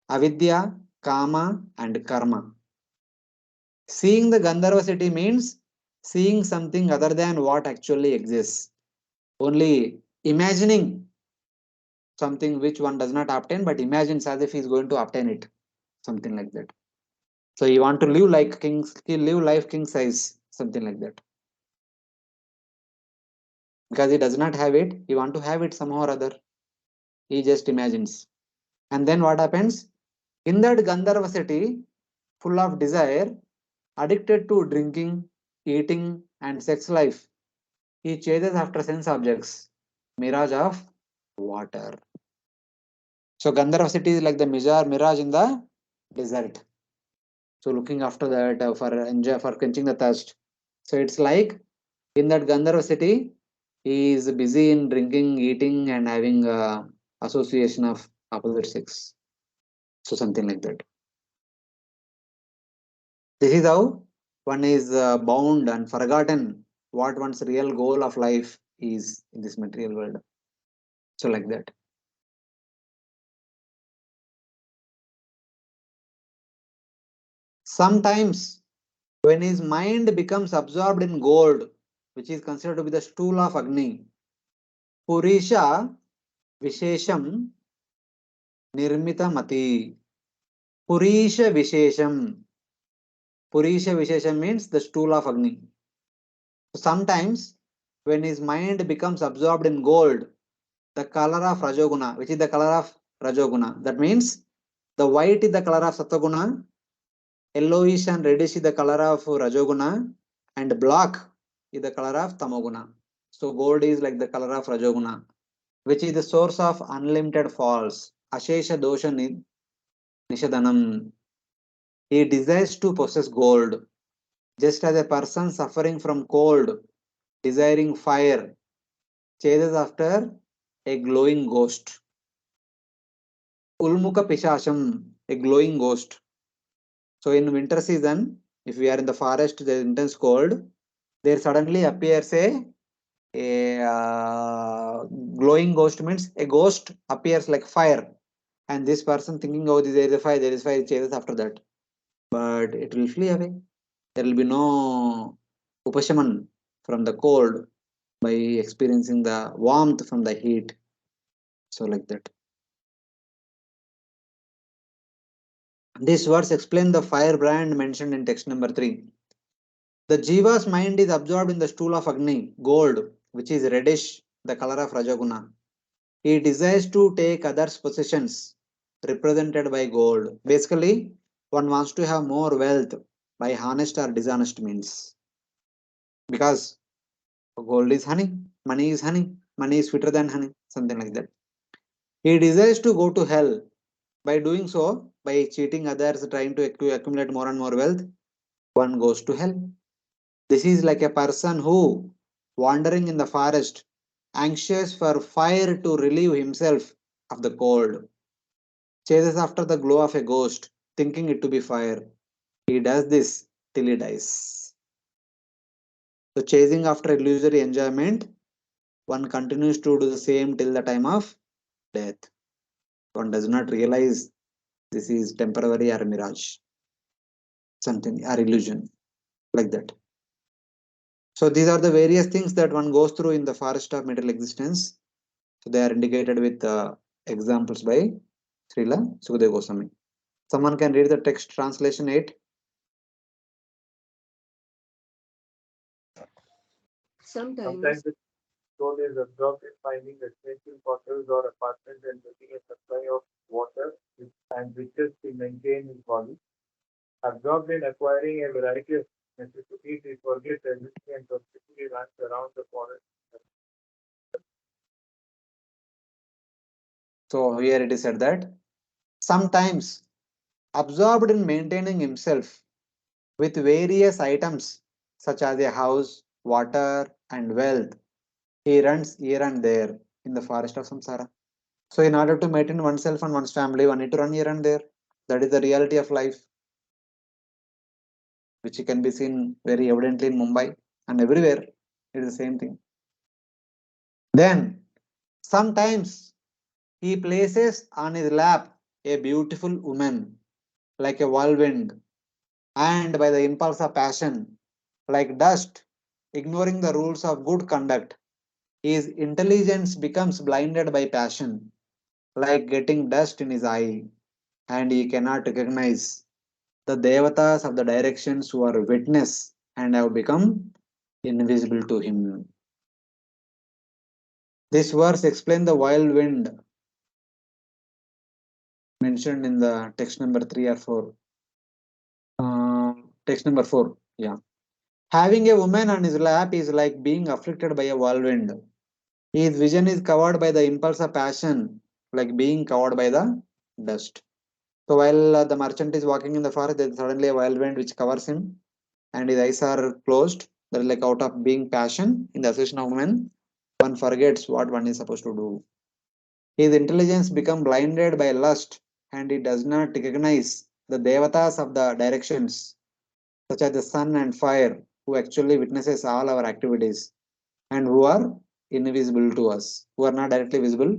avidya, kama, and karma. Seeing the Gandharva city means seeing something other than what actually exists. Only imagining something which one does not obtain, but imagines as if he is going to obtain it. Something like that. So you want to live like kings, live life king size, something like that. Because he does not have it, he want to have it somehow or other. He just imagines. And then what happens? In that Gandharva city, full of desire, addicted to drinking, eating, and sex life, he chases after sense objects, mirage of water. So Gandharva city is like the mirage in the desert. So looking after that for enjoy for quenching the thirst. So it's like in that Gandharva city, he is busy in drinking, eating, and having association of opposite sex. So something like that. This is how one is bound and forgotten what one's real goal of life is in this material world. So like that. Sometimes when his mind becomes absorbed in gold, which is considered to be the stool of Agni, Purisha Vishesham Nirmita Mati. Purisha Vishesham. Purisha Vishesham means the stool of Agni. Sometimes when his mind becomes absorbed in gold, the color of Rajoguna, which is the color of Rajoguna. That means the white is the color of Sattaguna, yellowish and reddish is the color of Rajoguna, and black is the color of Tamoguna. So gold is like the color of Rajoguna, which is the source of unlimited falls. Ashesha dosha nishadanam. He desires to possess gold, just as a person suffering from cold, desiring fire, chases after a glowing ghost. Ulmuka Pishasham, a glowing ghost. So in winter season, if we are in the forest, there is intense cold, there suddenly appears a glowing ghost. Means a ghost appears like fire, and this person thinking, oh, there is a fire, there is fire, chases after that, but it will flee away. There will be no upashaman from the cold by experiencing the warmth from the heat. So like that. These words explain the firebrand mentioned in text number 3. The Jiva's mind is absorbed in the stool of Agni, gold, which is reddish, the color of Rajaguna. He desires to take others' possessions, represented by gold. Basically, one wants to have more wealth by honest or dishonest means. Because gold is honey, money is honey, money is sweeter than honey, something like that. He desires to go to hell. By doing so, by cheating others, trying to accumulate more and more wealth, one goes to hell. This is like a person who, wandering in the forest, anxious for fire to relieve himself of the cold, chases after the glow of a ghost, thinking it to be fire. He does this till he dies. So, chasing after illusory enjoyment, one continues to do the same till the time of death. One does not realize this is temporary or mirage, something or illusion, like that. So these are the various things that one goes through in the forest of material existence. So they are indicated with examples by Srila Sukadeva Goswami. Someone can read the text translation 8. Sometimes Sometimes the soul is absorbed in finding residential quarters or apartments and getting a supply of water and riches to maintain his body. Absorbed in acquiring a variety of necessities, he forgets everything and constantly runs around the forest. So here it is said that sometimes absorbed in maintaining himself with various items such as a house, water, and wealth, he runs here and there in the forest of samsara. So, in order to maintain oneself and one's family, one need to run here and there. That is the reality of life, which can be seen very evidently in Mumbai and everywhere. It is the same thing. Then, sometimes he places on his lap a beautiful woman like a whirlwind, and by the impulse of passion, like dust, ignoring the rules of good conduct, his intelligence becomes blinded by passion, like getting dust in his eye, and he cannot recognize the devatas of the directions who are witness and have become invisible to him. This verse explains the wild wind mentioned in the text number 3 or 4. Text number 4. Yeah. Having a woman on his lap is like being afflicted by a whirlwind. His vision is covered by the impulse of passion, like being covered by the dust. So while the merchant is walking in the forest, there is suddenly a whirlwind which covers him, and his eyes are closed. That is like out of being passion in the association of women, one forgets what one is supposed to do. His intelligence becomes blinded by lust, and he does not recognize the devatas of the directions, such as the sun and fire, who actually witnesses all our activities and who are invisible to us, who are not directly visible.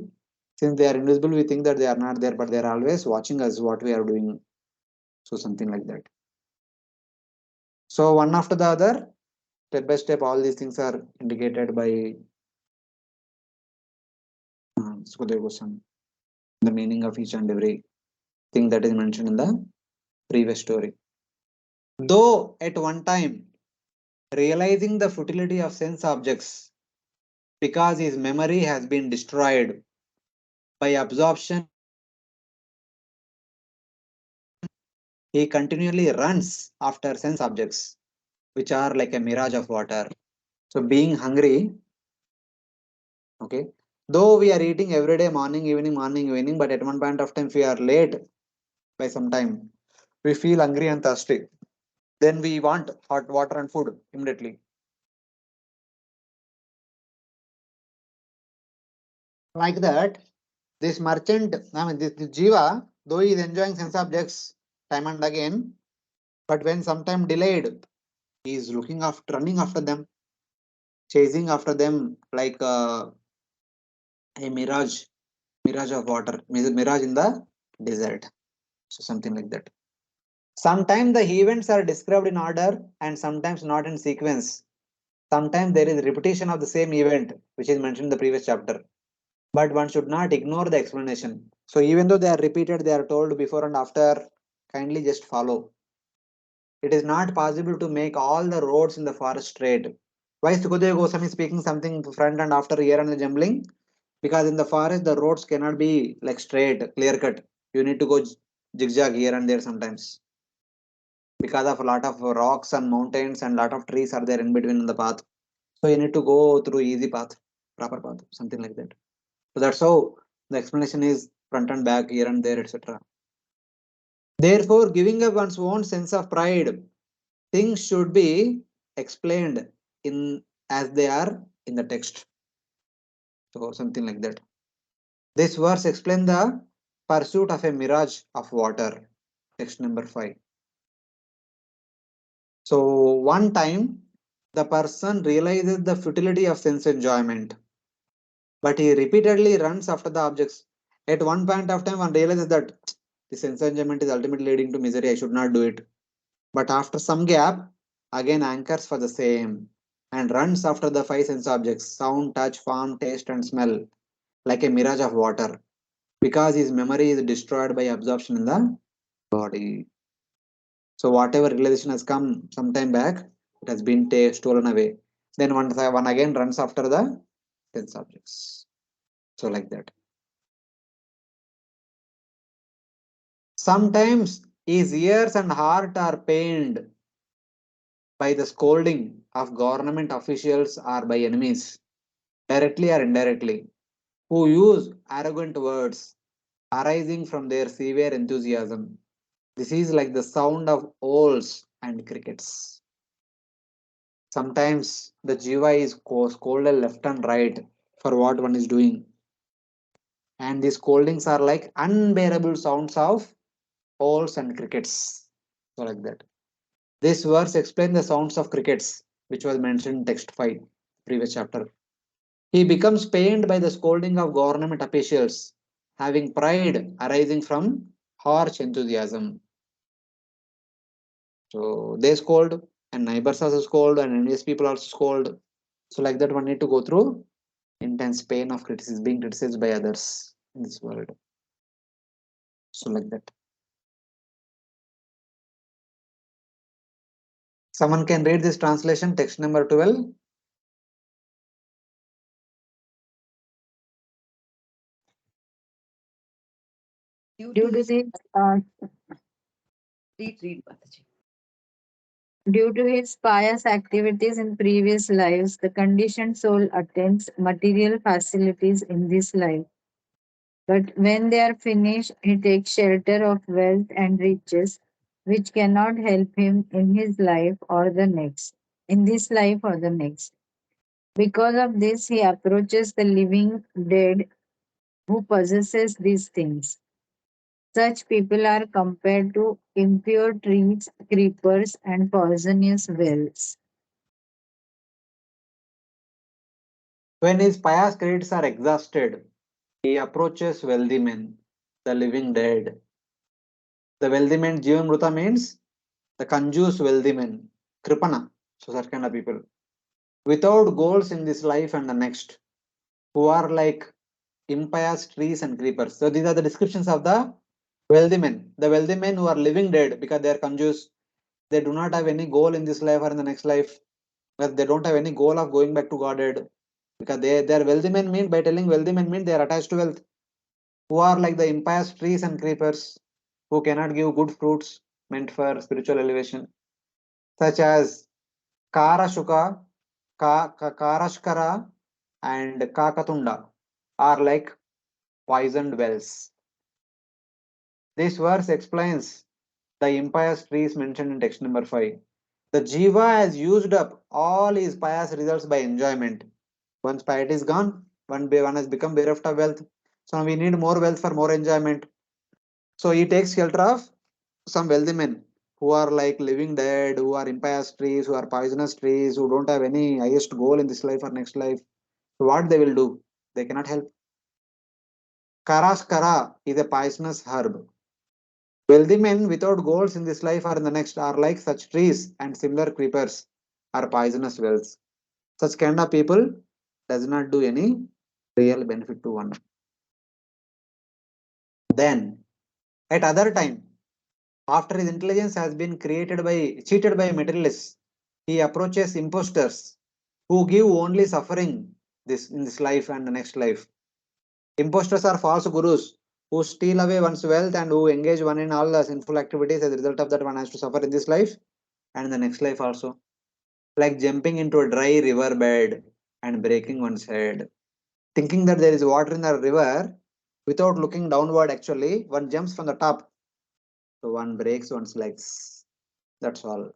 Since they are invisible, we think that they are not there, but they are always watching us what we are doing. So something like that. So one after the other, step by step, all these things are indicated by Sukadeva Goswami. The meaning of each and every thing that is mentioned in the previous story. Though at one time realizing the futility of sense objects because his memory has been destroyed by absorption, he continually runs after sense objects, which are like a mirage of water. So being hungry, okay, though we are eating every day, morning, evening, but at one point of time, if we are late by some time, we feel hungry and thirsty. Then we want hot water and food immediately. Like that, this merchant, this Jiva, though he is enjoying sense objects time and again, but when sometime delayed, he is looking after, running after them, chasing after them like a mirage of water, mirage in the desert. So something like that. Sometimes the events are described in order and sometimes not in sequence. Sometimes there is repetition of the same event, which is mentioned in the previous chapter. But one should not ignore the explanation. So even though they are repeated, they are told before and after, kindly just follow. It is not possible to make all the roads in the forest straight. Why is Sukadeva Goswami speaking something front and after here and the jumbling? Because in the forest, the roads cannot be like straight, clear cut. You need to go zigzag here and there sometimes. Because of a lot of rocks and mountains and lot of trees are there in between in the path. So you need to go through easy path, proper path, something like that. So that's how the explanation is front and back, here and there, etc. Therefore, giving up one's own sense of pride, things should be explained in as they are in the text. So something like that. This verse explains the pursuit of a mirage of water. Text number 5. So one time the person realizes the futility of sense enjoyment, but he repeatedly runs after the objects. At one point of time, one realizes that the sense enjoyment is ultimately leading to misery. I should not do it. But after some gap, again anchors for the same and runs after the five sense objects: sound, touch, form, taste, and smell, like a mirage of water, because his memory is destroyed by absorption in the body. So whatever realization has come some time back, it has been stolen away. Then one again runs after the 10 subjects. So like that. Sometimes his ears and heart are pained by the scolding of government officials or by enemies, directly or indirectly, who use arrogant words arising from their severe enthusiasm. This is like the sound of owls and crickets. Sometimes the jiva is scolded left and right for what one is doing. And these scoldings are like unbearable sounds of owls and crickets. So like that. This verse explains the sounds of crickets, which was mentioned in text 5, previous chapter. He becomes pained by the scolding of government officials, having pride arising from harsh enthusiasm. So they scold, and neighbors also scold, and envious people also scold. So like that, one need to go through intense pain of criticism, being criticized by others in this world. So like that. Someone can read this translation, text number 12. Due Due to to his this, read, Mataji. due to his pious activities in previous lives, the conditioned soul attains material facilities in this life. But when they are finished, he takes shelter of wealth and riches, which cannot help him in his life or the next, in this life or the next. Because of this, he approaches the living dead who possesses these things. Such people are compared to impure trees, creepers, and poisonous wells. When his pious credits are exhausted, he approaches wealthy men, the living dead. The wealthy men, Jivamruta means the conjuice wealthy men, Kripana, so such kind of people, without goals in this life and the next, who are like impious trees and creepers. So these are the descriptions of the wealthy men. The wealthy men who are living dead because they are conjuice, they do not have any goal in this life or in the next life, but they don't have any goal of going back to Godhead. Because they are wealthy men mean, by telling wealthy men mean they are attached to wealth, who are like the impious trees and creepers, who cannot give good fruits meant for spiritual elevation, such as Karashuka, Karashkara, and Kakatunda, are like poisoned wells. This verse explains the impious trees mentioned in text number 5. The Jiva has used up all his pious results by enjoyment. Once piety is gone, one has become bereft of wealth. So we need more wealth for more enjoyment. So he takes shelter of some wealthy men who are like living dead, who are impious trees, who are poisonous trees, who don't have any highest goal in this life or next life. So what they will do? They cannot help. Karaskara is a poisonous herb. Wealthy men without goals in this life or in the next are like such trees, and similar creepers are poisonous wells. Such kind of people does not do any real benefit to one. Then at other time, after his intelligence has been cheated by materialists, he approaches impostors who give only suffering this in this life and the next life. Impostors are false gurus who steal away one's wealth and who engage one in all the sinful activities. As a result of that, one has to suffer in this life and in the next life also. Like jumping into a dry river bed and breaking one's head. Thinking that there is water in the river, without looking downward, actually, one jumps from the top. So one breaks one's legs. That's all.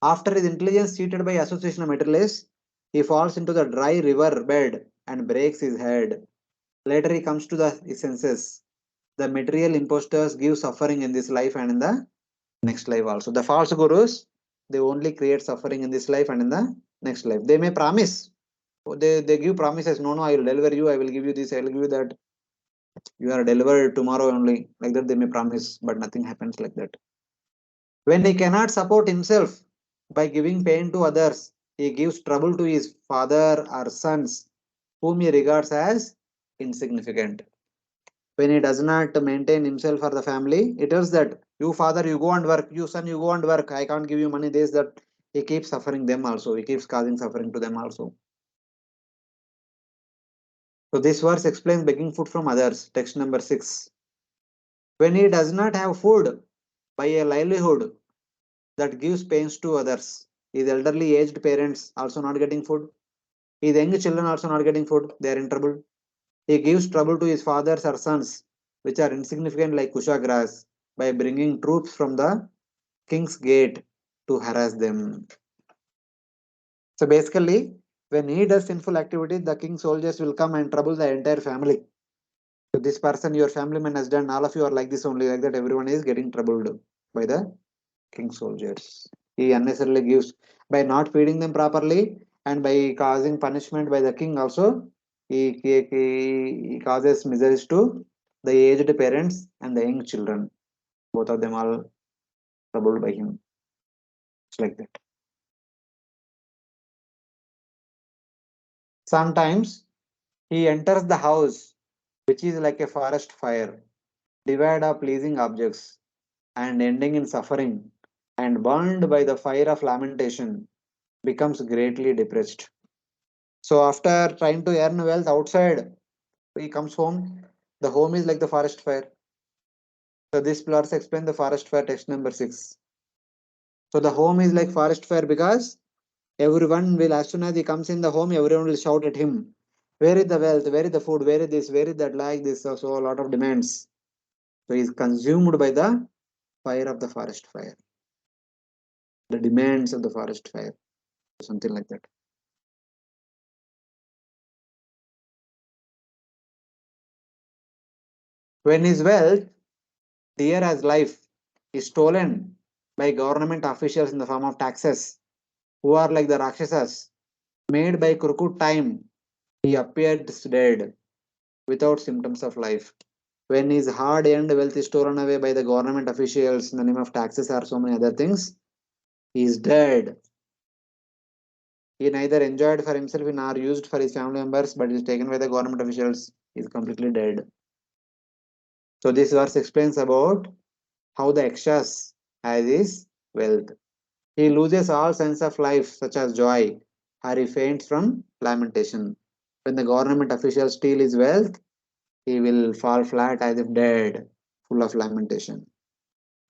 After his intelligence cheated by association of materialists, he falls into the dry river bed and breaks his head. Later he comes to his senses. The material impostors give suffering in this life and in the next life also. The false gurus, they only create suffering in this life and in the next life. They may promise. They give promises. No, I will deliver you. I will give you this. I will give you that. You are delivered tomorrow only. Like that they may promise, but nothing happens like that. When he cannot support himself by giving pain to others, he gives trouble to his father or sons, whom he regards as insignificant. When he does not maintain himself or the family, it is that you father, you go and work, you son, you go and work, I can't give you money. This, that, he keeps suffering them also. He keeps causing suffering to them also. So this verse explains begging food from others. Text number 6. When he does not have food by a livelihood that gives pains to others, his elderly aged parents also not getting food, his young children also not getting food, they are in trouble. He gives trouble to his fathers or sons, which are insignificant like Kusha grass, by bringing troops from the king's gate to harass them. So basically, when he does sinful activity, the king's soldiers will come and trouble the entire family. So this person, your family man has done, all of you are like this only, like that everyone is getting troubled by the king's soldiers. He unnecessarily gives, by not feeding them properly and by causing punishment by the king also, he causes miseries to the aged parents and the young children. Both of them are troubled by him. It's like that. Sometimes he enters the house, which is like a forest fire, devoid of pleasing objects, and ending in suffering, and burned by the fire of lamentation, becomes greatly depressed. So after trying to earn wealth outside, he comes home. The home is like the forest fire. So this verse explain the forest fire, text number 6. So the home is like forest fire because everyone will, as soon as he comes in the home, everyone will shout at him. Where is the wealth? Where is the food? Where is this? Where is that? Like this. So a lot of demands. So he is consumed by the fire of the forest fire. The demands of the forest fire. Something like that. When his wealth, dear as life, is stolen by government officials in the form of taxes, who are like the Rakshasas, made by crooked time, he appeared dead, without symptoms of life. When his hard-earned wealth is stolen away by the government officials in the name of taxes or so many other things, he is dead. He neither enjoyed for himself nor used for his family members, but is taken by the government officials. He is completely dead. So this verse explains about how the Yakshas has his wealth. He loses all sense of life, such as joy, or he faints from lamentation. When the government officials steal his wealth, he will fall flat as if dead, full of lamentation.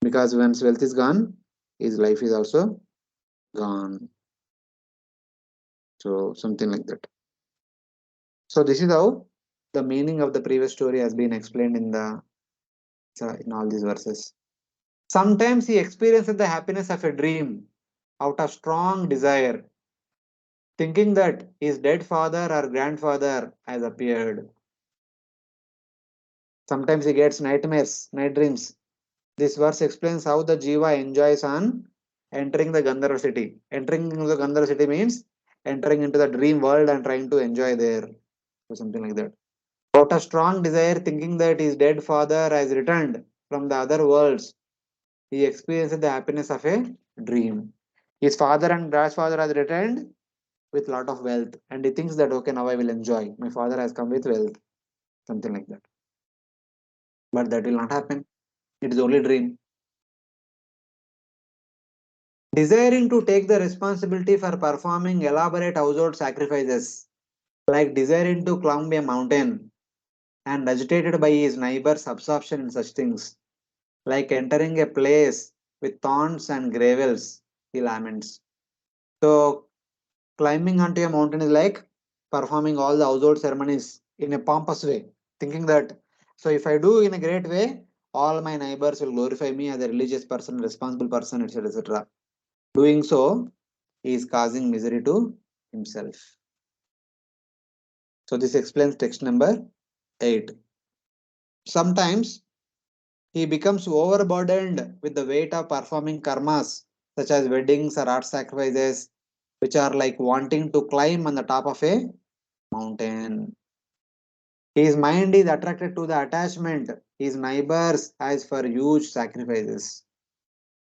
Because once wealth is gone, his life is also gone. So something like that. So this is how the meaning of the previous story has been explained in all these verses. Sometimes he experiences the happiness of a dream out of strong desire, thinking that his dead father or grandfather has appeared. Sometimes he gets nightmares, night dreams. This verse explains how the Jiva enjoys on entering the Gandharva city. Entering into the Gandharva city means entering into the dream world and trying to enjoy there. Or something like that. Out of strong desire, thinking that his dead father has returned from the other worlds, he experiences the happiness of a dream. His father and grandfather has returned with lot of wealth, and he thinks that okay, now I will enjoy. My father has come with wealth, something like that. But that will not happen. It is only dream. Desiring to take the responsibility for performing elaborate household sacrifices, like desiring to climb a mountain, and agitated by his neighbor's absorption in such things, like entering a place with thorns and gravels, he laments. So, climbing onto a mountain is like performing all the household ceremonies in a pompous way, thinking that, so if I do in a great way, all my neighbors will glorify me as a religious person, responsible person, etc. etc. Doing so, he is causing misery to himself. So, this explains text number 8. Sometimes he becomes overburdened with the weight of performing karmas, such as weddings or art sacrifices, which are like wanting to climb on the top of a mountain. His mind is attracted to the attachment his neighbors has for huge sacrifices.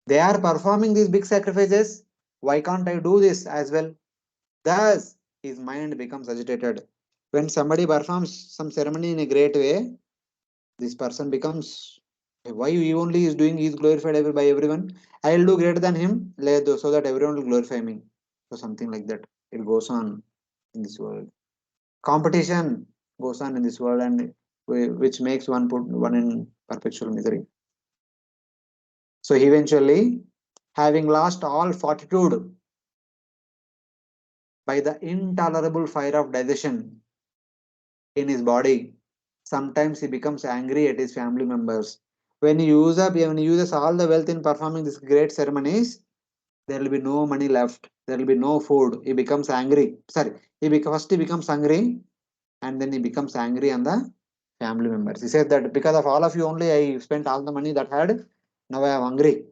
They are performing these big sacrifices. Why can't I do this as well? Thus, his mind becomes agitated. When somebody performs some ceremony in a great way, this person becomes, why he only is doing, he is glorified by everyone. I will do greater than him so that everyone will glorify me. So something like that. It goes on in this world. Competition goes on in this world, and which makes one put one in perpetual misery. So eventually, having lost all fortitude by the intolerable fire of digestion in his body, sometimes he becomes angry at his family members. When he uses all the wealth in performing these great ceremonies, there will be no money left. There will be no food. He becomes angry. Sorry, first he becomes hungry, and then he becomes angry on the family members. He said that because of all of you only, I spent all the money that I had. Now I am hungry.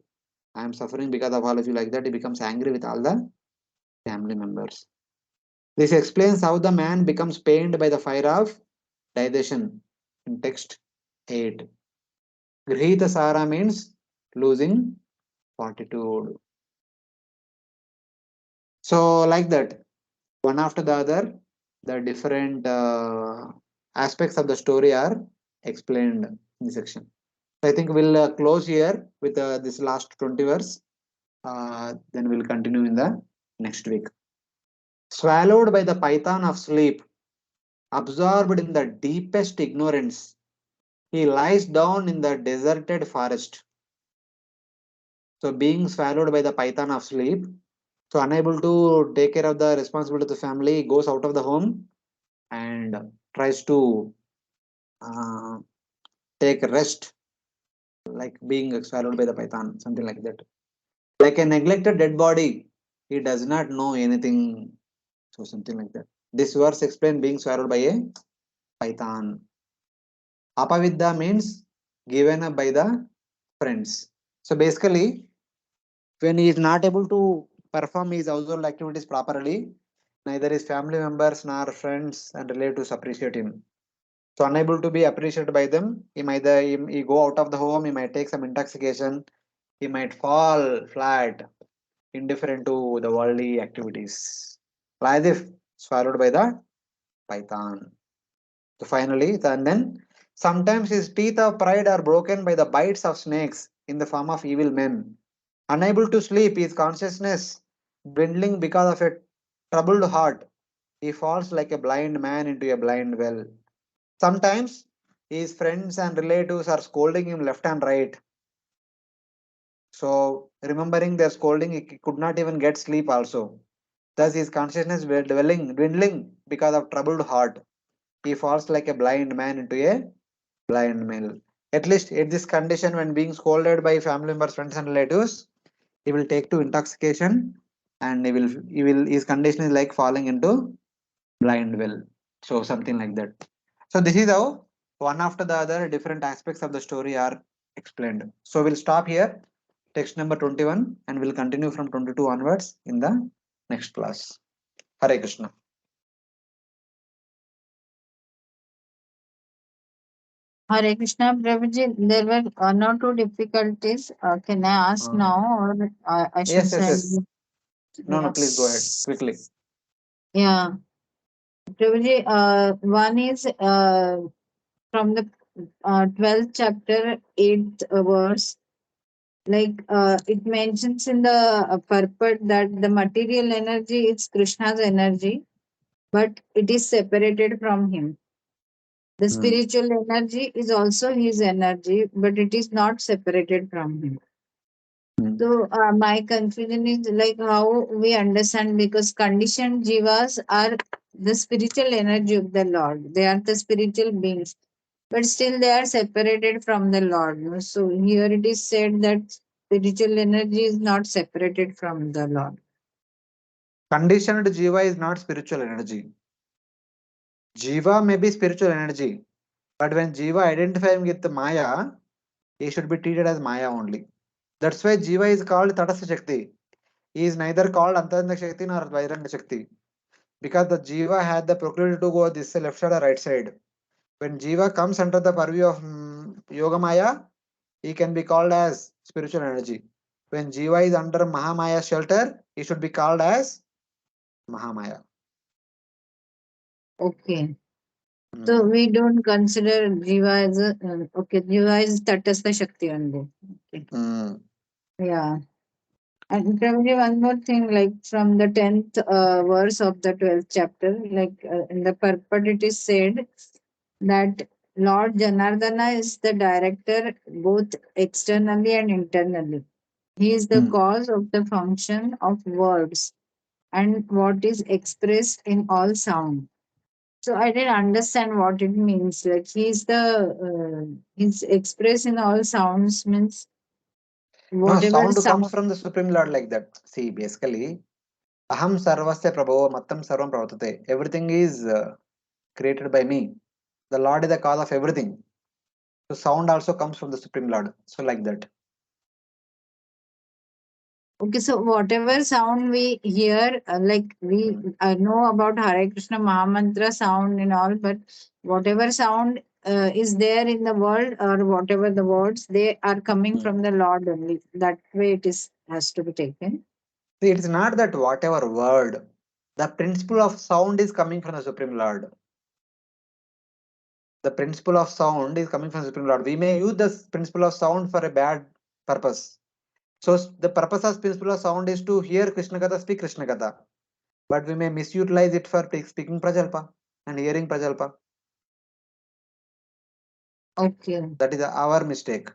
I am suffering because of all of you. Like that, he becomes angry with all the family members. This explains how the man becomes pained by the fire of digestion in text 8. Grihita Sara means losing fortitude. So, like that, one after the other, the different aspects of the story are explained in this section. So I think we'll close here with this last 20 verse. Then we'll continue in the next week. Swallowed by the python of sleep, absorbed in the deepest ignorance, he lies down in the deserted forest. So, being swallowed by the python of sleep, so unable to take care of the responsibility of the family, goes out of the home and tries to uh, take rest, like being swallowed by the python, something like that. Like a neglected dead body, he does not know anything. So, something like that. This verse explains being swallowed by a python. Apavidya means given up by the friends. So, basically, when he is not able to perform his household activities properly, neither his family members nor friends and relatives appreciate him. So unable to be appreciated by them, he go out of the home, he might take some intoxication, he might fall flat, indifferent to the worldly activities. Like if swallowed by the python. So finally, and then sometimes his teeth of pride are broken by the bites of snakes in the form of evil men. Unable to sleep, his consciousness dwindling because of a troubled heart, he falls like a blind man into a blind well. Sometimes his friends and relatives are scolding him left and right. So, remembering their scolding, he could not even get sleep also. Thus, his consciousness dwindling because of troubled heart. He falls like a blind man into a blind mill. At least at this condition, when being scolded by family members, friends, and relatives, he will take to intoxication, and his condition is like falling into blind well. So something like that. So this is how one after the other different aspects of the story are explained. So we'll stop here, text number 21, and we'll continue from 22 onwards in the next class. Hare Krishna. Hare Krishna, Prabhuji, there were one or two difficulties. Can I ask Uh, now, or I should yes, yes, send yes. you? No, no, Yeah. please go ahead quickly. Yeah. Prabhuji, one is from the 12th chapter, 8th verse. Like it mentions in the purport that the material energy is Krishna's energy, but it is separated from him. The Hmm. spiritual energy is also his energy, but it is not separated from him. Hmm. So my confusion is like how we understand, because conditioned jivas are the spiritual energy of the Lord. They are the spiritual beings, but still they are separated from the Lord. So here it is said that spiritual energy is not separated from the Lord. Conditioned jiva is not spiritual energy. Jiva may be spiritual energy, but when jiva identifying with the Maya, he should be treated as Maya only. That's why jiva is called Tadasya Shakti. He is neither called Antaranga Shakti nor Vairanga Shakti, because the jiva had the proclivity to go this left side or right side. When jiva comes under the purview of Yoga Maya, he can be called as spiritual energy. When jiva is under Mahamaya shelter, he should be called as Mahamaya. Okay. So we don't consider Jiva as a okay. Jiva is Tatastha Shakti only. Okay. Mm. Yeah. And probably one more thing, like from the 10th verse of the 12th chapter, like in the purport it is said that Lord Janardana is the director both externally and internally. He is the Hmm. cause of the function of words and what is expressed in all sound. So I didn't understand what it means. Like he's expressed in all sounds means No, whatever sound comes sound. from the Supreme Lord like that. See, basically, Aham Sarvasya Prabhava Mattam Sarvam Pravartate. Everything is created by me. The Lord is the cause of everything. So sound also comes from the Supreme Lord. So like that. Okay, so whatever sound we hear, like we know about Hare Krishna Mahamantra sound and all, but whatever sound is there in the world or whatever the words, they are coming Hmm. from the Lord only. That way it is has to be taken. See, it's not that whatever word. The principle of sound is coming from the Supreme Lord. The principle of sound is coming from the Supreme Lord. We may use the principle of sound for a bad purpose. So the purpose of principle of sound is to hear Krishna Katha, speak Krishna Katha. But we may misutilize it for speaking Prajalpa and hearing Prajalpa. Okay, That is our mistake.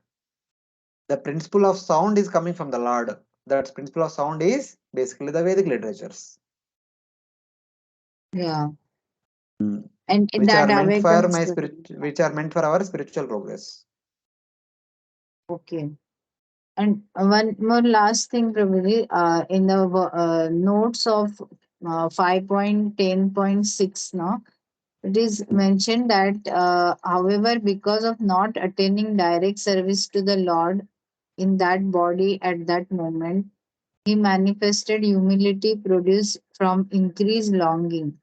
The principle of sound is coming from the Lord. That principle of sound is basically the Vedic literatures, yeah, Hmm. and which that are meant for awakens my the. spirit, which are meant for our spiritual progress. Okay. And one more last thing, Prabhuji, in the notes of 5.10.6, no, it is mentioned that, however, because of not attaining direct service to the Lord in that body at that moment, he manifested humility produced from increased longing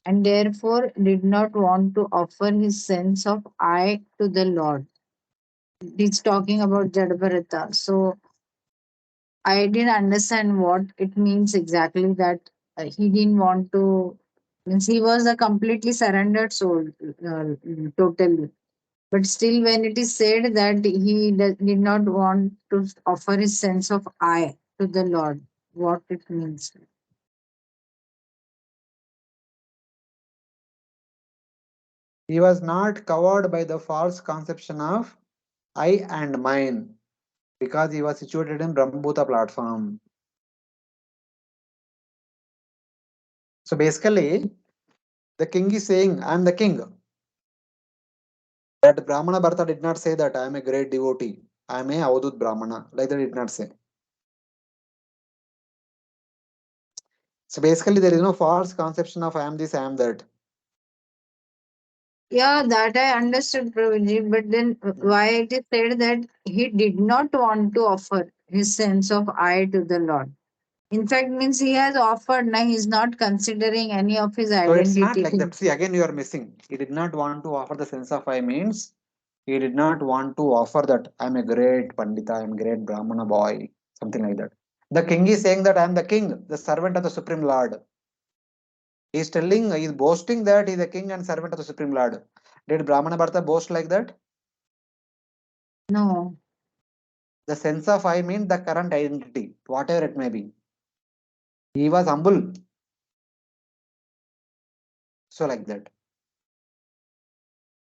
and therefore did not want to offer his sense of I to the Lord. He's talking about Jadabharata. So, I didn't understand what it means exactly that he didn't want to, means he was a completely surrendered soul, totally. But still, when it is said that he did not want to offer his sense of I to the Lord, what it means. He was not covered by the false conception of I and mine because he was situated in Brahmabhuta platform. So basically, the king is saying, I am the king. That Brahmana Bharata did not say that I am a great devotee. I am a Avadut Brahmana. Like that did not say. So basically, there is no false conception of I am this, I am that. Yeah, that I understood, Prabhuji, but then why it is said that he did not want to offer his sense of I to the Lord? In fact, means he has offered, now he's not considering any of his So it's not identity. like that. See, again, you are missing. He did not want to offer the sense of I means he did not want to offer that I'm a great Pandita, I'm a great Brahmana boy, something like that. The king is saying that I'm the king, the servant of the Supreme Lord. He's telling, he's boasting that he's the king and servant of the Supreme Lord. Did Brahmana Bharata boast like that? No. The sense of I means the current identity, whatever it may be. He was humble. So like that.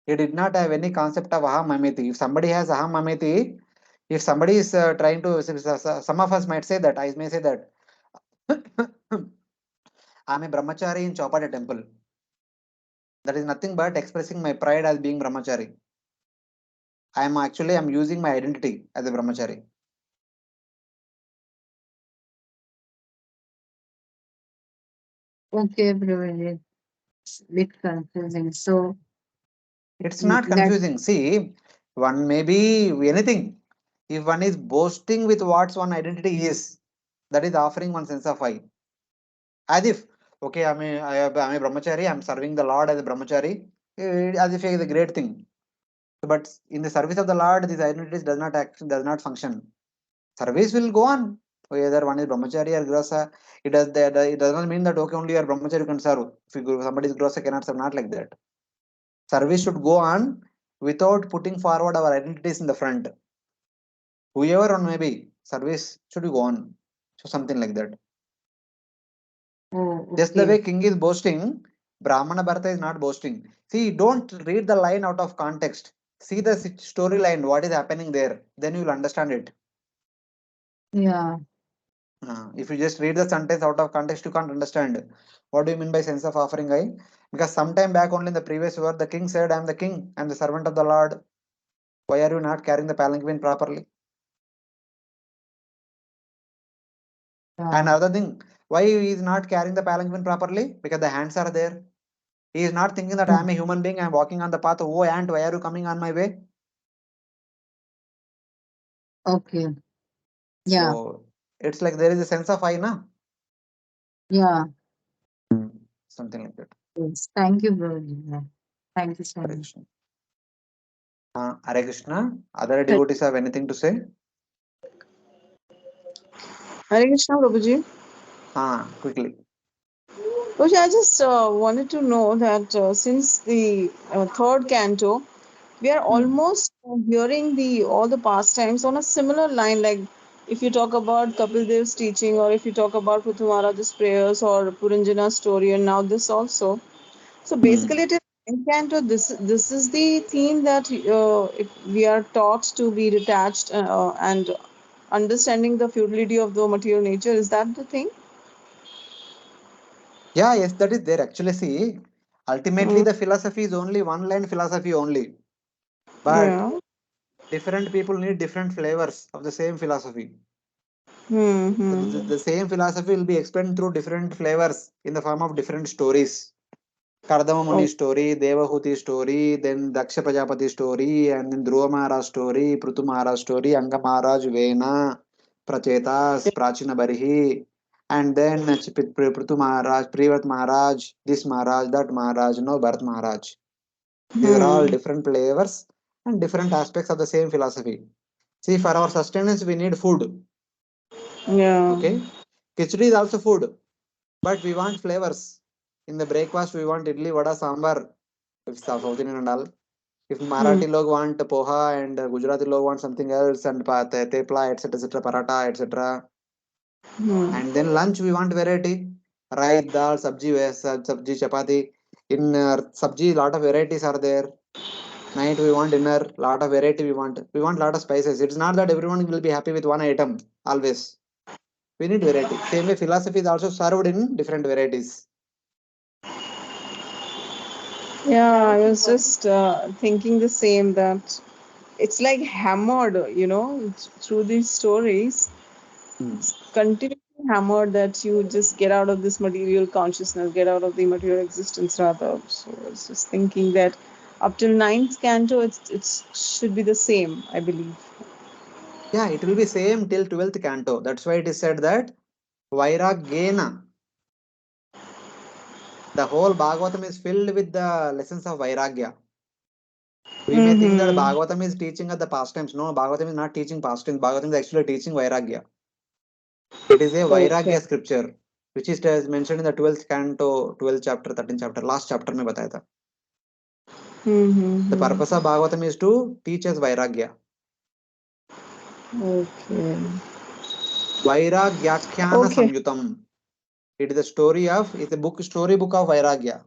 He did not have any concept of aham mameti. If somebody has aham mameti, if somebody is trying to, some of us might say that, I may say that, I'm a brahmachari in Chowpatty temple. That is nothing but expressing my pride as being brahmachari. I'm using my identity as a brahmachari. Okay, Prabhuji. It's a bit confusing. So It's not that confusing. See, one may be anything. If one is boasting with what one identity is, that is offering one sense of I. As if, okay, I'm a brahmachari, I'm serving the Lord as a brahmachari, as if it is a great thing. But in the service of the Lord, these identities does not function. Service will go on. Whether one is brahmachari or grasa, it does not mean that okay, only you are brahmachari you can serve. If somebody is grasa cannot serve, not like that. Service should go on without putting forward our identities in the front. Whoever one may be, service should go on. So something like that. oh Just the okay. way king is boasting, Brahmana Bharata is not boasting. See, don't read the line out of context. See the storyline, what is happening there. Then you will understand it. Yeah. If you just read the sentence out of context, you can't understand. What do you mean by sense of offering I? Because sometime back only in the previous word, the king said, I am the king, I am the servant of the Lord. Why are you not carrying the palanquin properly? And Yeah. another thing, why he is not carrying the palanquin properly? Because the hands are there. He is not thinking that I am a human being, I am walking on the path. Oh, ant, why are you coming on my way? Okay. Yeah. So it's like there is a sense of I, na? Yeah. Something like that. Yes. Thank you, bro. Yeah. Thank you so Hare much. Krishna. Hare Krishna. Other devotees have anything to say? Hare Krishna, Prabhuji. Quickly. Prabhuji, I just wanted to know that since the third canto, we are almost hearing the all the pastimes on a similar line. Like if you talk about Kapil Dev's teaching, or if you talk about Prithu Maharaj's prayers, or Puranjana's story, and now this also. So basically, it is in canto. This is the theme that if we are taught to be detached and understanding the futility of the material nature. Is that the thing? Yeah, yes, that is there. Actually, see, ultimately Mm, the philosophy is only one line philosophy only. But yeah. different people need different flavors of the same philosophy. So the, Hmm. the same philosophy will be explained through different flavors in the form of different stories. Kardama Muni Oh, story, Devahuti story, then Daksha Prajapati story, and then Dhruva Maharaj story, Prithu Maharaj story, Anga Maharaj, Vena, Prachetas, Prachina Barihi, and then Prithu Maharaj, Privat Maharaj, this Maharaj, that Maharaj, no Bharat Maharaj. These are all hmm. different flavors and different aspects of the same philosophy. See, for our sustenance, we need food. Yeah. Okay, khichdi is also food, but we want flavors. In the breakfast, we want idli, vada, sambar. If South Indian and all. If Hmm. Marathi log want poha and Gujarati log want something else and tepla, etc., paratha, etc. Hmm. And then lunch, we want variety. Rice, dal, sabji, sabji, chapati. In sabji, lot of varieties are there. Night, we want dinner, lot of variety we want. We want lot of spices. It's not that everyone will be happy with one item always. We need variety. Same way, philosophy is also served in different varieties. Yeah, I was just thinking the same that it's like hammered, through these stories. Hmm. It's continuously hammered that you just get out of this material consciousness, get out of the material existence rather. So I was just thinking that up till ninth canto, it's should be the same, I believe. Yeah, it will be same till 12th canto. That's why it is said that Vairagena. The whole Bhagavatam is filled with the lessons of Vairagya. We may think that Mm-hmm. Bhagavatam is teaching at the past times. No, Bhagavatam is not teaching past tense. Bhagavatam is actually teaching Vairagya. It is a Okay. Vairagya scripture, which is mentioned in the 12th canto, 12th chapter, 13th chapter. Last chapter में बताया था. The Mm-hmm. purpose of Bhagavatam is to teach us Vairagya. Okay. Vairagyakhyana Okay. Samyutam. It is a story of, it's a book, story book of Vairagya.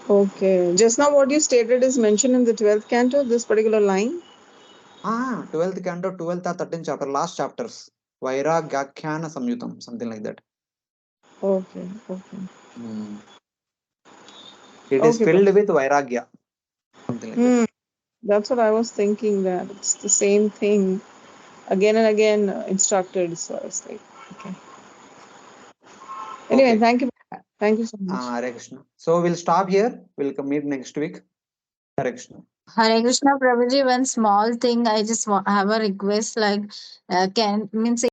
Okay. Just now, what you stated is mentioned in the 12th canto, this particular line. 12th canto, 12th or 13th chapter, last chapters. Vairagyakhyana Samyutam, something like that. Okay. Okay. Hmm. It is Okay, bro. filled with Vairagya, something like that. Hmm. That's what I was thinking, that it's the same thing again and again instructed. So I was like, okay. Anyway, Okay. thank you. Thank you so much. Hare Krishna. So we'll stop here. We'll meet next week. Hare Krishna. Hare Krishna Prabhuji, one small thing I just have a request, like can means